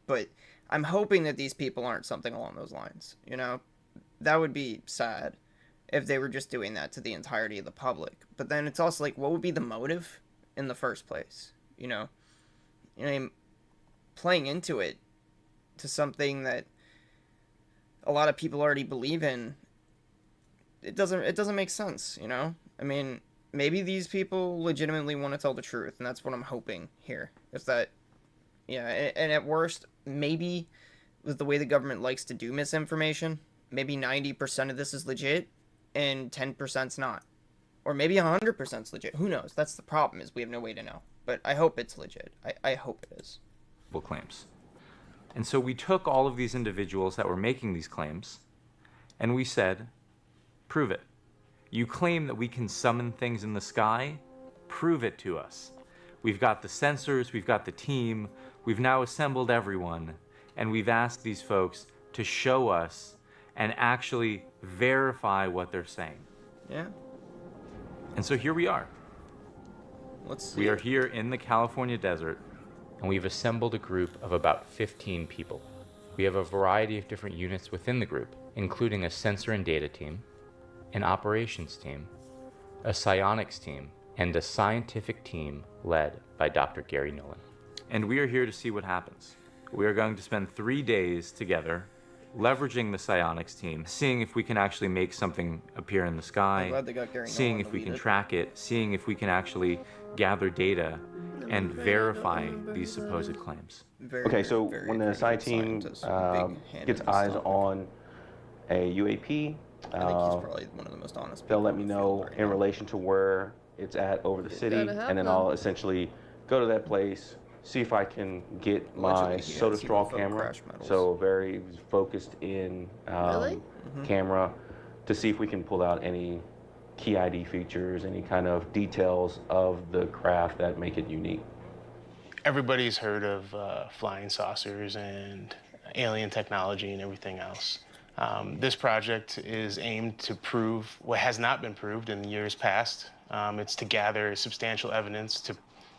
[SPEAKER 1] But I'm hoping that these people aren't something along those lines, you know? That would be sad if they were just doing that to the entirety of the public. But then it's also like, what would be the motive in the first place? You know, playing into it to something that a lot of people already believe in, it doesn't make sense, you know? I mean, maybe these people legitimately want to tell the truth, and that's what I'm hoping here. Is that, yeah, and at worst, maybe with the way the government likes to do misinformation, maybe 90% of this is legit, and 10%'s not. Or maybe 100%'s legit. Who knows? That's the problem, is we have no way to know. But I hope it's legit. I hope it is.
[SPEAKER 20] Claims. And so we took all of these individuals that were making these claims, and we said, prove it. You claim that we can summon things in the sky? Prove it to us. We've got the sensors, we've got the team, we've now assembled everyone, and we've asked these folks to show us and actually verify what they're saying.
[SPEAKER 1] Yeah.
[SPEAKER 20] And so here we are.
[SPEAKER 1] Let's see.
[SPEAKER 20] We are here in the California desert, and we've assembled a group of about 15 people. We have a variety of different units within the group, including a sensor and data team, an operations team, a psionics team, and a scientific team led by Dr. Gary Nolan. And we are here to see what happens. We are going to spend 3 days together, leveraging the psionics team, seeing if we can actually make something appear in the sky,
[SPEAKER 1] I'm glad they got Gary
[SPEAKER 20] seeing
[SPEAKER 1] Nolan
[SPEAKER 20] if we
[SPEAKER 1] to
[SPEAKER 20] can
[SPEAKER 1] lead it.
[SPEAKER 20] track it, seeing if we can actually gather data and verify these supposed claims.
[SPEAKER 10] Okay, so when the Psi team gets eyes on a UAP,
[SPEAKER 1] I think he's probably one of the most honest
[SPEAKER 10] they'll
[SPEAKER 1] people
[SPEAKER 10] let me know in relation to where it's at over the city,
[SPEAKER 1] gotta
[SPEAKER 10] and then
[SPEAKER 1] happen.
[SPEAKER 10] I'll essentially go to that place, see if I can get my
[SPEAKER 1] Allegedly, he
[SPEAKER 10] soda
[SPEAKER 1] has
[SPEAKER 10] straw
[SPEAKER 1] UFO
[SPEAKER 10] camera,
[SPEAKER 1] crash medals.
[SPEAKER 10] so very focused in
[SPEAKER 1] Really?
[SPEAKER 10] camera, to see if we can pull out any key ID features, any kind of details of the craft that make it unique.
[SPEAKER 11] Everybody's heard of flying saucers and alien technology and everything else. This project is aimed to prove what has not been proved in years past. It's to gather substantial evidence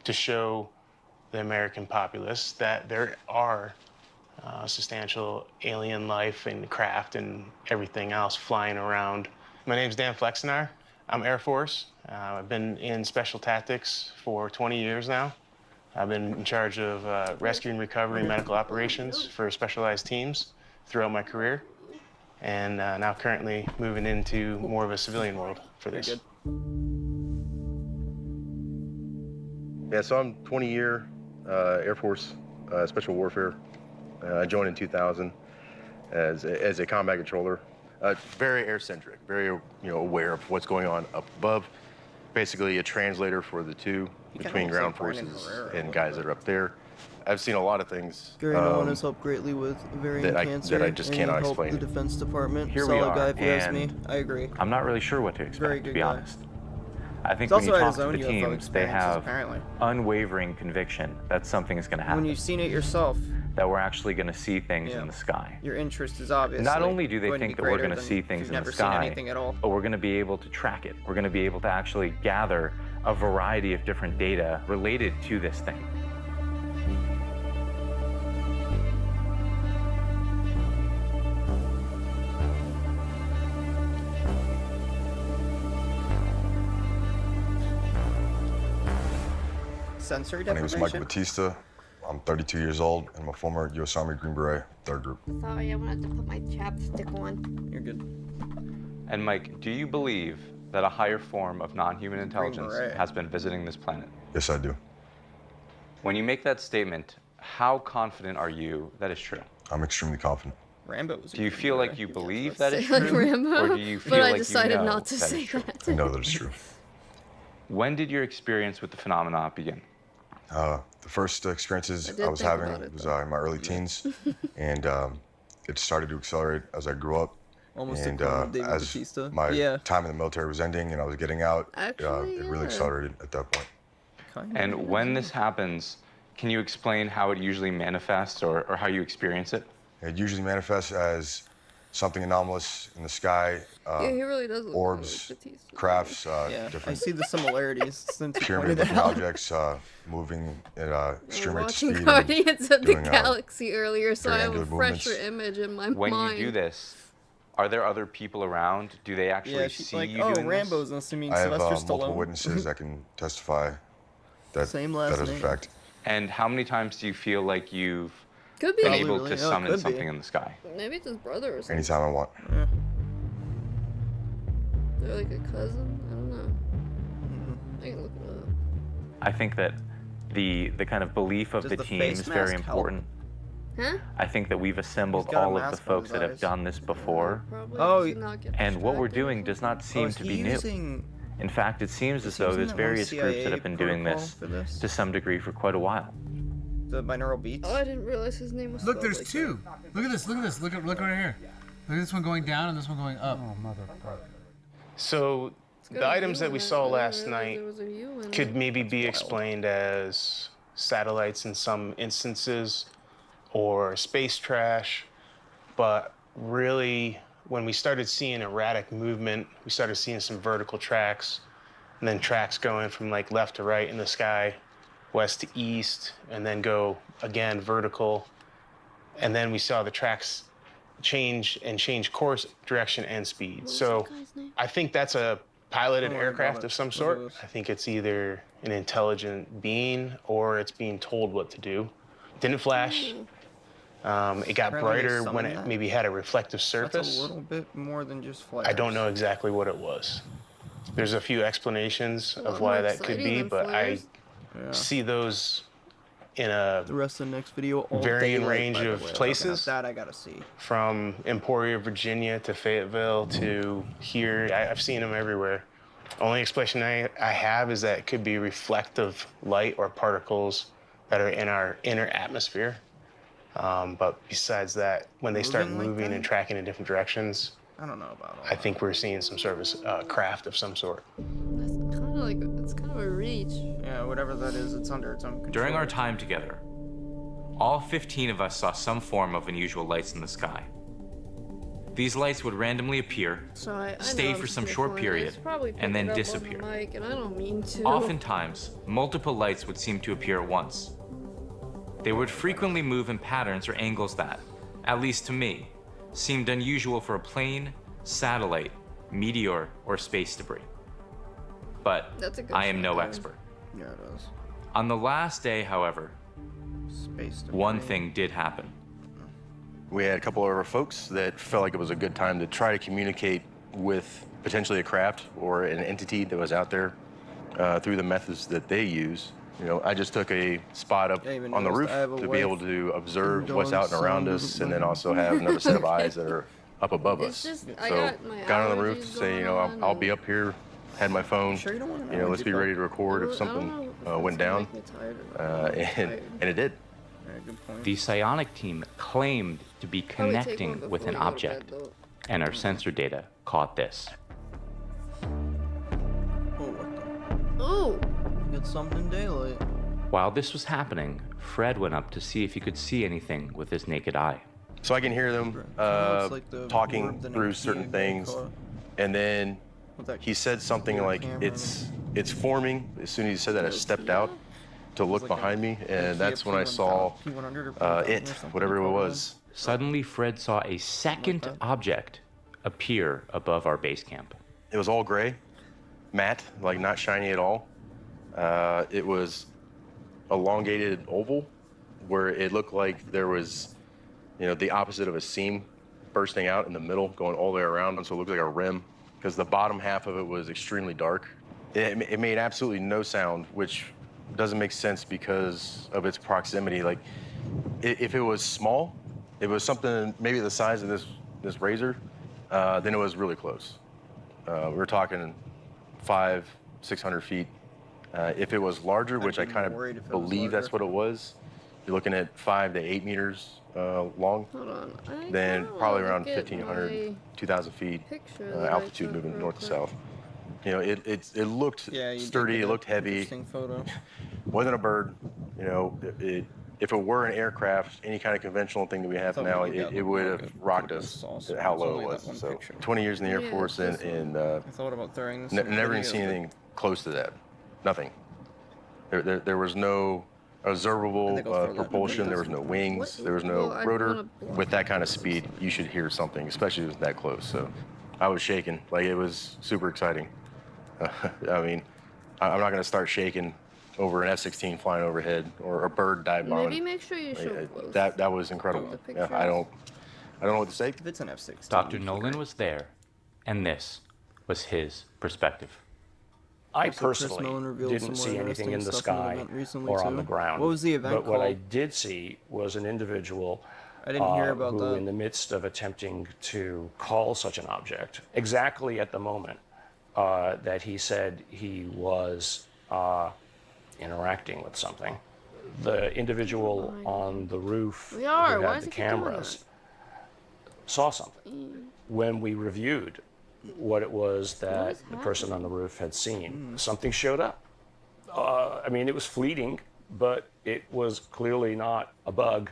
[SPEAKER 11] to show the American populace that there are substantial alien life and craft and everything else flying around. My name's Dan Flexenar. I'm Air Force. I've been in special tactics for 20 years now. I've been in charge of rescue and recovery and medical operations for specialized teams throughout my career, and now currently moving into more of a civilian world for this.
[SPEAKER 23] Yeah, so I'm 20-year Air Force Special Warfare. I joined in 2000 as a combat controller. Very air-centric, very aware of what's going on up above. Basically a translator for the two between ground forces and guys that are up there. I've seen a lot of things.
[SPEAKER 1] Gary Nolan has helped greatly with ovarian cancer.
[SPEAKER 23] that I just cannot
[SPEAKER 1] and he
[SPEAKER 23] explain.
[SPEAKER 1] helped the Defense Department.
[SPEAKER 20] Here we
[SPEAKER 1] Solid
[SPEAKER 20] are,
[SPEAKER 1] guy, if you ask me.
[SPEAKER 20] and
[SPEAKER 1] I agree.
[SPEAKER 20] I'm not really sure what to
[SPEAKER 1] Very
[SPEAKER 20] expect, to
[SPEAKER 1] good
[SPEAKER 20] be
[SPEAKER 1] guy.
[SPEAKER 20] honest. I think
[SPEAKER 1] He's
[SPEAKER 20] when you
[SPEAKER 1] also had
[SPEAKER 20] talk
[SPEAKER 1] his
[SPEAKER 20] to
[SPEAKER 1] own
[SPEAKER 20] the
[SPEAKER 1] UFO
[SPEAKER 20] teams, they
[SPEAKER 1] experiences,
[SPEAKER 20] have
[SPEAKER 1] apparently.
[SPEAKER 20] unwavering conviction that something is going to happen.
[SPEAKER 1] When you've seen it yourself,
[SPEAKER 20] that we're actually going to see things
[SPEAKER 1] Yeah.
[SPEAKER 20] in the sky.
[SPEAKER 1] your interest is obviously
[SPEAKER 20] Not only do they
[SPEAKER 1] going to
[SPEAKER 20] think
[SPEAKER 1] be
[SPEAKER 20] that we're
[SPEAKER 1] greater
[SPEAKER 20] going to
[SPEAKER 1] than
[SPEAKER 20] see
[SPEAKER 1] if
[SPEAKER 20] things
[SPEAKER 1] you've
[SPEAKER 20] in the
[SPEAKER 1] never
[SPEAKER 20] sky,
[SPEAKER 1] seen anything at all.
[SPEAKER 20] but we're going to be able to track it. We're going to be able to actually gather a variety of different data related to this thing.
[SPEAKER 1] Sensory
[SPEAKER 24] My name is Michael
[SPEAKER 1] deprivation.
[SPEAKER 24] Batista. I'm 32 years old. I'm a former U.S. Army Green Beret, 3rd Group.
[SPEAKER 2] Sorry, I wanted to put my chapstick on.
[SPEAKER 1] You're good.
[SPEAKER 20] And Mike, do you believe that a higher form of non-human intelligence
[SPEAKER 1] Beret.
[SPEAKER 20] has been visiting this planet?
[SPEAKER 24] Yes, I do.
[SPEAKER 20] When you make that statement, how confident are you that it's true?
[SPEAKER 24] I'm extremely confident.
[SPEAKER 1] Rambo was.
[SPEAKER 20] Do you feel like you believe that it's
[SPEAKER 2] Say like
[SPEAKER 20] true,
[SPEAKER 2] Rambo,
[SPEAKER 20] or do you feel
[SPEAKER 2] but I
[SPEAKER 20] like
[SPEAKER 2] decided
[SPEAKER 20] you know
[SPEAKER 2] not to
[SPEAKER 20] that
[SPEAKER 2] say
[SPEAKER 20] it's true?
[SPEAKER 2] that.
[SPEAKER 24] I know that it's true.
[SPEAKER 20] When did your experience with the phenomena begin?
[SPEAKER 24] The first experiences
[SPEAKER 2] I did
[SPEAKER 24] I was
[SPEAKER 2] think
[SPEAKER 24] having
[SPEAKER 2] about it,
[SPEAKER 24] was in my early teens, and it started to accelerate as I grew up.
[SPEAKER 1] Almost
[SPEAKER 24] and
[SPEAKER 1] a clone of David
[SPEAKER 24] as
[SPEAKER 1] Batista.
[SPEAKER 24] my
[SPEAKER 1] Yeah.
[SPEAKER 24] time in the military was ending and I was getting out,
[SPEAKER 2] Actually,
[SPEAKER 24] it really
[SPEAKER 2] yeah.
[SPEAKER 24] accelerated at that point.
[SPEAKER 20] And when this happens, can you explain how it usually manifests or how you experience it?
[SPEAKER 24] It usually manifests as something anomalous in the sky,
[SPEAKER 2] Yeah, he really does look
[SPEAKER 24] orbs,
[SPEAKER 2] like Batista.
[SPEAKER 24] crafts,
[SPEAKER 1] Yeah, I
[SPEAKER 24] different
[SPEAKER 1] see the similarities since you
[SPEAKER 24] pyramid
[SPEAKER 1] pointed it
[SPEAKER 24] looking
[SPEAKER 1] out.
[SPEAKER 24] objects moving at extreme rates of
[SPEAKER 2] Watching
[SPEAKER 24] speed.
[SPEAKER 2] Guardians of the
[SPEAKER 24] doing,
[SPEAKER 2] Galaxy earlier, so
[SPEAKER 24] very
[SPEAKER 2] I have a
[SPEAKER 24] angular
[SPEAKER 2] fresher
[SPEAKER 24] movements.
[SPEAKER 2] image in my
[SPEAKER 20] When
[SPEAKER 2] mind.
[SPEAKER 20] you do this,
[SPEAKER 21] Are there other people around? Do they actually
[SPEAKER 1] she's
[SPEAKER 21] see
[SPEAKER 1] like,
[SPEAKER 21] you
[SPEAKER 1] oh,
[SPEAKER 21] doing
[SPEAKER 1] Rambo's
[SPEAKER 21] this?
[SPEAKER 1] assuming
[SPEAKER 24] I have
[SPEAKER 1] Sylvester
[SPEAKER 24] multiple
[SPEAKER 1] Stallone.
[SPEAKER 24] witnesses that can testify that
[SPEAKER 1] Same last
[SPEAKER 24] that is a
[SPEAKER 1] name.
[SPEAKER 24] fact.
[SPEAKER 21] And how many times do you feel like you've
[SPEAKER 2] Could be.
[SPEAKER 21] been
[SPEAKER 1] Probably
[SPEAKER 21] able
[SPEAKER 1] really.
[SPEAKER 21] to
[SPEAKER 1] Oh, it
[SPEAKER 21] summon
[SPEAKER 1] could be.
[SPEAKER 21] something in the sky?
[SPEAKER 2] Maybe it's his brother or something.
[SPEAKER 24] Anytime I want.
[SPEAKER 1] Yeah.
[SPEAKER 2] They're like a cousin. I don't know. I can look it up.
[SPEAKER 20] I think that the kind of belief of
[SPEAKER 1] Does
[SPEAKER 20] the
[SPEAKER 1] the
[SPEAKER 20] team
[SPEAKER 1] face
[SPEAKER 20] is very
[SPEAKER 1] mask help?
[SPEAKER 20] important.
[SPEAKER 2] Huh?
[SPEAKER 20] I think that we've assembled
[SPEAKER 1] He's got a
[SPEAKER 20] all of the
[SPEAKER 1] mask on
[SPEAKER 20] folks
[SPEAKER 1] his
[SPEAKER 20] that have
[SPEAKER 1] eyes.
[SPEAKER 20] done this before,
[SPEAKER 2] Probably
[SPEAKER 1] Oh,
[SPEAKER 2] to not get
[SPEAKER 20] and what we're
[SPEAKER 2] distracted or
[SPEAKER 20] doing does not
[SPEAKER 1] Oh,
[SPEAKER 20] seem
[SPEAKER 1] is
[SPEAKER 20] to
[SPEAKER 1] he
[SPEAKER 20] be new.
[SPEAKER 1] using
[SPEAKER 20] In fact, it seems as
[SPEAKER 1] he
[SPEAKER 20] though
[SPEAKER 1] using
[SPEAKER 20] there's
[SPEAKER 1] that one
[SPEAKER 20] various groups that
[SPEAKER 1] CIA
[SPEAKER 20] have been doing
[SPEAKER 1] protocol
[SPEAKER 20] this
[SPEAKER 1] for this?
[SPEAKER 20] to some degree for quite a while.
[SPEAKER 1] the binaural beats?
[SPEAKER 2] Oh, I didn't realize his name was
[SPEAKER 6] Look,
[SPEAKER 2] spelled
[SPEAKER 6] there's
[SPEAKER 2] like
[SPEAKER 6] two. Look at this. Look at this. Look right here. Look at this one going down and this one going up.
[SPEAKER 8] Oh, motherfucker.
[SPEAKER 11] So
[SPEAKER 2] got
[SPEAKER 11] the
[SPEAKER 2] a
[SPEAKER 11] items
[SPEAKER 2] view
[SPEAKER 11] that we
[SPEAKER 2] in it.
[SPEAKER 11] saw
[SPEAKER 2] I didn't
[SPEAKER 11] last
[SPEAKER 2] realize
[SPEAKER 11] night
[SPEAKER 2] there was a view in
[SPEAKER 11] could
[SPEAKER 2] it.
[SPEAKER 11] maybe be
[SPEAKER 1] wild.
[SPEAKER 11] explained as satellites in some instances or space trash, but really when we started seeing erratic movement, we started seeing some vertical tracks and then tracks going from like left to right in the sky, west to east, and then go again vertical. And then we saw the tracks change course, direction, and speed. So I think that's a piloted
[SPEAKER 1] Don't worry about
[SPEAKER 11] aircraft
[SPEAKER 1] it.
[SPEAKER 11] of some
[SPEAKER 1] What
[SPEAKER 11] sort.
[SPEAKER 1] it is.
[SPEAKER 11] I think it's either an intelligent being or it's being told what to do. Didn't flash. It got
[SPEAKER 1] Apparently they
[SPEAKER 11] brighter when
[SPEAKER 1] summoned
[SPEAKER 11] it
[SPEAKER 1] that.
[SPEAKER 11] maybe had a reflective
[SPEAKER 1] That's
[SPEAKER 11] surface.
[SPEAKER 1] a little bit more than just flares.
[SPEAKER 11] I don't know exactly what it was. There's a few explanations
[SPEAKER 2] lot
[SPEAKER 11] of why
[SPEAKER 2] more
[SPEAKER 11] that could
[SPEAKER 2] exciting
[SPEAKER 11] be,
[SPEAKER 2] than
[SPEAKER 11] but
[SPEAKER 2] flares.
[SPEAKER 1] Yeah.
[SPEAKER 11] see those in a
[SPEAKER 1] The rest of the next video, all
[SPEAKER 11] varying
[SPEAKER 1] daylight,
[SPEAKER 11] range
[SPEAKER 1] by the
[SPEAKER 11] of
[SPEAKER 1] way.
[SPEAKER 11] places.
[SPEAKER 1] That I gotta see.
[SPEAKER 11] From Emporia, Virginia to Fayetteville to here. I've seen them everywhere. Only explanation I have is that it could be reflective light or particles that are in our inner atmosphere. But besides that, when they start
[SPEAKER 1] Moving like
[SPEAKER 11] moving
[SPEAKER 1] that?
[SPEAKER 11] and tracking in different directions,
[SPEAKER 1] I don't know about all
[SPEAKER 11] I think we're seeing some sort of craft of some sort.
[SPEAKER 2] That's kind of like it's kind of a reach.
[SPEAKER 1] Yeah, whatever that is, it's under its own control.
[SPEAKER 20] During our time together, all 15 of us saw some form of unusual lights in the sky. These lights would randomly appear,
[SPEAKER 2] So I
[SPEAKER 20] stay
[SPEAKER 2] know
[SPEAKER 20] for
[SPEAKER 2] I'm
[SPEAKER 20] some
[SPEAKER 2] sniffling.
[SPEAKER 20] short
[SPEAKER 2] I
[SPEAKER 20] period,
[SPEAKER 2] should probably
[SPEAKER 20] and then
[SPEAKER 2] pick it up on the
[SPEAKER 20] disappear.
[SPEAKER 2] mic, and I don't mean to.
[SPEAKER 20] Oftentimes, multiple lights would seem to appear at once. They would frequently move in patterns or angles that, at least to me, seemed unusual for a plane, satellite, meteor, or space debris. But
[SPEAKER 2] That's a good
[SPEAKER 20] I am no
[SPEAKER 2] pattern.
[SPEAKER 20] expert.
[SPEAKER 1] Yeah, it is.
[SPEAKER 20] On the last day, however,
[SPEAKER 1] Space
[SPEAKER 20] one thing did happen.
[SPEAKER 24] We had a couple of our folks that felt like it was a good time to try to communicate with potentially a craft or an entity that was out there through the methods that they use. You know, I just took a spot up
[SPEAKER 1] I even
[SPEAKER 24] on the
[SPEAKER 1] noticed
[SPEAKER 24] roof
[SPEAKER 1] I have a
[SPEAKER 24] to be
[SPEAKER 1] wife
[SPEAKER 24] able to observe
[SPEAKER 1] and
[SPEAKER 24] what's
[SPEAKER 1] dog
[SPEAKER 24] out and around
[SPEAKER 1] sound
[SPEAKER 24] us, and then
[SPEAKER 1] with
[SPEAKER 24] also have another set of eyes that are up above
[SPEAKER 2] It's
[SPEAKER 24] us.
[SPEAKER 2] just- I
[SPEAKER 24] So
[SPEAKER 2] got my
[SPEAKER 24] got on the roof,
[SPEAKER 2] allergies
[SPEAKER 24] say, you know,
[SPEAKER 2] going
[SPEAKER 24] I'll
[SPEAKER 2] on
[SPEAKER 24] be up here, had my phone,
[SPEAKER 1] Sure you don't want an
[SPEAKER 24] you know, let's
[SPEAKER 1] allergy
[SPEAKER 24] be ready
[SPEAKER 1] bug?
[SPEAKER 24] to record
[SPEAKER 2] I
[SPEAKER 24] if
[SPEAKER 2] don't
[SPEAKER 24] something
[SPEAKER 2] know if
[SPEAKER 24] went
[SPEAKER 2] it's gonna
[SPEAKER 24] down,
[SPEAKER 2] make me tired or not.
[SPEAKER 24] and it did.
[SPEAKER 1] Yeah, good point.
[SPEAKER 20] The psionic team claimed to be
[SPEAKER 2] Probably take one
[SPEAKER 20] connecting with
[SPEAKER 2] before
[SPEAKER 20] an
[SPEAKER 2] you go to
[SPEAKER 20] object,
[SPEAKER 2] bed, though.
[SPEAKER 20] and our sensor data caught this.
[SPEAKER 1] Oh, what the?
[SPEAKER 2] Ooh!
[SPEAKER 1] Get something in daylight.
[SPEAKER 20] While this was happening, Fred went up to see if he could see anything with his naked eye.
[SPEAKER 24] So I can hear them
[SPEAKER 1] Looks like the
[SPEAKER 24] talking
[SPEAKER 1] orb the
[SPEAKER 24] through
[SPEAKER 1] next
[SPEAKER 24] certain
[SPEAKER 1] year
[SPEAKER 24] things,
[SPEAKER 1] caught.
[SPEAKER 24] and then
[SPEAKER 1] With that
[SPEAKER 24] he said something
[SPEAKER 1] weird
[SPEAKER 24] like,
[SPEAKER 1] camera
[SPEAKER 24] it's forming. As soon as he said that, I stepped out to look
[SPEAKER 1] like a
[SPEAKER 21] behind me, and that's when I saw
[SPEAKER 1] P100 or
[SPEAKER 21] whatever it was.
[SPEAKER 20] Suddenly, Fred saw a second object appear above our base camp.
[SPEAKER 24] It was all gray, matte, like not shiny at all. It was elongated oval, where it looked like there was, you know, the opposite of a seam bursting out in the middle, going all the way around, and so it looked like a rim, because the bottom half of it was extremely dark. It made absolutely no sound, which doesn't make sense because of its proximity. Like, if it was small, if it was something maybe the size of this razor, then it was really close. We're talking 500-600 feet. If it was larger, which I kind of believe that's what it was, you're looking at 5 to 8 meters long.
[SPEAKER 2] Hold on. I
[SPEAKER 24] Then
[SPEAKER 2] kinda
[SPEAKER 24] probably
[SPEAKER 2] wanna
[SPEAKER 24] around
[SPEAKER 2] look at
[SPEAKER 24] 1,500,
[SPEAKER 2] my
[SPEAKER 24] 2,000 feet
[SPEAKER 2] picture that I
[SPEAKER 24] altitude
[SPEAKER 2] took
[SPEAKER 24] moving
[SPEAKER 2] real
[SPEAKER 24] north to
[SPEAKER 2] quick.
[SPEAKER 24] south. You know, it looked
[SPEAKER 1] Yeah, you did
[SPEAKER 24] sturdy,
[SPEAKER 1] get
[SPEAKER 24] it
[SPEAKER 1] an
[SPEAKER 24] looked heavy.
[SPEAKER 1] interesting photo.
[SPEAKER 24] Wasn't a bird. You know, if it were an aircraft, any kind of conventional thing that we have
[SPEAKER 1] thought
[SPEAKER 24] now,
[SPEAKER 1] we got
[SPEAKER 24] it would
[SPEAKER 1] like
[SPEAKER 24] have
[SPEAKER 1] a
[SPEAKER 24] rocked
[SPEAKER 1] couple of
[SPEAKER 24] us
[SPEAKER 1] sauce.
[SPEAKER 24] at how
[SPEAKER 1] It's
[SPEAKER 24] low
[SPEAKER 1] only
[SPEAKER 24] it
[SPEAKER 1] that
[SPEAKER 24] was.
[SPEAKER 1] one
[SPEAKER 24] So
[SPEAKER 1] picture.
[SPEAKER 24] 20 years in the Air
[SPEAKER 2] Yeah,
[SPEAKER 24] Force,
[SPEAKER 2] it's
[SPEAKER 24] and
[SPEAKER 1] I thought about throwing this. in
[SPEAKER 24] never even
[SPEAKER 1] videos,
[SPEAKER 24] seen
[SPEAKER 1] but
[SPEAKER 24] anything close to that. Nothing. There was no observable propulsion. There was no wings. There was no rotor. With that kind of speed, you should hear something, especially if it's that close. So I was shaking. Like, it was super exciting. I mean, I'm not going to start shaking over an F-16 flying overhead or a bird dive bombing.
[SPEAKER 2] Maybe make sure you show
[SPEAKER 24] that was incredible. Yeah, I don't know what to say.
[SPEAKER 1] If it's an F-16.
[SPEAKER 20] Dr. Nolan was there, and this was his perspective.
[SPEAKER 19] I personally didn't see anything in the sky or on the ground.
[SPEAKER 1] What was the event
[SPEAKER 19] But what I
[SPEAKER 1] called?
[SPEAKER 19] did see was an individual
[SPEAKER 1] I didn't hear about
[SPEAKER 19] who,
[SPEAKER 1] that.
[SPEAKER 19] in the midst of attempting to call such an object, exactly at the moment that he said he was interacting with something, the individual on the roof who had the cameras saw something. When we reviewed what it was that the person on the roof had seen, something showed up. I mean, it was fleeting, but it was clearly not a bug.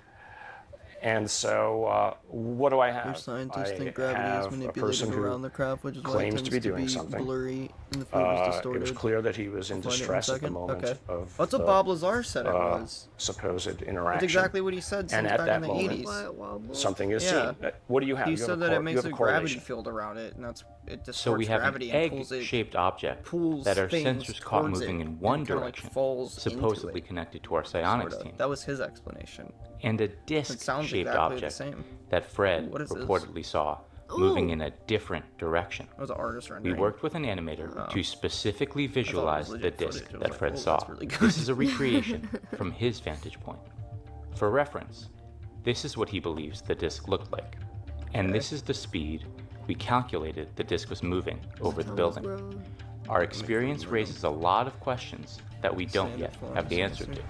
[SPEAKER 19] And so, what do I have?
[SPEAKER 1] Most scientists
[SPEAKER 19] I
[SPEAKER 1] think gravity is
[SPEAKER 19] have a
[SPEAKER 1] manipulated
[SPEAKER 19] person who
[SPEAKER 1] around the craft, which is why it
[SPEAKER 19] claims
[SPEAKER 1] tends
[SPEAKER 19] to be doing something.
[SPEAKER 1] blurry and the fluid is distorted.
[SPEAKER 19] It was clear that he was in
[SPEAKER 1] We'll find it in a
[SPEAKER 19] distress at the
[SPEAKER 1] second.
[SPEAKER 19] moment
[SPEAKER 1] Okay.
[SPEAKER 19] of
[SPEAKER 1] That's what Bob Lazar said it was.
[SPEAKER 19] supposed interaction.
[SPEAKER 1] That's exactly what he said since
[SPEAKER 19] And at
[SPEAKER 1] back
[SPEAKER 19] that
[SPEAKER 1] in the
[SPEAKER 19] moment,
[SPEAKER 1] 80s.
[SPEAKER 19] something is
[SPEAKER 1] Yeah.
[SPEAKER 19] seen. What do you have?
[SPEAKER 1] He
[SPEAKER 19] You have
[SPEAKER 1] said
[SPEAKER 19] a
[SPEAKER 1] that
[SPEAKER 19] cor-
[SPEAKER 1] it
[SPEAKER 19] you
[SPEAKER 1] makes
[SPEAKER 19] have
[SPEAKER 1] a
[SPEAKER 19] a
[SPEAKER 1] gravity
[SPEAKER 19] correlation.
[SPEAKER 1] field around it, and it distorts
[SPEAKER 20] So we have
[SPEAKER 1] gravity
[SPEAKER 20] an
[SPEAKER 1] and pulls it.
[SPEAKER 20] egg-shaped object
[SPEAKER 1] pulls
[SPEAKER 20] that our
[SPEAKER 1] things
[SPEAKER 20] sensors caught
[SPEAKER 1] towards
[SPEAKER 20] moving
[SPEAKER 1] it
[SPEAKER 20] in one
[SPEAKER 1] and kinda, like,
[SPEAKER 20] direction,
[SPEAKER 1] falls into
[SPEAKER 20] supposedly
[SPEAKER 1] it,
[SPEAKER 20] connected to our psionics
[SPEAKER 1] sorta.
[SPEAKER 20] team,
[SPEAKER 1] That was his explanation.
[SPEAKER 20] and a
[SPEAKER 1] It sounds
[SPEAKER 20] disc-shaped
[SPEAKER 1] exactly the
[SPEAKER 20] object
[SPEAKER 1] same.
[SPEAKER 20] that Fred
[SPEAKER 1] What is this?
[SPEAKER 20] reportedly saw moving
[SPEAKER 1] Ooh.
[SPEAKER 20] in a different direction.
[SPEAKER 1] That was an artist
[SPEAKER 20] We
[SPEAKER 1] rendering.
[SPEAKER 20] worked with an animator
[SPEAKER 1] Oh.
[SPEAKER 20] to specifically visualize the
[SPEAKER 1] legit
[SPEAKER 20] disc
[SPEAKER 1] footage. I was
[SPEAKER 20] that
[SPEAKER 1] like,
[SPEAKER 20] Fred
[SPEAKER 1] oh,
[SPEAKER 20] saw.
[SPEAKER 1] that's really good.
[SPEAKER 20] This is a recreation from his vantage point. For reference, this is what he believes the disc looked like. And this is the speed we calculated the disc was moving over the building. Our experience raises a lot of questions that we don't yet have the answer to.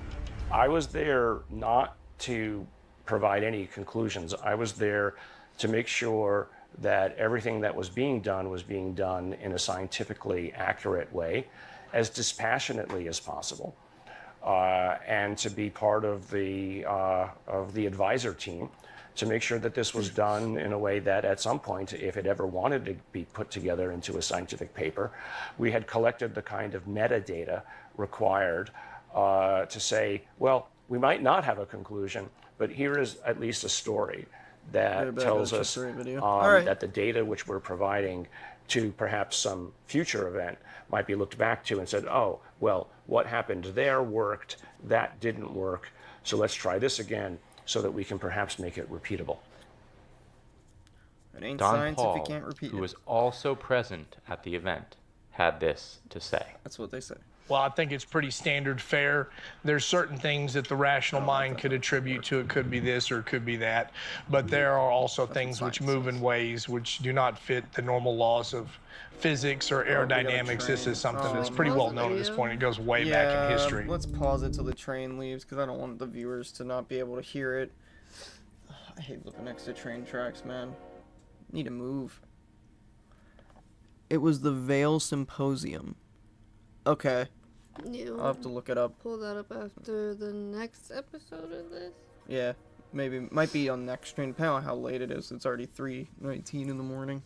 [SPEAKER 19] I was there not to provide any conclusions. I was there to make sure that everything that was being done in a scientifically accurate way, as dispassionately as possible, and to be part of the advisor team to make sure that this was done in a way that at some point, if it ever wanted to be put together into a scientific paper, we had collected the kind of metadata required to say, well, we might not have a conclusion, but here is at least a story that tells us that the data which we're providing to perhaps some future event might be looked back to and said, oh, well, what happened there worked, that didn't work, so let's try this again so that we can perhaps make it repeatable.
[SPEAKER 1] It ain't
[SPEAKER 20] Don
[SPEAKER 1] science
[SPEAKER 20] Paul,
[SPEAKER 1] if you can't repeat
[SPEAKER 20] who
[SPEAKER 1] it.
[SPEAKER 20] was also present at the event, had this to say.
[SPEAKER 1] That's what they say.
[SPEAKER 3] Well, I think it's pretty standard fare. There's certain things that the rational mind could attribute to it. Could be this or it could be that. But there are also things which move in ways which do not fit the normal laws of physics or aerodynamics. This is something that's pretty well known at this point. It goes way back in history.
[SPEAKER 1] Let's pause it till the train leaves because I don't want the viewers to not be able to hear it. I hate living next to train tracks, man. Need to move. It was the Vail Symposium. Okay. I'll have to look it up.
[SPEAKER 2] Pull that up after the next episode of this.
[SPEAKER 1] Yeah, maybe. Might be on next stream, depending on how late it is. It's already 3:19 in the morning.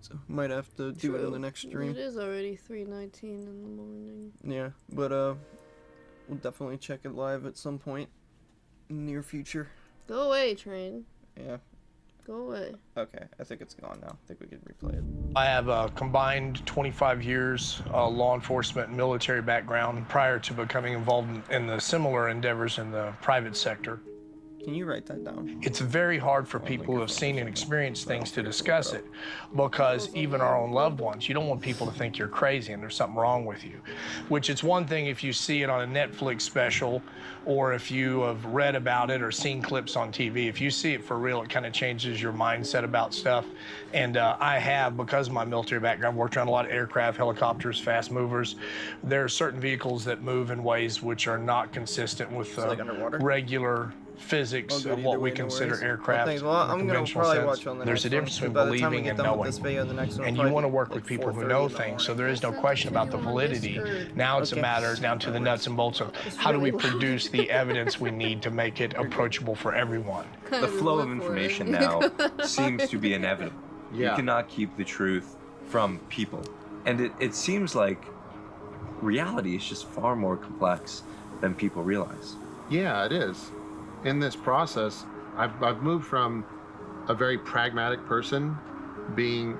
[SPEAKER 1] So, might have to do it in the next stream.
[SPEAKER 2] It is already 3:19 in the morning.
[SPEAKER 1] Yeah, but, we'll definitely check it live at some point in the near future.
[SPEAKER 2] Go away, train.
[SPEAKER 1] Yeah.
[SPEAKER 2] Go away.
[SPEAKER 1] Okay, I think it's gone now. I think we can replay it.
[SPEAKER 3] I have a combined 25 years law enforcement and military background prior to becoming involved in the similar endeavors in the private sector.
[SPEAKER 1] Can you write that down?
[SPEAKER 3] It's very hard for people who have seen and experienced things to discuss it because even our own loved ones, you don't want people to think you're crazy and there's something wrong with you. Which it's one thing if you see it on a Netflix special or if you have read about it or seen clips on TV. If you see it for real, it kind of changes your mindset about stuff. And I have, because of my military background, worked around a lot of aircraft, helicopters, fast movers. There are certain vehicles that move in ways which are not consistent with
[SPEAKER 1] like underwater?
[SPEAKER 3] regular physics of what we consider aircraft.
[SPEAKER 1] Well, I'm gonna probably watch on the
[SPEAKER 3] There's
[SPEAKER 1] next
[SPEAKER 3] a difference
[SPEAKER 1] one,
[SPEAKER 3] between
[SPEAKER 1] but by the time we
[SPEAKER 3] believing
[SPEAKER 1] get
[SPEAKER 3] and
[SPEAKER 1] done with
[SPEAKER 3] knowing.
[SPEAKER 1] this video, the next one
[SPEAKER 3] And
[SPEAKER 1] will
[SPEAKER 3] you want to
[SPEAKER 1] probably
[SPEAKER 3] work
[SPEAKER 1] be
[SPEAKER 3] with
[SPEAKER 1] like
[SPEAKER 3] people who
[SPEAKER 1] 4:30
[SPEAKER 3] know
[SPEAKER 1] in the
[SPEAKER 3] things, so
[SPEAKER 1] morning.
[SPEAKER 3] there is no question about the validity. Now it's a matter down to the nuts and bolts of how do we produce the evidence we need to make it approachable for everyone.
[SPEAKER 21] The flow of information now seems to be inevitable.
[SPEAKER 22] Yeah.
[SPEAKER 21] You cannot keep the truth from people. And it seems like reality is just far more complex than people realize.
[SPEAKER 22] Yeah, it is. In this process, I've moved from a very pragmatic person,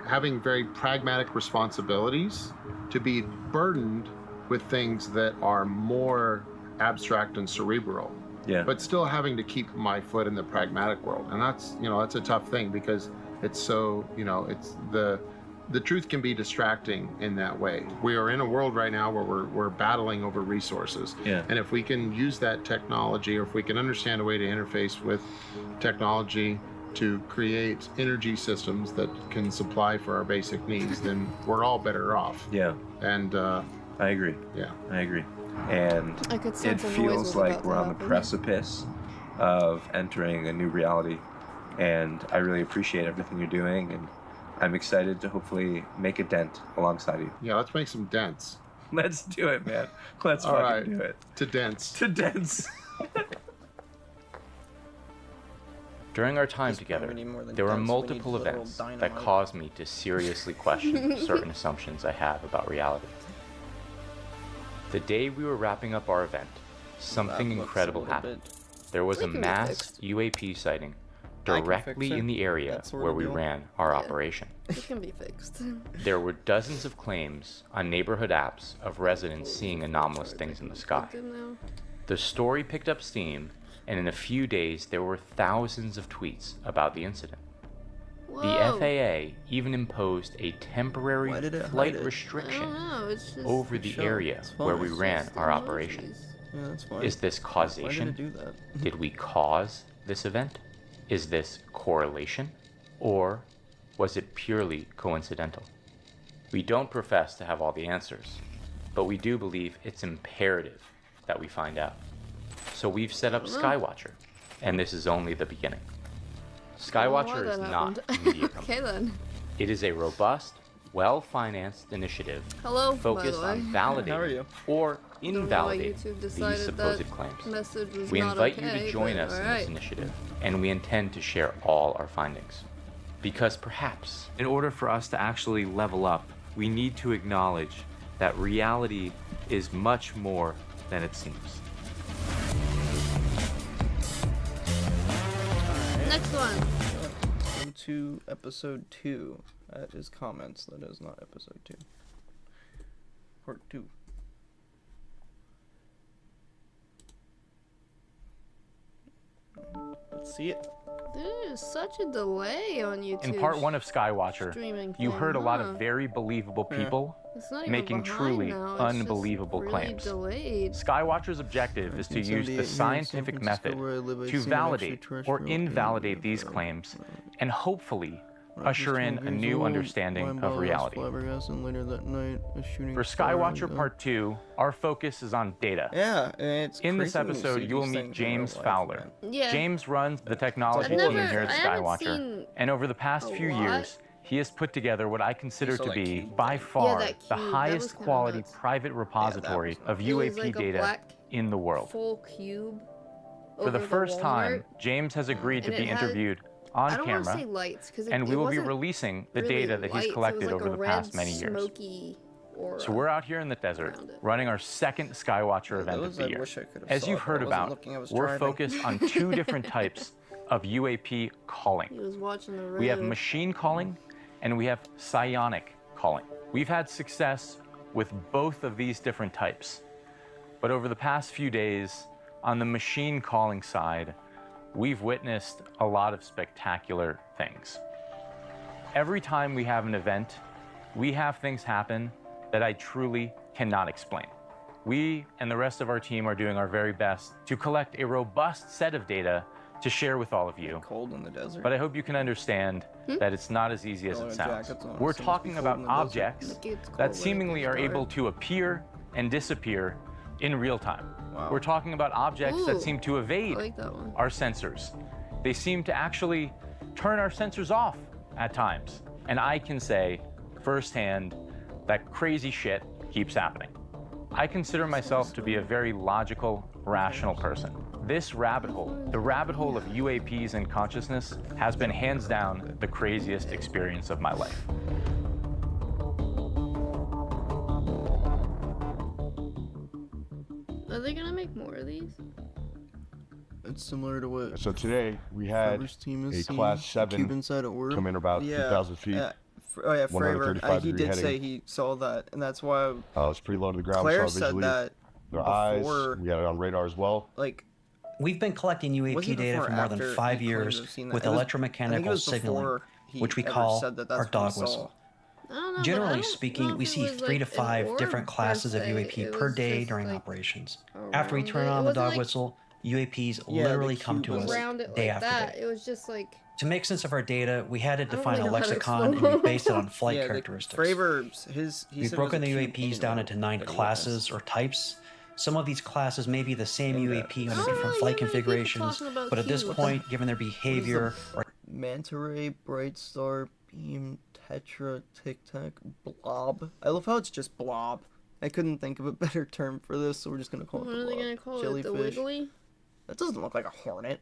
[SPEAKER 22] having very pragmatic responsibilities, to be burdened with things that are more abstract and cerebral.
[SPEAKER 21] Yeah.
[SPEAKER 22] But still having to keep my foot in the pragmatic world, and that's a tough thing because it's so it's the truth can be distracting in that way. We are in a world right now where we're battling over resources.
[SPEAKER 21] Yeah.
[SPEAKER 22] And if we can use that technology, or if we can understand a way to interface with technology to create energy systems that can supply for our basic needs, then we're all better off.
[SPEAKER 21] Yeah.
[SPEAKER 22] And
[SPEAKER 21] I agree.
[SPEAKER 22] Yeah.
[SPEAKER 21] I agree. And
[SPEAKER 2] I could
[SPEAKER 21] it
[SPEAKER 2] sense a noise
[SPEAKER 21] feels
[SPEAKER 2] was
[SPEAKER 21] like
[SPEAKER 2] about to
[SPEAKER 21] we're on the
[SPEAKER 2] happen.
[SPEAKER 21] precipice of entering a new reality. And I really appreciate everything you're doing, and I'm excited to hopefully make a dent alongside you.
[SPEAKER 22] Yeah, let's make some dents.
[SPEAKER 21] Let's do it, man. Let's
[SPEAKER 22] All
[SPEAKER 21] fucking
[SPEAKER 22] right.
[SPEAKER 21] do it.
[SPEAKER 22] To dents.
[SPEAKER 21] To dents.
[SPEAKER 20] During our time together, there were multiple events that caused me to seriously question certain assumptions I have about reality. The day we were wrapping up our event, something incredible happened. There was a mass UAP sighting directly in the area where we ran our operation.
[SPEAKER 2] It can be fixed.
[SPEAKER 20] There were dozens of claims on neighborhood apps of residents seeing anomalous things in the sky. The story picked up steam, and in a few days there were thousands of tweets about the incident.
[SPEAKER 2] Whoa.
[SPEAKER 20] The FAA even imposed a temporary flight restriction over the area where we ran our operation.
[SPEAKER 1] Yeah, that's fine.
[SPEAKER 20] Is this causation?
[SPEAKER 1] Why did it do that?
[SPEAKER 20] Did we cause this event? Is this correlation? Or was it purely coincidental? We don't profess to have all the answers, but we do believe it's imperative that we find out. So we've set up Skywatcher, and this is only the beginning. Skywatcher is not a media company.
[SPEAKER 2] Okay then.
[SPEAKER 20] It is a robust, well-financed initiative
[SPEAKER 2] Hello,
[SPEAKER 20] focused
[SPEAKER 2] by the
[SPEAKER 20] on
[SPEAKER 2] way.
[SPEAKER 20] validating
[SPEAKER 2] How are you?
[SPEAKER 20] or
[SPEAKER 2] Don't know why
[SPEAKER 20] invalidating
[SPEAKER 2] YouTube
[SPEAKER 20] these
[SPEAKER 2] decided
[SPEAKER 20] supposed
[SPEAKER 2] that
[SPEAKER 20] claims.
[SPEAKER 2] message was
[SPEAKER 20] We
[SPEAKER 2] not
[SPEAKER 20] invite you
[SPEAKER 2] okay,
[SPEAKER 20] to join
[SPEAKER 2] but
[SPEAKER 20] us in
[SPEAKER 2] alright.
[SPEAKER 20] this initiative, and we intend to share all our findings. Because perhaps, in order for us to actually level up, we need to acknowledge that reality is much more than it seems.
[SPEAKER 2] Next one.
[SPEAKER 1] Welcome to episode 2. That is comments. That is not episode 2. Part 2. Let's see it.
[SPEAKER 2] There's such a delay on YouTube.
[SPEAKER 20] In part 1 of Skywatcher,
[SPEAKER 2] streaming
[SPEAKER 20] you
[SPEAKER 2] thing,
[SPEAKER 20] heard a lot
[SPEAKER 2] huh?
[SPEAKER 20] of very believable people
[SPEAKER 2] It's not even
[SPEAKER 20] making
[SPEAKER 2] behind
[SPEAKER 20] truly
[SPEAKER 2] now, it's
[SPEAKER 20] unbelievable
[SPEAKER 2] just really
[SPEAKER 20] claims.
[SPEAKER 2] delayed.
[SPEAKER 20] Skywatcher's objective is to use
[SPEAKER 1] 1978
[SPEAKER 20] the
[SPEAKER 1] here in San
[SPEAKER 20] scientific
[SPEAKER 1] Francisco,
[SPEAKER 20] method
[SPEAKER 1] where I live, I've
[SPEAKER 20] to
[SPEAKER 1] seen an
[SPEAKER 20] validate or
[SPEAKER 1] extraterrestrial
[SPEAKER 20] invalidate these claims and hopefully usher in a new understanding of reality.
[SPEAKER 1] And later that night, a shooting
[SPEAKER 20] For
[SPEAKER 1] star
[SPEAKER 20] Skywatcher
[SPEAKER 1] and,
[SPEAKER 20] Part 2, our focus is on data.
[SPEAKER 1] Yeah, and it's
[SPEAKER 20] In this
[SPEAKER 1] crazy when you
[SPEAKER 20] episode,
[SPEAKER 1] see
[SPEAKER 20] you will
[SPEAKER 1] these
[SPEAKER 20] meet
[SPEAKER 1] things in real
[SPEAKER 20] James
[SPEAKER 1] life,
[SPEAKER 20] Fowler.
[SPEAKER 1] man.
[SPEAKER 2] Yeah.
[SPEAKER 20] James runs the technology
[SPEAKER 2] I've
[SPEAKER 20] team
[SPEAKER 2] never-
[SPEAKER 20] here at
[SPEAKER 2] I haven't
[SPEAKER 20] Skywatcher,
[SPEAKER 2] seen
[SPEAKER 20] and over the past
[SPEAKER 2] a
[SPEAKER 20] few
[SPEAKER 2] lot.
[SPEAKER 20] years, he has put together what I consider
[SPEAKER 1] saw
[SPEAKER 20] to
[SPEAKER 1] that
[SPEAKER 20] be,
[SPEAKER 1] cube.
[SPEAKER 20] by far,
[SPEAKER 2] that
[SPEAKER 20] the
[SPEAKER 2] cube, that was
[SPEAKER 20] highest
[SPEAKER 2] kinda
[SPEAKER 20] quality
[SPEAKER 2] nuts.
[SPEAKER 20] private repository of
[SPEAKER 2] It was
[SPEAKER 20] UAP
[SPEAKER 2] like a
[SPEAKER 20] data
[SPEAKER 2] black
[SPEAKER 20] in the world.
[SPEAKER 2] full cube.
[SPEAKER 20] For the
[SPEAKER 2] over
[SPEAKER 20] first time,
[SPEAKER 2] Walmart.
[SPEAKER 20] James has agreed to
[SPEAKER 2] And
[SPEAKER 20] be
[SPEAKER 2] it had-
[SPEAKER 20] interviewed
[SPEAKER 2] I
[SPEAKER 20] on
[SPEAKER 2] don't want to
[SPEAKER 20] camera,
[SPEAKER 2] say lights because
[SPEAKER 20] and we will be
[SPEAKER 2] wasn't
[SPEAKER 20] releasing the
[SPEAKER 2] really
[SPEAKER 20] data that
[SPEAKER 2] lights,
[SPEAKER 20] he's
[SPEAKER 2] it
[SPEAKER 20] collected
[SPEAKER 2] was like
[SPEAKER 20] over
[SPEAKER 2] a
[SPEAKER 20] the
[SPEAKER 2] red,
[SPEAKER 20] past many years.
[SPEAKER 2] Smoky aura.
[SPEAKER 20] So we're out here in the desert, running our second Skywatcher event of
[SPEAKER 1] those
[SPEAKER 20] the
[SPEAKER 1] I
[SPEAKER 20] year.
[SPEAKER 1] wish I could have
[SPEAKER 20] As
[SPEAKER 1] saw
[SPEAKER 20] you've
[SPEAKER 1] it,
[SPEAKER 20] heard
[SPEAKER 1] but I wasn't
[SPEAKER 20] about,
[SPEAKER 1] looking, I was
[SPEAKER 20] we're
[SPEAKER 1] driving.
[SPEAKER 20] focused on 2 different types of UAP calling.
[SPEAKER 2] He was watching the road.
[SPEAKER 20] We have machine calling and we have psionic calling. We've had success with both of these different types. But over the past few days, on the machine calling side, we've witnessed a lot of spectacular things. Every time we have an event, we have things happen that I truly cannot explain. We and the rest of our team are doing our very best to collect a robust set of data to share with all of you.
[SPEAKER 1] Cold in the desert.
[SPEAKER 20] But I hope you can understand that it's not as easy as
[SPEAKER 1] Don't
[SPEAKER 20] it
[SPEAKER 1] have
[SPEAKER 20] sounds.
[SPEAKER 1] jackets on,
[SPEAKER 20] We're
[SPEAKER 1] so it must be
[SPEAKER 20] talking
[SPEAKER 1] cold
[SPEAKER 20] about
[SPEAKER 1] in the desert.
[SPEAKER 20] objects
[SPEAKER 2] Look, it's cold
[SPEAKER 20] that
[SPEAKER 2] when it
[SPEAKER 20] seemingly
[SPEAKER 2] gets
[SPEAKER 20] are able
[SPEAKER 2] dark.
[SPEAKER 20] to appear and disappear in real time.
[SPEAKER 1] Wow.
[SPEAKER 20] We're talking about objects
[SPEAKER 2] Ooh,
[SPEAKER 20] that seem to evade
[SPEAKER 2] I like that one.
[SPEAKER 20] our sensors. They seem to actually turn our sensors off at times. And I can say firsthand that crazy shit keeps happening. I consider myself to be a very logical, rational person. This rabbit hole, the rabbit hole of UAPs and consciousness, has been hands down the craziest experience of my life.
[SPEAKER 2] Are they gonna make more of these?
[SPEAKER 1] It's similar to what.
[SPEAKER 9] So today we had a Class 7 come in about 2,000 feet.
[SPEAKER 1] Oh yeah, Fravor.
[SPEAKER 9] 135
[SPEAKER 1] He
[SPEAKER 9] degree
[SPEAKER 1] did say
[SPEAKER 9] heading.
[SPEAKER 1] he saw that, and that's why.
[SPEAKER 9] It's pretty low to the ground.
[SPEAKER 1] Claire
[SPEAKER 9] We saw it
[SPEAKER 1] said
[SPEAKER 9] visually.
[SPEAKER 1] that
[SPEAKER 9] Their
[SPEAKER 1] before,
[SPEAKER 9] eyes. We had it on radar as well.
[SPEAKER 1] Like,
[SPEAKER 12] we've been collecting
[SPEAKER 1] was
[SPEAKER 12] UAP
[SPEAKER 1] it
[SPEAKER 12] data
[SPEAKER 1] before
[SPEAKER 12] for
[SPEAKER 1] or
[SPEAKER 12] more than
[SPEAKER 1] after
[SPEAKER 12] 5
[SPEAKER 1] he claimed to
[SPEAKER 12] years
[SPEAKER 1] have seen that?
[SPEAKER 12] with
[SPEAKER 1] I think it
[SPEAKER 12] electromechanical
[SPEAKER 1] was
[SPEAKER 12] signaling,
[SPEAKER 1] before he
[SPEAKER 12] which we
[SPEAKER 1] ever
[SPEAKER 12] call
[SPEAKER 1] said that
[SPEAKER 12] our
[SPEAKER 1] that's what he
[SPEAKER 12] dog
[SPEAKER 1] saw.
[SPEAKER 12] whistle.
[SPEAKER 2] I don't know, but I
[SPEAKER 12] Generally
[SPEAKER 2] don't
[SPEAKER 12] speaking,
[SPEAKER 2] know
[SPEAKER 12] we
[SPEAKER 2] if it
[SPEAKER 12] see
[SPEAKER 2] was,
[SPEAKER 12] 3
[SPEAKER 2] like,
[SPEAKER 12] to
[SPEAKER 2] an
[SPEAKER 12] 5
[SPEAKER 2] orb
[SPEAKER 12] different
[SPEAKER 2] per
[SPEAKER 12] classes of
[SPEAKER 2] se.
[SPEAKER 12] UAP
[SPEAKER 2] It
[SPEAKER 12] per
[SPEAKER 2] was
[SPEAKER 12] day
[SPEAKER 2] just,
[SPEAKER 12] during
[SPEAKER 2] like,
[SPEAKER 12] operations. After we turn
[SPEAKER 2] around it.
[SPEAKER 12] on
[SPEAKER 2] It
[SPEAKER 12] the dog
[SPEAKER 2] wasn't, like-
[SPEAKER 12] whistle, UAPs
[SPEAKER 1] Yeah, the
[SPEAKER 12] literally come
[SPEAKER 1] cube
[SPEAKER 12] to us
[SPEAKER 2] Around it
[SPEAKER 12] day
[SPEAKER 2] like
[SPEAKER 12] after
[SPEAKER 2] that.
[SPEAKER 12] day.
[SPEAKER 2] It was just like.
[SPEAKER 12] To make sense of our data, we had to
[SPEAKER 2] don't
[SPEAKER 12] define
[SPEAKER 2] really
[SPEAKER 12] a
[SPEAKER 2] know how to
[SPEAKER 12] lexicon and
[SPEAKER 2] explain
[SPEAKER 12] we based it on flight
[SPEAKER 1] Yeah,
[SPEAKER 12] characteristics.
[SPEAKER 1] Fravor's he
[SPEAKER 12] We've
[SPEAKER 1] said it was
[SPEAKER 12] broken
[SPEAKER 1] a
[SPEAKER 12] the
[SPEAKER 1] cube
[SPEAKER 12] UAPs down
[SPEAKER 1] anyway
[SPEAKER 12] into 9
[SPEAKER 1] that he
[SPEAKER 12] classes or types. Some of these classes may be the same UAP under different
[SPEAKER 2] really
[SPEAKER 12] flight
[SPEAKER 2] hear many people
[SPEAKER 12] configurations,
[SPEAKER 2] talking about
[SPEAKER 12] but at this
[SPEAKER 2] cubes.
[SPEAKER 12] point, given their behavior or
[SPEAKER 1] Manta Ray, Bright Star, Beam, Tetra, Tic Tac, Blob. I love how it's just Blob. I couldn't think of a better term for this, so we're just gonna call
[SPEAKER 2] What
[SPEAKER 1] it the
[SPEAKER 2] are
[SPEAKER 1] Blob.
[SPEAKER 2] they gonna call it?
[SPEAKER 1] Jellyfish.
[SPEAKER 2] The Wiggly?
[SPEAKER 1] That doesn't look like a hornet.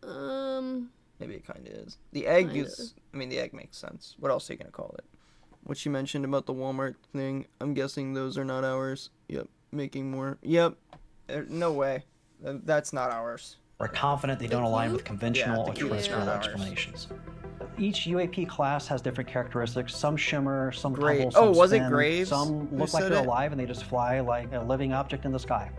[SPEAKER 2] Um.
[SPEAKER 1] Maybe it kind of is. The egg
[SPEAKER 2] Kinda.
[SPEAKER 1] is. I mean, the egg makes sense. What else are you gonna call it? What you mentioned about the Walmart thing. I'm guessing those are not ours. Yep. Making more. Yep. No way. That's not ours.
[SPEAKER 12] are confident they don't align with
[SPEAKER 1] Yeah,
[SPEAKER 12] conventional
[SPEAKER 1] the
[SPEAKER 12] or
[SPEAKER 1] cube is
[SPEAKER 12] terrestrial
[SPEAKER 1] not ours.
[SPEAKER 12] explanations. Each UAP class has different characteristics. Some shimmer, some
[SPEAKER 1] Gra-
[SPEAKER 12] tumble, some
[SPEAKER 1] oh, was it
[SPEAKER 12] spin,
[SPEAKER 1] Graves
[SPEAKER 12] some
[SPEAKER 1] who
[SPEAKER 12] look like
[SPEAKER 1] said
[SPEAKER 12] they're
[SPEAKER 1] it?
[SPEAKER 12] alive and they just fly like a living object in the sky.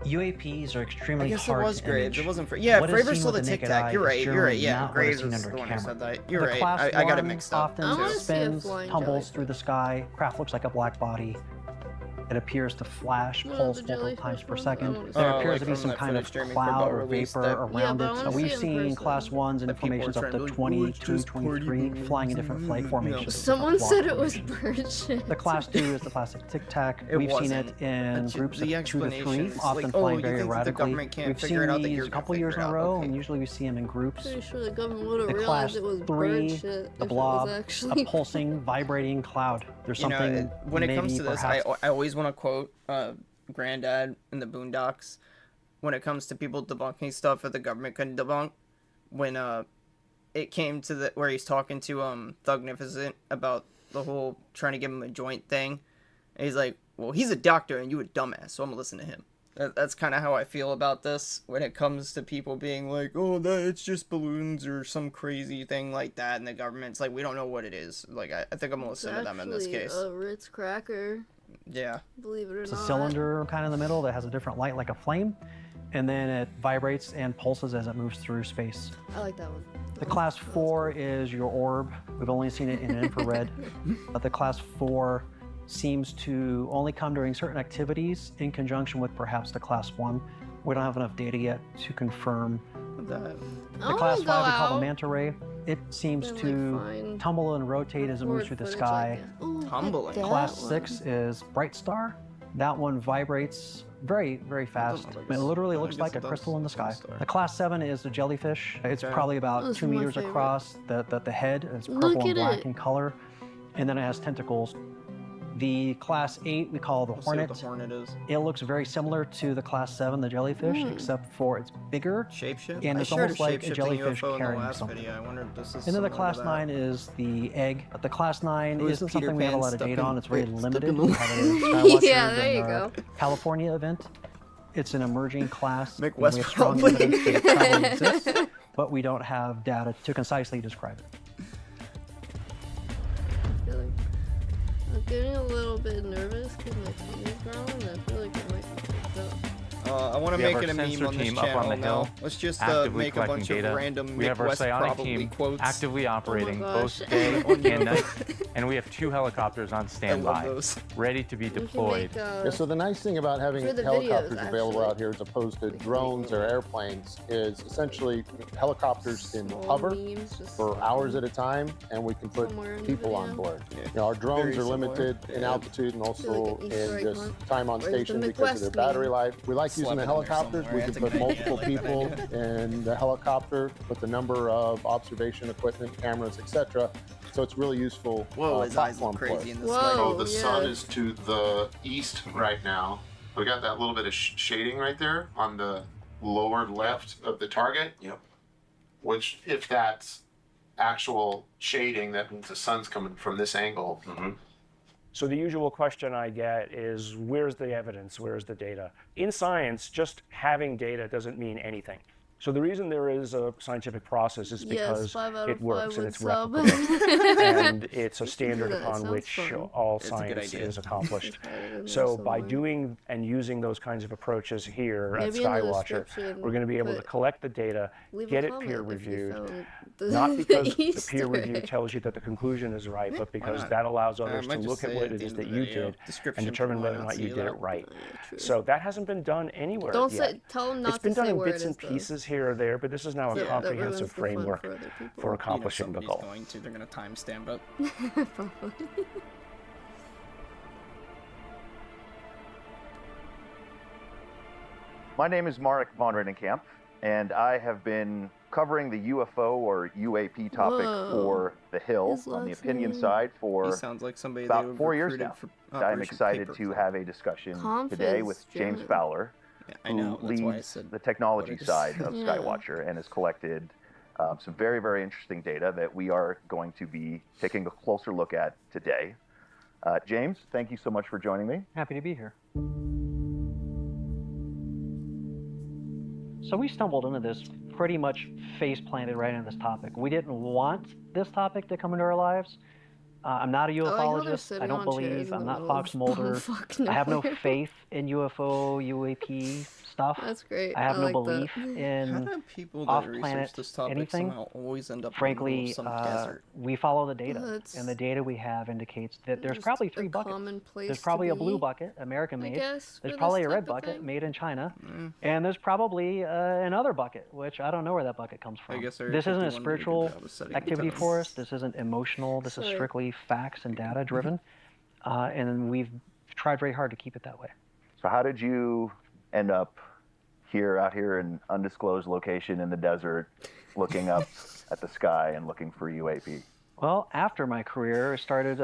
[SPEAKER 12] UAPs are
[SPEAKER 1] I
[SPEAKER 12] extremely
[SPEAKER 1] guess it
[SPEAKER 12] hard
[SPEAKER 1] was
[SPEAKER 12] to
[SPEAKER 1] Graves.
[SPEAKER 12] image.
[SPEAKER 1] It wasn't. Yeah,
[SPEAKER 12] What is
[SPEAKER 1] Fravor
[SPEAKER 12] seen
[SPEAKER 1] saw
[SPEAKER 12] with
[SPEAKER 1] the
[SPEAKER 12] the
[SPEAKER 1] Tic
[SPEAKER 12] naked
[SPEAKER 1] Tac.
[SPEAKER 12] eye
[SPEAKER 1] You're
[SPEAKER 12] is
[SPEAKER 1] right. You're
[SPEAKER 12] generally
[SPEAKER 1] right. Yeah,
[SPEAKER 12] not what is
[SPEAKER 1] Graves
[SPEAKER 12] seen
[SPEAKER 1] was
[SPEAKER 12] under
[SPEAKER 1] the one who
[SPEAKER 12] camera.
[SPEAKER 1] said that. You're
[SPEAKER 12] The
[SPEAKER 1] right.
[SPEAKER 12] class
[SPEAKER 1] I got it
[SPEAKER 12] one
[SPEAKER 1] mixed up.
[SPEAKER 12] often
[SPEAKER 2] I wanna see a
[SPEAKER 12] spins,
[SPEAKER 2] flying
[SPEAKER 12] tumbles
[SPEAKER 2] jellyfish.
[SPEAKER 12] through the sky. Craft looks like a black body. It appears to flash,
[SPEAKER 2] No,
[SPEAKER 12] pulse
[SPEAKER 2] the
[SPEAKER 12] multiple
[SPEAKER 2] jellyfish
[SPEAKER 12] times per
[SPEAKER 2] one? I
[SPEAKER 12] second.
[SPEAKER 2] wanna see
[SPEAKER 12] There
[SPEAKER 2] it.
[SPEAKER 12] appears
[SPEAKER 1] like
[SPEAKER 12] to be
[SPEAKER 1] from
[SPEAKER 12] some
[SPEAKER 1] that
[SPEAKER 12] kind of
[SPEAKER 1] footage streaming
[SPEAKER 12] cloud
[SPEAKER 1] from
[SPEAKER 12] or
[SPEAKER 1] release
[SPEAKER 12] vapor
[SPEAKER 1] that-
[SPEAKER 12] around
[SPEAKER 2] but I
[SPEAKER 12] it.
[SPEAKER 2] wanna
[SPEAKER 12] We've
[SPEAKER 2] see it in
[SPEAKER 12] seen
[SPEAKER 2] person.
[SPEAKER 12] class 1s and
[SPEAKER 1] That people
[SPEAKER 12] formations
[SPEAKER 1] are
[SPEAKER 12] up to
[SPEAKER 1] trying to be like,
[SPEAKER 12] 20
[SPEAKER 1] "Oh, it's
[SPEAKER 12] to
[SPEAKER 1] just
[SPEAKER 12] 23,
[SPEAKER 1] partying."
[SPEAKER 12] flying in different flight
[SPEAKER 1] No.
[SPEAKER 12] formations.
[SPEAKER 2] Someone
[SPEAKER 12] different
[SPEAKER 2] said
[SPEAKER 12] block
[SPEAKER 2] it was
[SPEAKER 12] formations.
[SPEAKER 2] bird shit.
[SPEAKER 12] The class 2 is the classic Tic Tac.
[SPEAKER 1] It
[SPEAKER 12] We've seen
[SPEAKER 1] wasn't.
[SPEAKER 12] it in
[SPEAKER 1] That's
[SPEAKER 12] groups
[SPEAKER 1] the
[SPEAKER 12] of 2 to 3,
[SPEAKER 1] explanations,
[SPEAKER 12] often
[SPEAKER 1] like,
[SPEAKER 12] flying
[SPEAKER 1] you
[SPEAKER 12] very
[SPEAKER 1] think that the
[SPEAKER 12] erratically.
[SPEAKER 1] government can't
[SPEAKER 12] We've
[SPEAKER 1] figure
[SPEAKER 12] seen
[SPEAKER 1] it out, that
[SPEAKER 12] these
[SPEAKER 1] you're
[SPEAKER 12] a
[SPEAKER 1] gonna
[SPEAKER 12] couple years in
[SPEAKER 1] figure
[SPEAKER 12] a
[SPEAKER 1] it out,
[SPEAKER 12] row,
[SPEAKER 1] okay.
[SPEAKER 12] and usually we see them in groups.
[SPEAKER 2] Pretty sure the government would have
[SPEAKER 12] The
[SPEAKER 2] realized
[SPEAKER 12] class
[SPEAKER 2] it was
[SPEAKER 12] 3,
[SPEAKER 2] bird shit
[SPEAKER 12] the
[SPEAKER 2] if
[SPEAKER 12] blob,
[SPEAKER 2] it was actually.
[SPEAKER 12] a pulsing, vibrating cloud. There's
[SPEAKER 1] You know,
[SPEAKER 12] something
[SPEAKER 1] when it
[SPEAKER 12] maybe
[SPEAKER 1] comes to this, I
[SPEAKER 12] perhaps
[SPEAKER 1] always want to quote Granddad in the Boondocks. When it comes to people debunking stuff that the government couldn't debunk, when it came to the where he's talking to Thugnificent about the whole trying to give him a joint thing, and he's like, "Well, he's a doctor and you a dumbass, so I'm gonna listen to him." That's kind of how I feel about this when it comes to people being like, "Oh, that it's just balloons or some crazy thing like that," and the government's like, "We don't know what it is." Like, I think I'm gonna listen to them in this case.
[SPEAKER 2] A Ritz cracker.
[SPEAKER 1] Yeah.
[SPEAKER 2] Believe it or
[SPEAKER 12] it's
[SPEAKER 2] not.
[SPEAKER 12] a cylinder kind of in the middle that has a different light like a flame, and then it vibrates and pulses as it moves through space.
[SPEAKER 2] I like that one.
[SPEAKER 12] The class 4 is your orb. We've only seen it in infrared. But the class 4 seems to only come during certain activities in conjunction with perhaps the class 1. We don't have enough data yet to confirm. The class 5 we call the manta ray. It seems to tumble and rotate as it moves through the sky.
[SPEAKER 1] Tumbling.
[SPEAKER 12] Class 6 is Bright Star. That one vibrates very, very fast. It literally looks like a crystal in the sky. The class 7 is the jellyfish. It's probably about
[SPEAKER 2] This
[SPEAKER 12] 2
[SPEAKER 2] is my
[SPEAKER 12] meters
[SPEAKER 2] favorite.
[SPEAKER 12] across. The head is
[SPEAKER 2] Look
[SPEAKER 12] purple and
[SPEAKER 2] at
[SPEAKER 12] black
[SPEAKER 2] it.
[SPEAKER 12] in color, and then it has tentacles. The class 8 we call the
[SPEAKER 1] Let's see what
[SPEAKER 12] hornet.
[SPEAKER 1] the hornet is.
[SPEAKER 12] It looks very similar to the class 7, the jellyfish, except for it's bigger.
[SPEAKER 1] Shapeshift?
[SPEAKER 12] And
[SPEAKER 1] I
[SPEAKER 12] it's
[SPEAKER 1] shared
[SPEAKER 12] almost like a
[SPEAKER 1] shapeshifting
[SPEAKER 12] jellyfish
[SPEAKER 1] UFO in the
[SPEAKER 12] carrying
[SPEAKER 1] last
[SPEAKER 12] something.
[SPEAKER 1] video. I wonder if this is
[SPEAKER 12] And then
[SPEAKER 1] similar
[SPEAKER 12] the
[SPEAKER 1] to
[SPEAKER 12] class
[SPEAKER 1] that.
[SPEAKER 12] 9 is the egg. But the class 9
[SPEAKER 1] It was
[SPEAKER 12] isn't
[SPEAKER 1] Peter
[SPEAKER 12] something we have a
[SPEAKER 1] Pan
[SPEAKER 12] lot of
[SPEAKER 1] stuck
[SPEAKER 12] data
[SPEAKER 1] in-
[SPEAKER 12] on. It's very
[SPEAKER 1] stuck
[SPEAKER 12] limited.
[SPEAKER 1] in the-
[SPEAKER 12] We have it in Skywatcher
[SPEAKER 2] Yeah, there you
[SPEAKER 12] and
[SPEAKER 2] go.
[SPEAKER 12] California event. It's an emerging class.
[SPEAKER 1] Mick
[SPEAKER 12] and we have
[SPEAKER 1] West
[SPEAKER 12] strong
[SPEAKER 1] probably.
[SPEAKER 12] evidence that it probably exists, but we don't have data to concisely describe it.
[SPEAKER 2] I'm getting a little bit nervous because my tummy is growling and I feel like it might be picked up.
[SPEAKER 1] I want to
[SPEAKER 20] We have
[SPEAKER 1] make
[SPEAKER 20] our
[SPEAKER 1] it a meme
[SPEAKER 20] sensor
[SPEAKER 1] on this
[SPEAKER 20] team up
[SPEAKER 1] channel
[SPEAKER 20] on the
[SPEAKER 1] now.
[SPEAKER 20] hill,
[SPEAKER 1] Let's just
[SPEAKER 20] actively
[SPEAKER 1] make a bunch
[SPEAKER 20] collecting data.
[SPEAKER 1] of random
[SPEAKER 20] We
[SPEAKER 1] Mick
[SPEAKER 20] have our
[SPEAKER 1] West
[SPEAKER 20] psionic
[SPEAKER 1] probably
[SPEAKER 20] team
[SPEAKER 1] quotes.
[SPEAKER 20] actively operating
[SPEAKER 2] gosh.
[SPEAKER 20] both day and night, and we have 2 helicopters on standby,
[SPEAKER 1] those.
[SPEAKER 20] ready to be
[SPEAKER 2] We can
[SPEAKER 20] deployed.
[SPEAKER 2] make,
[SPEAKER 22] Yeah, so the nice thing about having
[SPEAKER 2] for the
[SPEAKER 22] helicopters
[SPEAKER 2] videos,
[SPEAKER 22] available
[SPEAKER 2] actually.
[SPEAKER 22] out here as opposed to drones or airplanes is essentially helicopters can
[SPEAKER 2] Small
[SPEAKER 22] hover
[SPEAKER 2] memes, just
[SPEAKER 22] for hours at a time and we can put
[SPEAKER 2] somewhere in the
[SPEAKER 22] people on
[SPEAKER 2] video.
[SPEAKER 22] board. You know, our drones
[SPEAKER 1] Very
[SPEAKER 22] are
[SPEAKER 1] similar.
[SPEAKER 22] limited in
[SPEAKER 1] Yeah.
[SPEAKER 22] altitude and also
[SPEAKER 2] like an Easter
[SPEAKER 22] in
[SPEAKER 2] egg
[SPEAKER 22] just
[SPEAKER 2] hunt.
[SPEAKER 22] time on
[SPEAKER 2] Where's the
[SPEAKER 22] station
[SPEAKER 2] Mick
[SPEAKER 22] because of their
[SPEAKER 2] West
[SPEAKER 22] battery
[SPEAKER 2] meme?
[SPEAKER 22] life. We like using
[SPEAKER 1] Slept
[SPEAKER 22] the
[SPEAKER 1] in there
[SPEAKER 22] helicopters.
[SPEAKER 1] somewhere.
[SPEAKER 22] We
[SPEAKER 1] That's
[SPEAKER 22] can
[SPEAKER 1] a
[SPEAKER 22] put
[SPEAKER 1] good idea.
[SPEAKER 22] multiple
[SPEAKER 1] I like that
[SPEAKER 22] people
[SPEAKER 1] idea.
[SPEAKER 22] in the helicopter with the number of observation equipment, cameras, etc. So it's really useful
[SPEAKER 1] Whoa, his eyes
[SPEAKER 22] platform
[SPEAKER 1] look
[SPEAKER 22] for
[SPEAKER 1] crazy
[SPEAKER 22] us.
[SPEAKER 1] in this
[SPEAKER 2] Whoa.
[SPEAKER 1] light.
[SPEAKER 22] So the sun
[SPEAKER 2] yeah.
[SPEAKER 22] is to the east right now. We got that little bit of shading right there on the lower left of the target.
[SPEAKER 23] Yep.
[SPEAKER 22] Which, if that's actual shading, that means the sun's coming from this angle.
[SPEAKER 19] So the usual question I get is, where's the evidence? Where's the data? In science, just having data doesn't mean anything. So the reason there is a scientific process is because it works and it's replicable, and it's a standard upon which all science is accomplished. So by doing and using those kinds of approaches here at Skywatcher, we're going to be able to collect the data, get it peer reviewed, not because the peer review tells you that the conclusion is right, but because that allows others to look at what it is that you did and determine whether or not you did it right. So that hasn't been done anywhere yet.
[SPEAKER 2] Tell them not
[SPEAKER 19] It's been
[SPEAKER 2] to
[SPEAKER 19] done
[SPEAKER 2] say
[SPEAKER 19] in
[SPEAKER 2] where
[SPEAKER 19] bits
[SPEAKER 2] it
[SPEAKER 19] and
[SPEAKER 2] is, though.
[SPEAKER 19] pieces here or there, but this is now a comprehensive framework for accomplishing the goal.
[SPEAKER 13] They're going to timestamp it.
[SPEAKER 14] My name is Marek von Riddenkamp, and I have been covering the UFO or UAP topic for The Hill on the opinion side for about 4 years now. I'm excited to have a discussion today with James Fowler, who leads the technology side of Skywatcher and has collected some very, very interesting data that we are going to be taking a closer look at today. James, thank you so much for joining me.
[SPEAKER 12] Happy to be here. So we stumbled into this pretty much face planted right into this topic. We didn't want this topic to come into our lives. I'm not a ufologist. I don't believe. I'm not Fox Mulder. I have no faith in UFO, UAP stuff.
[SPEAKER 2] That's great.
[SPEAKER 12] I have
[SPEAKER 2] I
[SPEAKER 12] no
[SPEAKER 2] like
[SPEAKER 12] belief
[SPEAKER 2] that.
[SPEAKER 12] in
[SPEAKER 1] People that
[SPEAKER 12] off-planet
[SPEAKER 1] research this topic
[SPEAKER 12] anything.
[SPEAKER 1] somehow always end up
[SPEAKER 12] Frankly,
[SPEAKER 1] in the middle of some desert.
[SPEAKER 12] we follow the data, and the data we have indicates that there's probably 3 buckets. There's probably a blue bucket, American-made.
[SPEAKER 2] guess,
[SPEAKER 12] There's
[SPEAKER 2] for
[SPEAKER 12] probably
[SPEAKER 2] this
[SPEAKER 12] a red
[SPEAKER 2] type of
[SPEAKER 12] bucket,
[SPEAKER 2] thing.
[SPEAKER 12] made in China, and there's probably another bucket, which I don't know where that bucket comes from.
[SPEAKER 1] guess Area
[SPEAKER 12] This isn't a
[SPEAKER 1] 51 did a good
[SPEAKER 12] spiritual
[SPEAKER 1] job of setting the
[SPEAKER 12] activity
[SPEAKER 1] tone.
[SPEAKER 12] for us. This isn't emotional. This is
[SPEAKER 2] Sorry.
[SPEAKER 12] strictly facts and data driven, and we've tried very hard to keep it that way.
[SPEAKER 14] So how did you end up out here in undisclosed location in the desert, looking up at the sky and looking for UAP?
[SPEAKER 12] Well, after my career, I started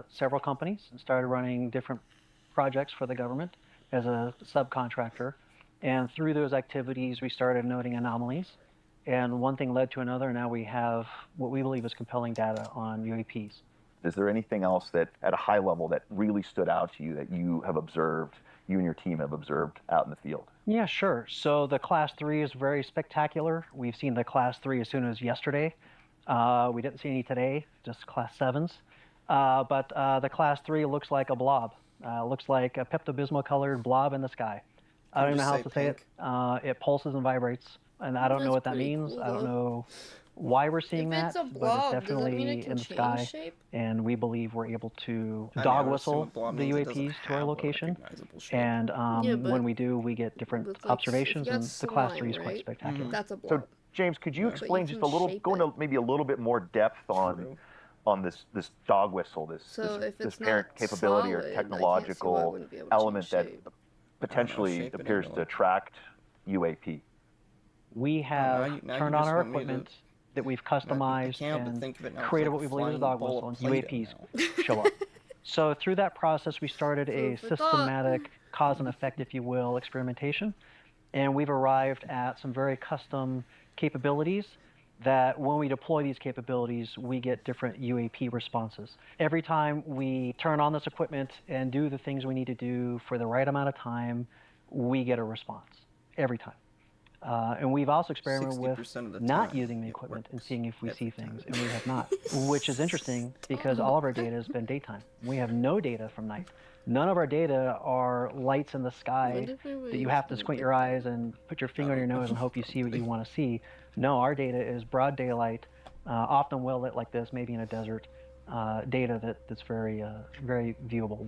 [SPEAKER 12] several companies and started running different projects for the government as a subcontractor. And through those activities, we started noting anomalies. And one thing led to another, and now we have what we believe is compelling data on UAPs.
[SPEAKER 14] Is there anything else that, at a high level, that really stood out to you that you have observed, you and your team have observed out in the field?
[SPEAKER 12] Yeah, sure. So the Class 3 is very spectacular. We've seen the Class 3 as soon as yesterday. We didn't see any today, just Class 7s. But the Class 3 looks like a blob. Looks like a Pepto-Bismol-colored blob in the sky. I don't even know how else to say it. It pulses and vibrates, and I don't know what that means. I don't know why we're seeing that,
[SPEAKER 2] it's a
[SPEAKER 12] but it's
[SPEAKER 2] blob, does that mean
[SPEAKER 12] definitely
[SPEAKER 2] it can
[SPEAKER 12] in the
[SPEAKER 2] change
[SPEAKER 12] sky,
[SPEAKER 2] shape?
[SPEAKER 12] and we believe we're able to
[SPEAKER 1] I
[SPEAKER 12] dog
[SPEAKER 1] would
[SPEAKER 12] whistle
[SPEAKER 1] assume a blob
[SPEAKER 12] the
[SPEAKER 1] means it doesn't
[SPEAKER 12] UAPs to our
[SPEAKER 1] have a
[SPEAKER 12] location,
[SPEAKER 1] recognizable shape.
[SPEAKER 12] and
[SPEAKER 2] Yeah, but
[SPEAKER 12] when we do, we get different
[SPEAKER 2] with, like,
[SPEAKER 12] observations,
[SPEAKER 2] if you
[SPEAKER 12] and
[SPEAKER 2] got
[SPEAKER 12] the Class 3
[SPEAKER 2] slime,
[SPEAKER 12] is quite
[SPEAKER 2] right?
[SPEAKER 12] spectacular.
[SPEAKER 2] That's a blob.
[SPEAKER 14] So, James, could you
[SPEAKER 2] But
[SPEAKER 14] explain
[SPEAKER 2] you
[SPEAKER 14] just a
[SPEAKER 2] can
[SPEAKER 14] little,
[SPEAKER 2] shape
[SPEAKER 14] go into
[SPEAKER 2] it.
[SPEAKER 14] maybe a little bit more depth on this dog whistle, this
[SPEAKER 2] So if
[SPEAKER 14] this
[SPEAKER 2] it's
[SPEAKER 14] parent
[SPEAKER 2] not
[SPEAKER 14] capability or
[SPEAKER 2] solid, I can't see why it
[SPEAKER 14] technological
[SPEAKER 2] wouldn't be able to
[SPEAKER 14] element
[SPEAKER 2] change
[SPEAKER 14] that
[SPEAKER 2] shape.
[SPEAKER 14] potentially
[SPEAKER 1] shape it
[SPEAKER 14] appears
[SPEAKER 1] into,
[SPEAKER 14] to
[SPEAKER 1] like-
[SPEAKER 14] attract UAP?
[SPEAKER 12] We have
[SPEAKER 1] now you
[SPEAKER 12] turned on
[SPEAKER 1] just
[SPEAKER 12] our
[SPEAKER 1] want me to-
[SPEAKER 12] equipment that we've
[SPEAKER 1] I
[SPEAKER 12] customized
[SPEAKER 1] can't help but
[SPEAKER 12] and
[SPEAKER 1] think of it now. It's
[SPEAKER 12] created
[SPEAKER 1] like
[SPEAKER 12] what we believe is a
[SPEAKER 1] flying
[SPEAKER 12] dog
[SPEAKER 1] ball
[SPEAKER 12] whistle,
[SPEAKER 1] of
[SPEAKER 12] and
[SPEAKER 1] Play-Doh
[SPEAKER 12] UAPs
[SPEAKER 1] now.
[SPEAKER 12] show up. So through that process, we started a
[SPEAKER 2] Food for thought.
[SPEAKER 12] systematic cause and effect, if you will, experimentation. And we've arrived at some very custom capabilities that when we deploy these capabilities, we get different UAP responses. Every time we turn on this equipment and do the things we need to do for the right amount of time, we get a response every time. And we've also experimented with
[SPEAKER 1] 60% of the
[SPEAKER 12] not
[SPEAKER 1] time,
[SPEAKER 12] using the
[SPEAKER 1] it
[SPEAKER 12] equipment and
[SPEAKER 1] works
[SPEAKER 12] seeing if we see
[SPEAKER 1] every
[SPEAKER 12] things, and we have not, which is interesting because all of our data has been daytime. We have no data from night. None of our data are lights in the sky that you have to squint your eyes and put your finger on your nose and hope you see what you want to see. No, our data is broad daylight, often well lit like this, maybe in a desert, data that's very, very viewable.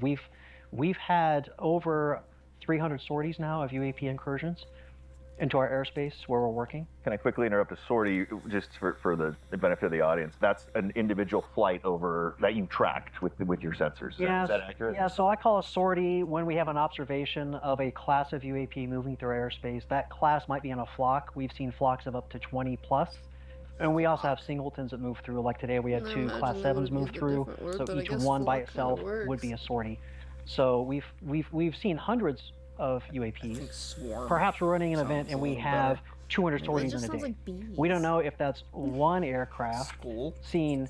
[SPEAKER 12] We've had over 300 sorties now of UAP incursions into our airspace where we're working.
[SPEAKER 14] Can I quickly interrupt a sortie just for the benefit of the audience? That's an individual flight over that you tracked with your sensors. Is that accurate?
[SPEAKER 12] Yeah, so I call a sortie when we have an observation of a class of UAP moving through airspace. That class might be in a flock. We've seen flocks of up to 20 plus. And we also have singletons that move through. Like today we had
[SPEAKER 2] I
[SPEAKER 12] 2
[SPEAKER 2] imagine
[SPEAKER 12] Class
[SPEAKER 2] they
[SPEAKER 12] 7s
[SPEAKER 2] would've
[SPEAKER 12] move
[SPEAKER 2] used a
[SPEAKER 12] through.
[SPEAKER 2] different word,
[SPEAKER 12] So
[SPEAKER 2] but I
[SPEAKER 12] each
[SPEAKER 2] guess
[SPEAKER 12] one by
[SPEAKER 2] flock
[SPEAKER 12] itself
[SPEAKER 2] kinda
[SPEAKER 12] would be a
[SPEAKER 2] works.
[SPEAKER 12] sortie. So we've seen hundreds of UAPs.
[SPEAKER 1] Swarm
[SPEAKER 12] Perhaps we're running an
[SPEAKER 1] sounds
[SPEAKER 12] event and
[SPEAKER 1] a
[SPEAKER 12] we
[SPEAKER 1] little
[SPEAKER 12] have
[SPEAKER 1] better.
[SPEAKER 12] 200
[SPEAKER 2] It
[SPEAKER 12] sorties
[SPEAKER 2] just
[SPEAKER 12] in a
[SPEAKER 2] sounds
[SPEAKER 12] day.
[SPEAKER 2] like bees.
[SPEAKER 12] We don't know if that's one aircraft
[SPEAKER 1] School.
[SPEAKER 12] seeing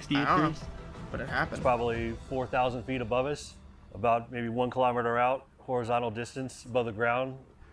[SPEAKER 15] 60
[SPEAKER 1] I don't know,
[SPEAKER 15] degrees.
[SPEAKER 1] but it
[SPEAKER 15] It's
[SPEAKER 1] happened.
[SPEAKER 15] probably 4,000 feet above us, about maybe 1 kilometer out, horizontal distance above the ground.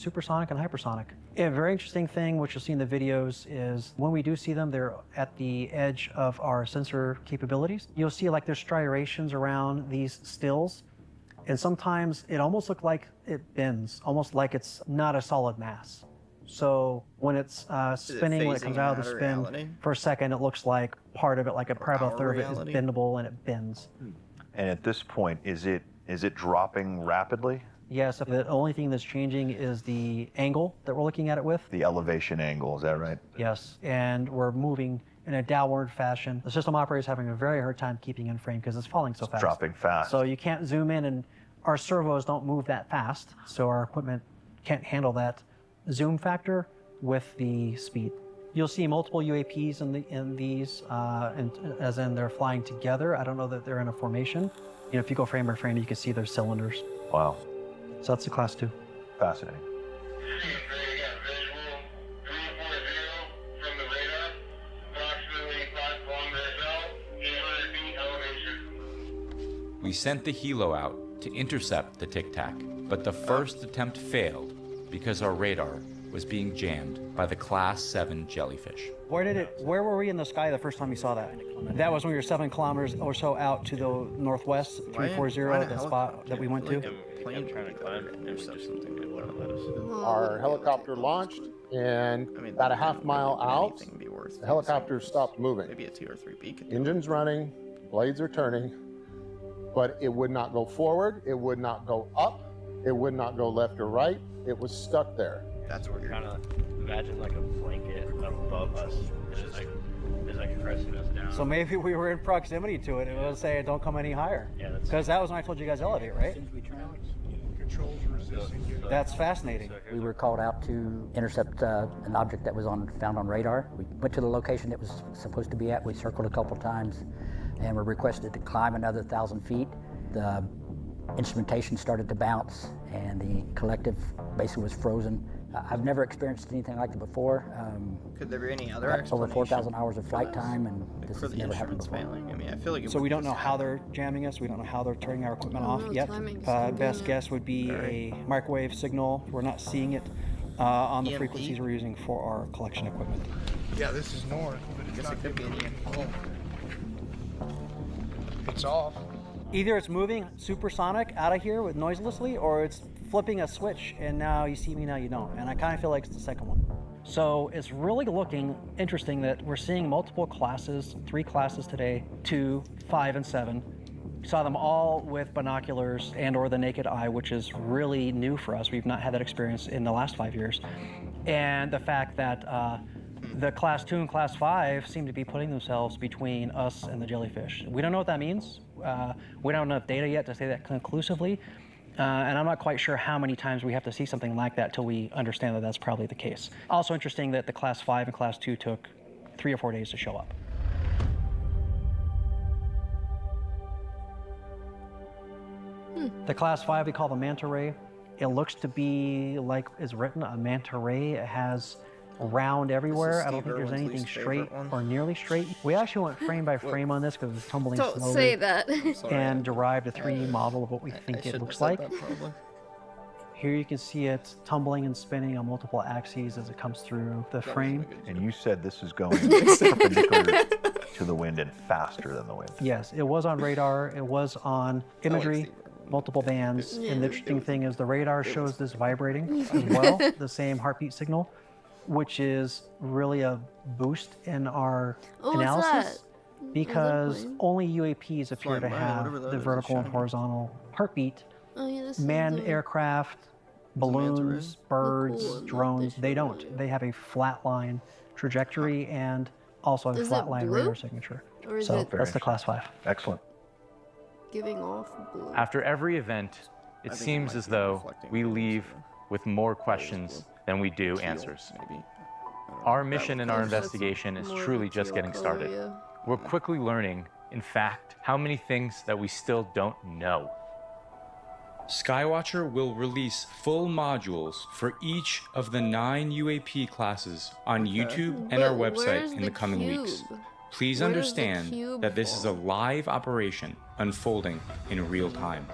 [SPEAKER 12] supersonic and hypersonic. A very interesting thing, which you'll see in the videos, is when we do see them, they're at the edge of our sensor capabilities. You'll see like there's striations around these stills, and sometimes it almost looks like it bends, almost like it's not a solid mass. So when it's spinning, when it comes out of the spin, for a second, it looks like part of it, like probably a third of it is bendable and it bends.
[SPEAKER 4] And at this point, is it dropping rapidly?
[SPEAKER 12] Yes, the only thing that's changing is the angle that we're looking at it with.
[SPEAKER 4] The elevation angle, is that right?
[SPEAKER 12] Yes, and we're moving in a downward fashion. The system operator is having a very hard time keeping in frame because it's falling so fast.
[SPEAKER 4] Dropping fast.
[SPEAKER 12] So you can't zoom in, and our servos don't move that fast, so our equipment can't handle that zoom factor with the speed. You'll see multiple UAPs in these, as in they're flying together. I don't know that they're in a formation. You know, if you go frame by frame, you can see their cylinders.
[SPEAKER 4] Wow.
[SPEAKER 12] So that's the Class 2.
[SPEAKER 4] Fascinating.
[SPEAKER 16] We sent the helo out to intercept the Tic Tac, but the first attempt failed because our radar was being jammed by the Class 7 jellyfish.
[SPEAKER 12] Where were we in the sky the first time you saw that? That was when we were 7 kilometers or so out to the northwest, 340, the spot that we went to.
[SPEAKER 22] Our helicopter launched, and about a half mile out, the helicopter stopped moving.
[SPEAKER 1] Maybe a 2 or 3 beacon.
[SPEAKER 22] Engine's running, blades are turning, but it would not go forward, it would not go up, it would not go left or right, it was stuck there.
[SPEAKER 1] That's where you're
[SPEAKER 15] kind of imagine like a blanket above us, it's like pressing us down.
[SPEAKER 12] So maybe we were in proximity to it. It was saying don't come any higher. Yeah, because that was when I told you guys elevate, right? That's fascinating.
[SPEAKER 17] We were called out to intercept an object that was found on radar. We went to the location it was supposed to be at. We circled a couple times and were requested to climb another 1,000 feet. The instrumentation started to bounce and the collective basically was frozen. I've never experienced anything like it before.
[SPEAKER 1] Could there be any other
[SPEAKER 17] Over
[SPEAKER 1] explanation?
[SPEAKER 17] 4,000 hours of flight time, and this
[SPEAKER 1] For
[SPEAKER 17] has
[SPEAKER 1] the
[SPEAKER 17] never happened
[SPEAKER 1] instruments
[SPEAKER 17] before.
[SPEAKER 1] failing? I mean, I feel like it
[SPEAKER 12] So we
[SPEAKER 1] would
[SPEAKER 12] don't know
[SPEAKER 1] just
[SPEAKER 12] how
[SPEAKER 1] happen.
[SPEAKER 12] they're jamming us. We don't know how they're turning our equipment off
[SPEAKER 2] no,
[SPEAKER 12] yet.
[SPEAKER 2] timing's
[SPEAKER 12] Best
[SPEAKER 2] good.
[SPEAKER 12] guess would be a microwave signal. We're not seeing it on the
[SPEAKER 1] EMP?
[SPEAKER 12] frequencies we're using for our collection equipment.
[SPEAKER 3] Yeah, this is north, but
[SPEAKER 1] I guess it could be an EMP.
[SPEAKER 3] it's off.
[SPEAKER 12] Either it's moving supersonic out of here with noiselessly, or it's flipping a switch and now you see me, now you don't. And I kind of feel like it's the second one. So it's really looking interesting that we're seeing multiple classes, 3 classes today, 2, 5, and 7. We saw them all with binoculars and or the naked eye, which is really new for us. We've not had that experience in the last 5 years. And the fact that the Class 2 and Class 5 seem to be putting themselves between us and the jellyfish. We don't know what that means. We don't have enough data yet to say that conclusively. And I'm not quite sure how many times we have to see something like that till we understand that that's probably the case. Also interesting that the Class 5 and Class 2 took 3 or 4 days to show up. The Class 5 we call the manta ray. It looks to be like it's written, a manta ray. It has round everywhere. I don't think there's anything straight or nearly straight. We actually went frame by frame on this because it's tumbling
[SPEAKER 2] Don't
[SPEAKER 12] slowly.
[SPEAKER 2] say that.
[SPEAKER 12] And derived a 3D model of what we think it looks like. Here you can see it tumbling and spinning on multiple axes as it comes through the frame.
[SPEAKER 4] And you said this is going perpendicular to the wind and faster than the wind.
[SPEAKER 12] Yes, it was on radar. It was on imagery, multiple bands. And the interesting thing is the radar shows this vibrating as well, the same heartbeat signal, which is really a boost in our analysis because only UAPs appear to have the vertical and horizontal heartbeat.
[SPEAKER 2] Oh, yeah, this
[SPEAKER 12] Manned
[SPEAKER 2] is
[SPEAKER 12] aircraft, balloons, birds, drones, they don't. They have a flat line trajectory and also a
[SPEAKER 2] Is
[SPEAKER 12] flat
[SPEAKER 2] it
[SPEAKER 12] line
[SPEAKER 2] blue?
[SPEAKER 12] radar signature.
[SPEAKER 2] Or is
[SPEAKER 12] So
[SPEAKER 2] it
[SPEAKER 12] that's the Class 5.
[SPEAKER 4] Excellent.
[SPEAKER 2] giving off blue?
[SPEAKER 20] After every event, it seems as though we leave with more questions than we do answers. Our mission and our investigation is truly just getting started. We're quickly learning, in fact, how many things that we still don't know. Skywatcher will release full modules for each of the 9 UAP classes on YouTube and our website in the coming weeks. Please understand that this is a live operation unfolding in real time.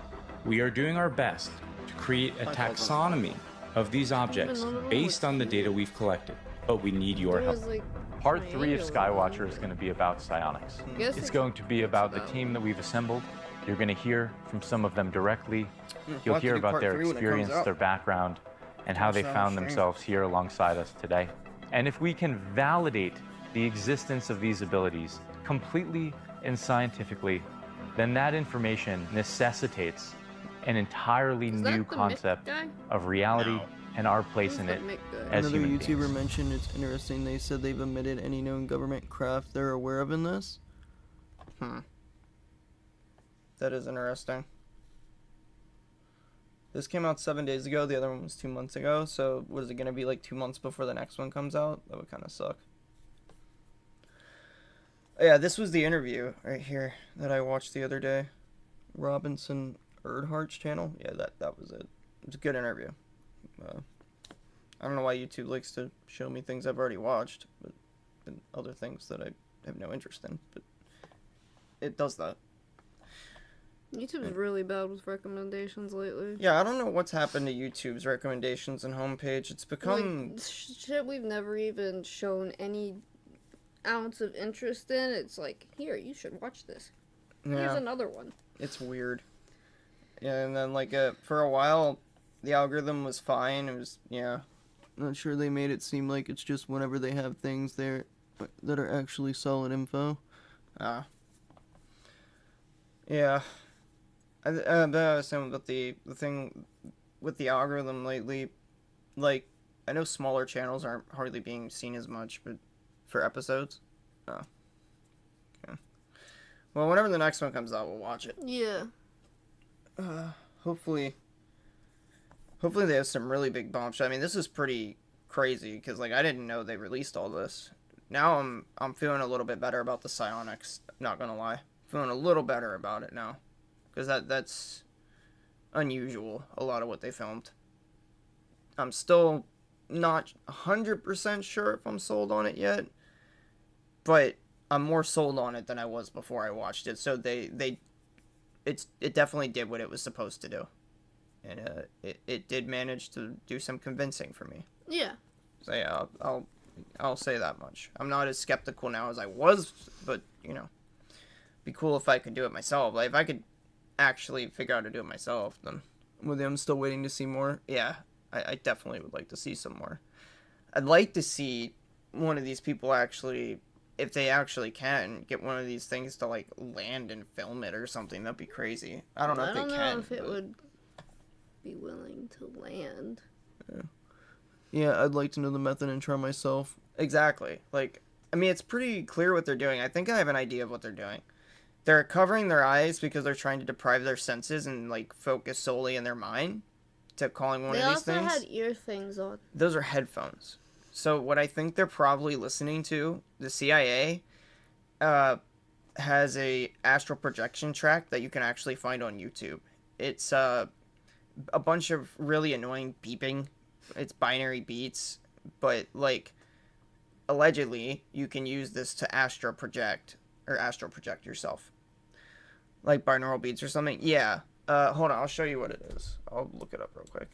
[SPEAKER 20] We are doing our best to create a taxonomy of these objects based on the data we've collected, but we need your help. Part 3 of Skywatcher is going to be about psionics. It's going to be about the team that we've assembled. You're going to hear from some of them directly. You'll hear about their experience, their background, and how they found themselves here alongside us today. And if we can validate the existence of these abilities completely and scientifically, then that information necessitates an entirely
[SPEAKER 2] that
[SPEAKER 20] new
[SPEAKER 2] the
[SPEAKER 20] concept
[SPEAKER 2] Mick guy?
[SPEAKER 20] of reality and our place in
[SPEAKER 2] Who's
[SPEAKER 20] it
[SPEAKER 2] the Mick guy?
[SPEAKER 20] as
[SPEAKER 1] Another
[SPEAKER 20] human
[SPEAKER 1] YouTuber
[SPEAKER 20] beings.
[SPEAKER 1] mentioned it's interesting. They said they've omitted any known government craft they're aware of in this. That is interesting. This came out 7 days ago. The other one was 2 months ago. So was it going to be like 2 months before the next one comes out? That would kind of suck. Oh, yeah, this was the interview right here that I watched the other day. Robinson Erdhart's channel. Yeah, that was it. It was a good interview. I don't know why YouTube likes to show me things I've already watched, but and other things that I have no interest in. But it does that.
[SPEAKER 2] YouTube's really bad with recommendations lately.
[SPEAKER 1] Yeah, I don't know what's happened to YouTube's recommendations and homepage. It's become...
[SPEAKER 2] Like, shit we've never even shown any ounce of interest in. It's like, here, you should watch this. Here's
[SPEAKER 1] Yeah.
[SPEAKER 2] another one.
[SPEAKER 1] It's weird. Yeah, and then, like, for a while, the algorithm was fine. It was, yeah. Not sure they made it seem like it's just whenever they have things there that are actually solid info. Yeah. I was saying about the thing with the algorithm lately, like, I know smaller channels aren't hardly being seen as much, but for episodes? Oh. Okay. Well, whenever the next one comes out, we'll watch it.
[SPEAKER 2] Yeah.
[SPEAKER 1] Hopefully they have some really big bumps. I mean, this is pretty crazy, because, like, I didn't know they released all this. Now I'm feeling a little bit better about the psionics, not gonna lie. Feeling a little better about it now. Because that's unusual, a lot of what they filmed. I'm still not 100% sure if I'm sold on it yet, but I'm more sold on it than I was before I watched it. So it definitely did what it was supposed to do, and it did manage to do some convincing for me.
[SPEAKER 2] Yeah.
[SPEAKER 1] So yeah, I'll say that much. I'm not as skeptical now as I was, but you know, be cool if I could do it myself. Like if I could actually figure out how to do it myself, then with them still waiting to see more. Yeah, I definitely would like to see some more. I'd like to see one of these people actually, if they actually can, get one of these things to like land and film it or something. That'd be crazy. I don't know if they can.
[SPEAKER 2] I don't know if it would be willing to land.
[SPEAKER 1] Yeah, I'd like to know the method and try myself. Exactly. Like, I mean, it's pretty clear what they're doing. I think I have an idea of what they're doing. They're covering their eyes because they're trying to deprive their senses and, like, focus solely in their mind to calling one of these things.
[SPEAKER 2] They also had ear things on.
[SPEAKER 1] Those are headphones. So what I think they're probably listening to, the CIA has a astral projection track that you can actually find on YouTube. It's a bunch of really annoying beeping. It's binary beats, but, like, allegedly, you can use this to astral project yourself. Like binaural beats or something. Yeah. Hold on, I'll show you what it is. I'll look it up real quick.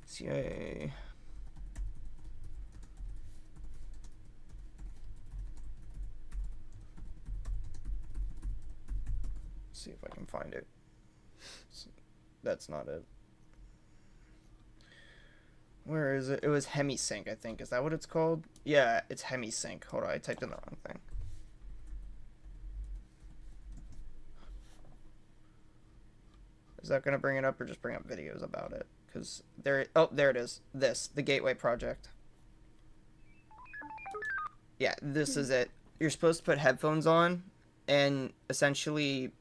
[SPEAKER 1] CIA. See if I can find it. That's not it. Where is it? It was HemiSync, I think. Is that what it's called? Yeah, it's HemiSync. Hold on, I typed in the wrong thing. Is that going to bring it up or just bring up videos about it? Because there... Oh, there it is. The Gateway Project. Yeah, this is it. You're supposed to put headphones on and essentially,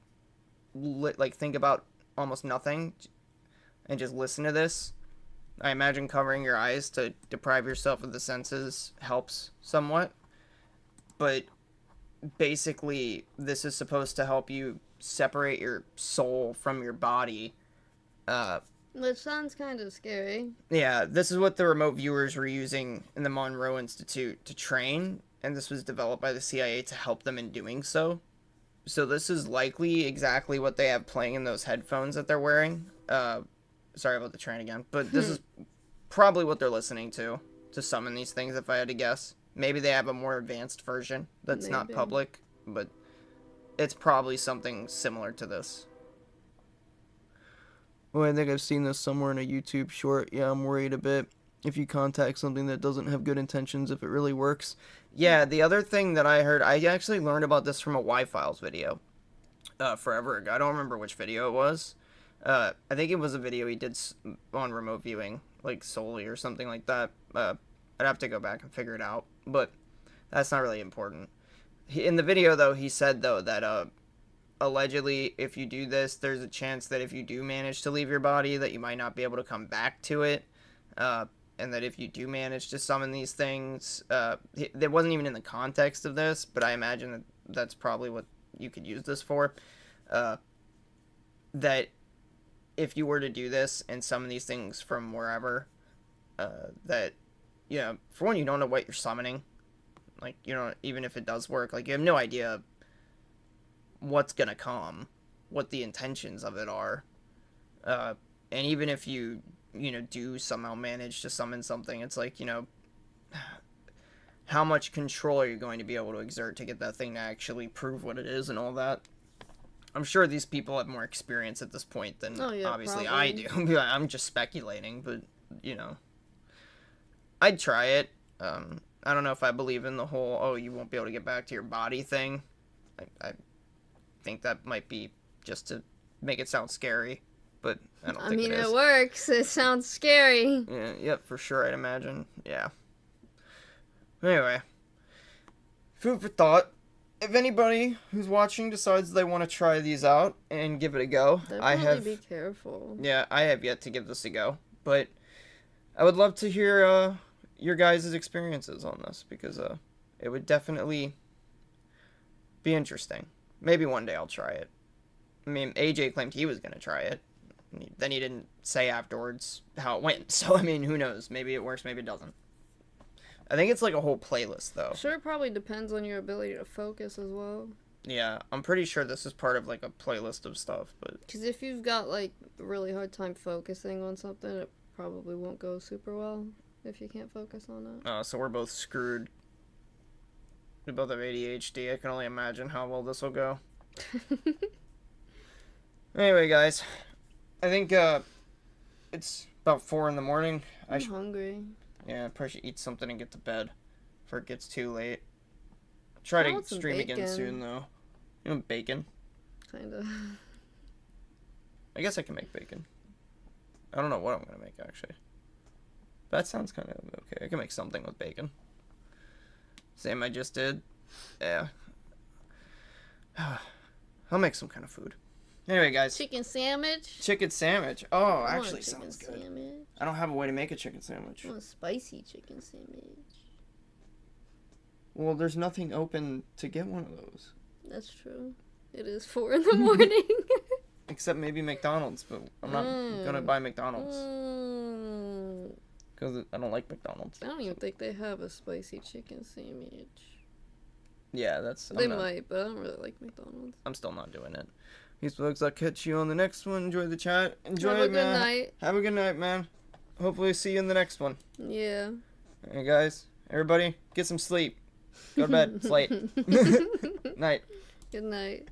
[SPEAKER 1] like, think about almost nothing and just listen to this. I imagine covering your eyes to deprive yourself of the senses helps somewhat. But basically, this is supposed to help you separate your soul from your body.
[SPEAKER 2] Which sounds kind of scary.
[SPEAKER 1] Yeah, this is what the remote viewers were using in the Monroe Institute to train, and this was developed by the CIA to help them in doing so. So this is likely exactly what they have playing in those headphones that they're wearing. Sorry about the train again, but this is probably what they're listening to summon these things, if I had to guess. Maybe they have a more advanced version that's not public, but it's probably something similar to this. Well, I think I've seen this somewhere in a YouTube short. Yeah, I'm worried a bit. If you contact something that doesn't have good intentions, if it really works. Yeah, the other thing that I heard, I actually learned about this from a Y-Files video forever ago. I don't remember which video it was, I think it was a video he did on remote viewing, like solely or something like that. I'd have to go back and figure it out, but that's not really important. In the video, though, he said, though, that allegedly, if you do this, there's a chance that if you do manage to leave your body, that you might not be able to come back to it. And that if you do manage to summon these things, it wasn't even in the context of this, but I imagine that that's probably what you could use this for. That if you were to do this and summon these things from wherever, that, you know, for one, you don't know what you're summoning. Like, you know, even if it does work, like, you have no idea what's gonna come, what the intentions of it are. And even if you know, do somehow manage to summon something, it's like, you know, how much control are you going to be able to exert to get that thing to actually prove what it is and all that? I'm sure these people have more experience at this point than obviously probably. I do. I'm just speculating, but, you know, I'd try it. I don't know if I believe in the whole, oh, you won't be able to get back to your body thing. I think that might be just to make it sound scary, but I don't think it is.
[SPEAKER 2] It works. It sounds scary.
[SPEAKER 1] Yeah, yep, for sure, I'd imagine. Yeah. Anyway, food for thought. If anybody who's watching decides they want to try these out and give it a go,
[SPEAKER 2] Definitely be careful.
[SPEAKER 1] Yeah, I have yet to give this a go, but I would love to hear your guys' experiences on this, because it would definitely be interesting. Maybe one day I'll try it. I mean, AJ claimed he was going to try it. Then he didn't say afterwards how it went. So, I mean, who knows? Maybe it works, maybe it doesn't. I think it's like a whole playlist, though.
[SPEAKER 2] Sure, it probably depends on your ability to focus as well.
[SPEAKER 1] Yeah, I'm pretty sure this is part of, like, a playlist of stuff, but...
[SPEAKER 2] Because if you've got, like, a really hard time focusing on something, it probably won't go super well if you can't focus on it.
[SPEAKER 1] Oh, so we're both screwed. We both have ADHD. I can only imagine how well this will go. Anyway, guys, I think it's about 4 in the morning.
[SPEAKER 2] I'm hungry.
[SPEAKER 1] Yeah, I probably should eat something and get to bed before it gets too late. Try to stream again soon, though. You know, bacon?
[SPEAKER 2] Kinda.
[SPEAKER 1] I guess I can make bacon. I don't know what I'm gonna make, actually. That sounds kind of okay. I can make something with bacon. Same I just did. Yeah. I'll make some kind of food. Anyway, guys.
[SPEAKER 2] Chicken sandwich?
[SPEAKER 1] Chicken sandwich. Oh, actually sounds good.
[SPEAKER 2] Sandwich.
[SPEAKER 1] I don't have a way to make a chicken sandwich.
[SPEAKER 2] I want a spicy chicken sandwich.
[SPEAKER 1] Well, there's nothing open to get one of those.
[SPEAKER 2] That's true. It is 4 in the morning.
[SPEAKER 1] Except maybe McDonald's, but I'm not gonna buy McDonald's. Because I don't like McDonald's.
[SPEAKER 2] I don't even think they have a spicy chicken sandwich.
[SPEAKER 1] Yeah, that's...
[SPEAKER 2] They might, but I don't really like McDonald's.
[SPEAKER 1] I'm still not doing it. These folks, I'll catch you on the next one. Enjoy the chat. Enjoy
[SPEAKER 2] it, man. Have a good night.
[SPEAKER 1] Have a good night, man. Hopefully see you in the next one.
[SPEAKER 2] Yeah.
[SPEAKER 1] Hey, guys. Everybody, get some sleep. Go to bed. It's late. Night.
[SPEAKER 2] Good night.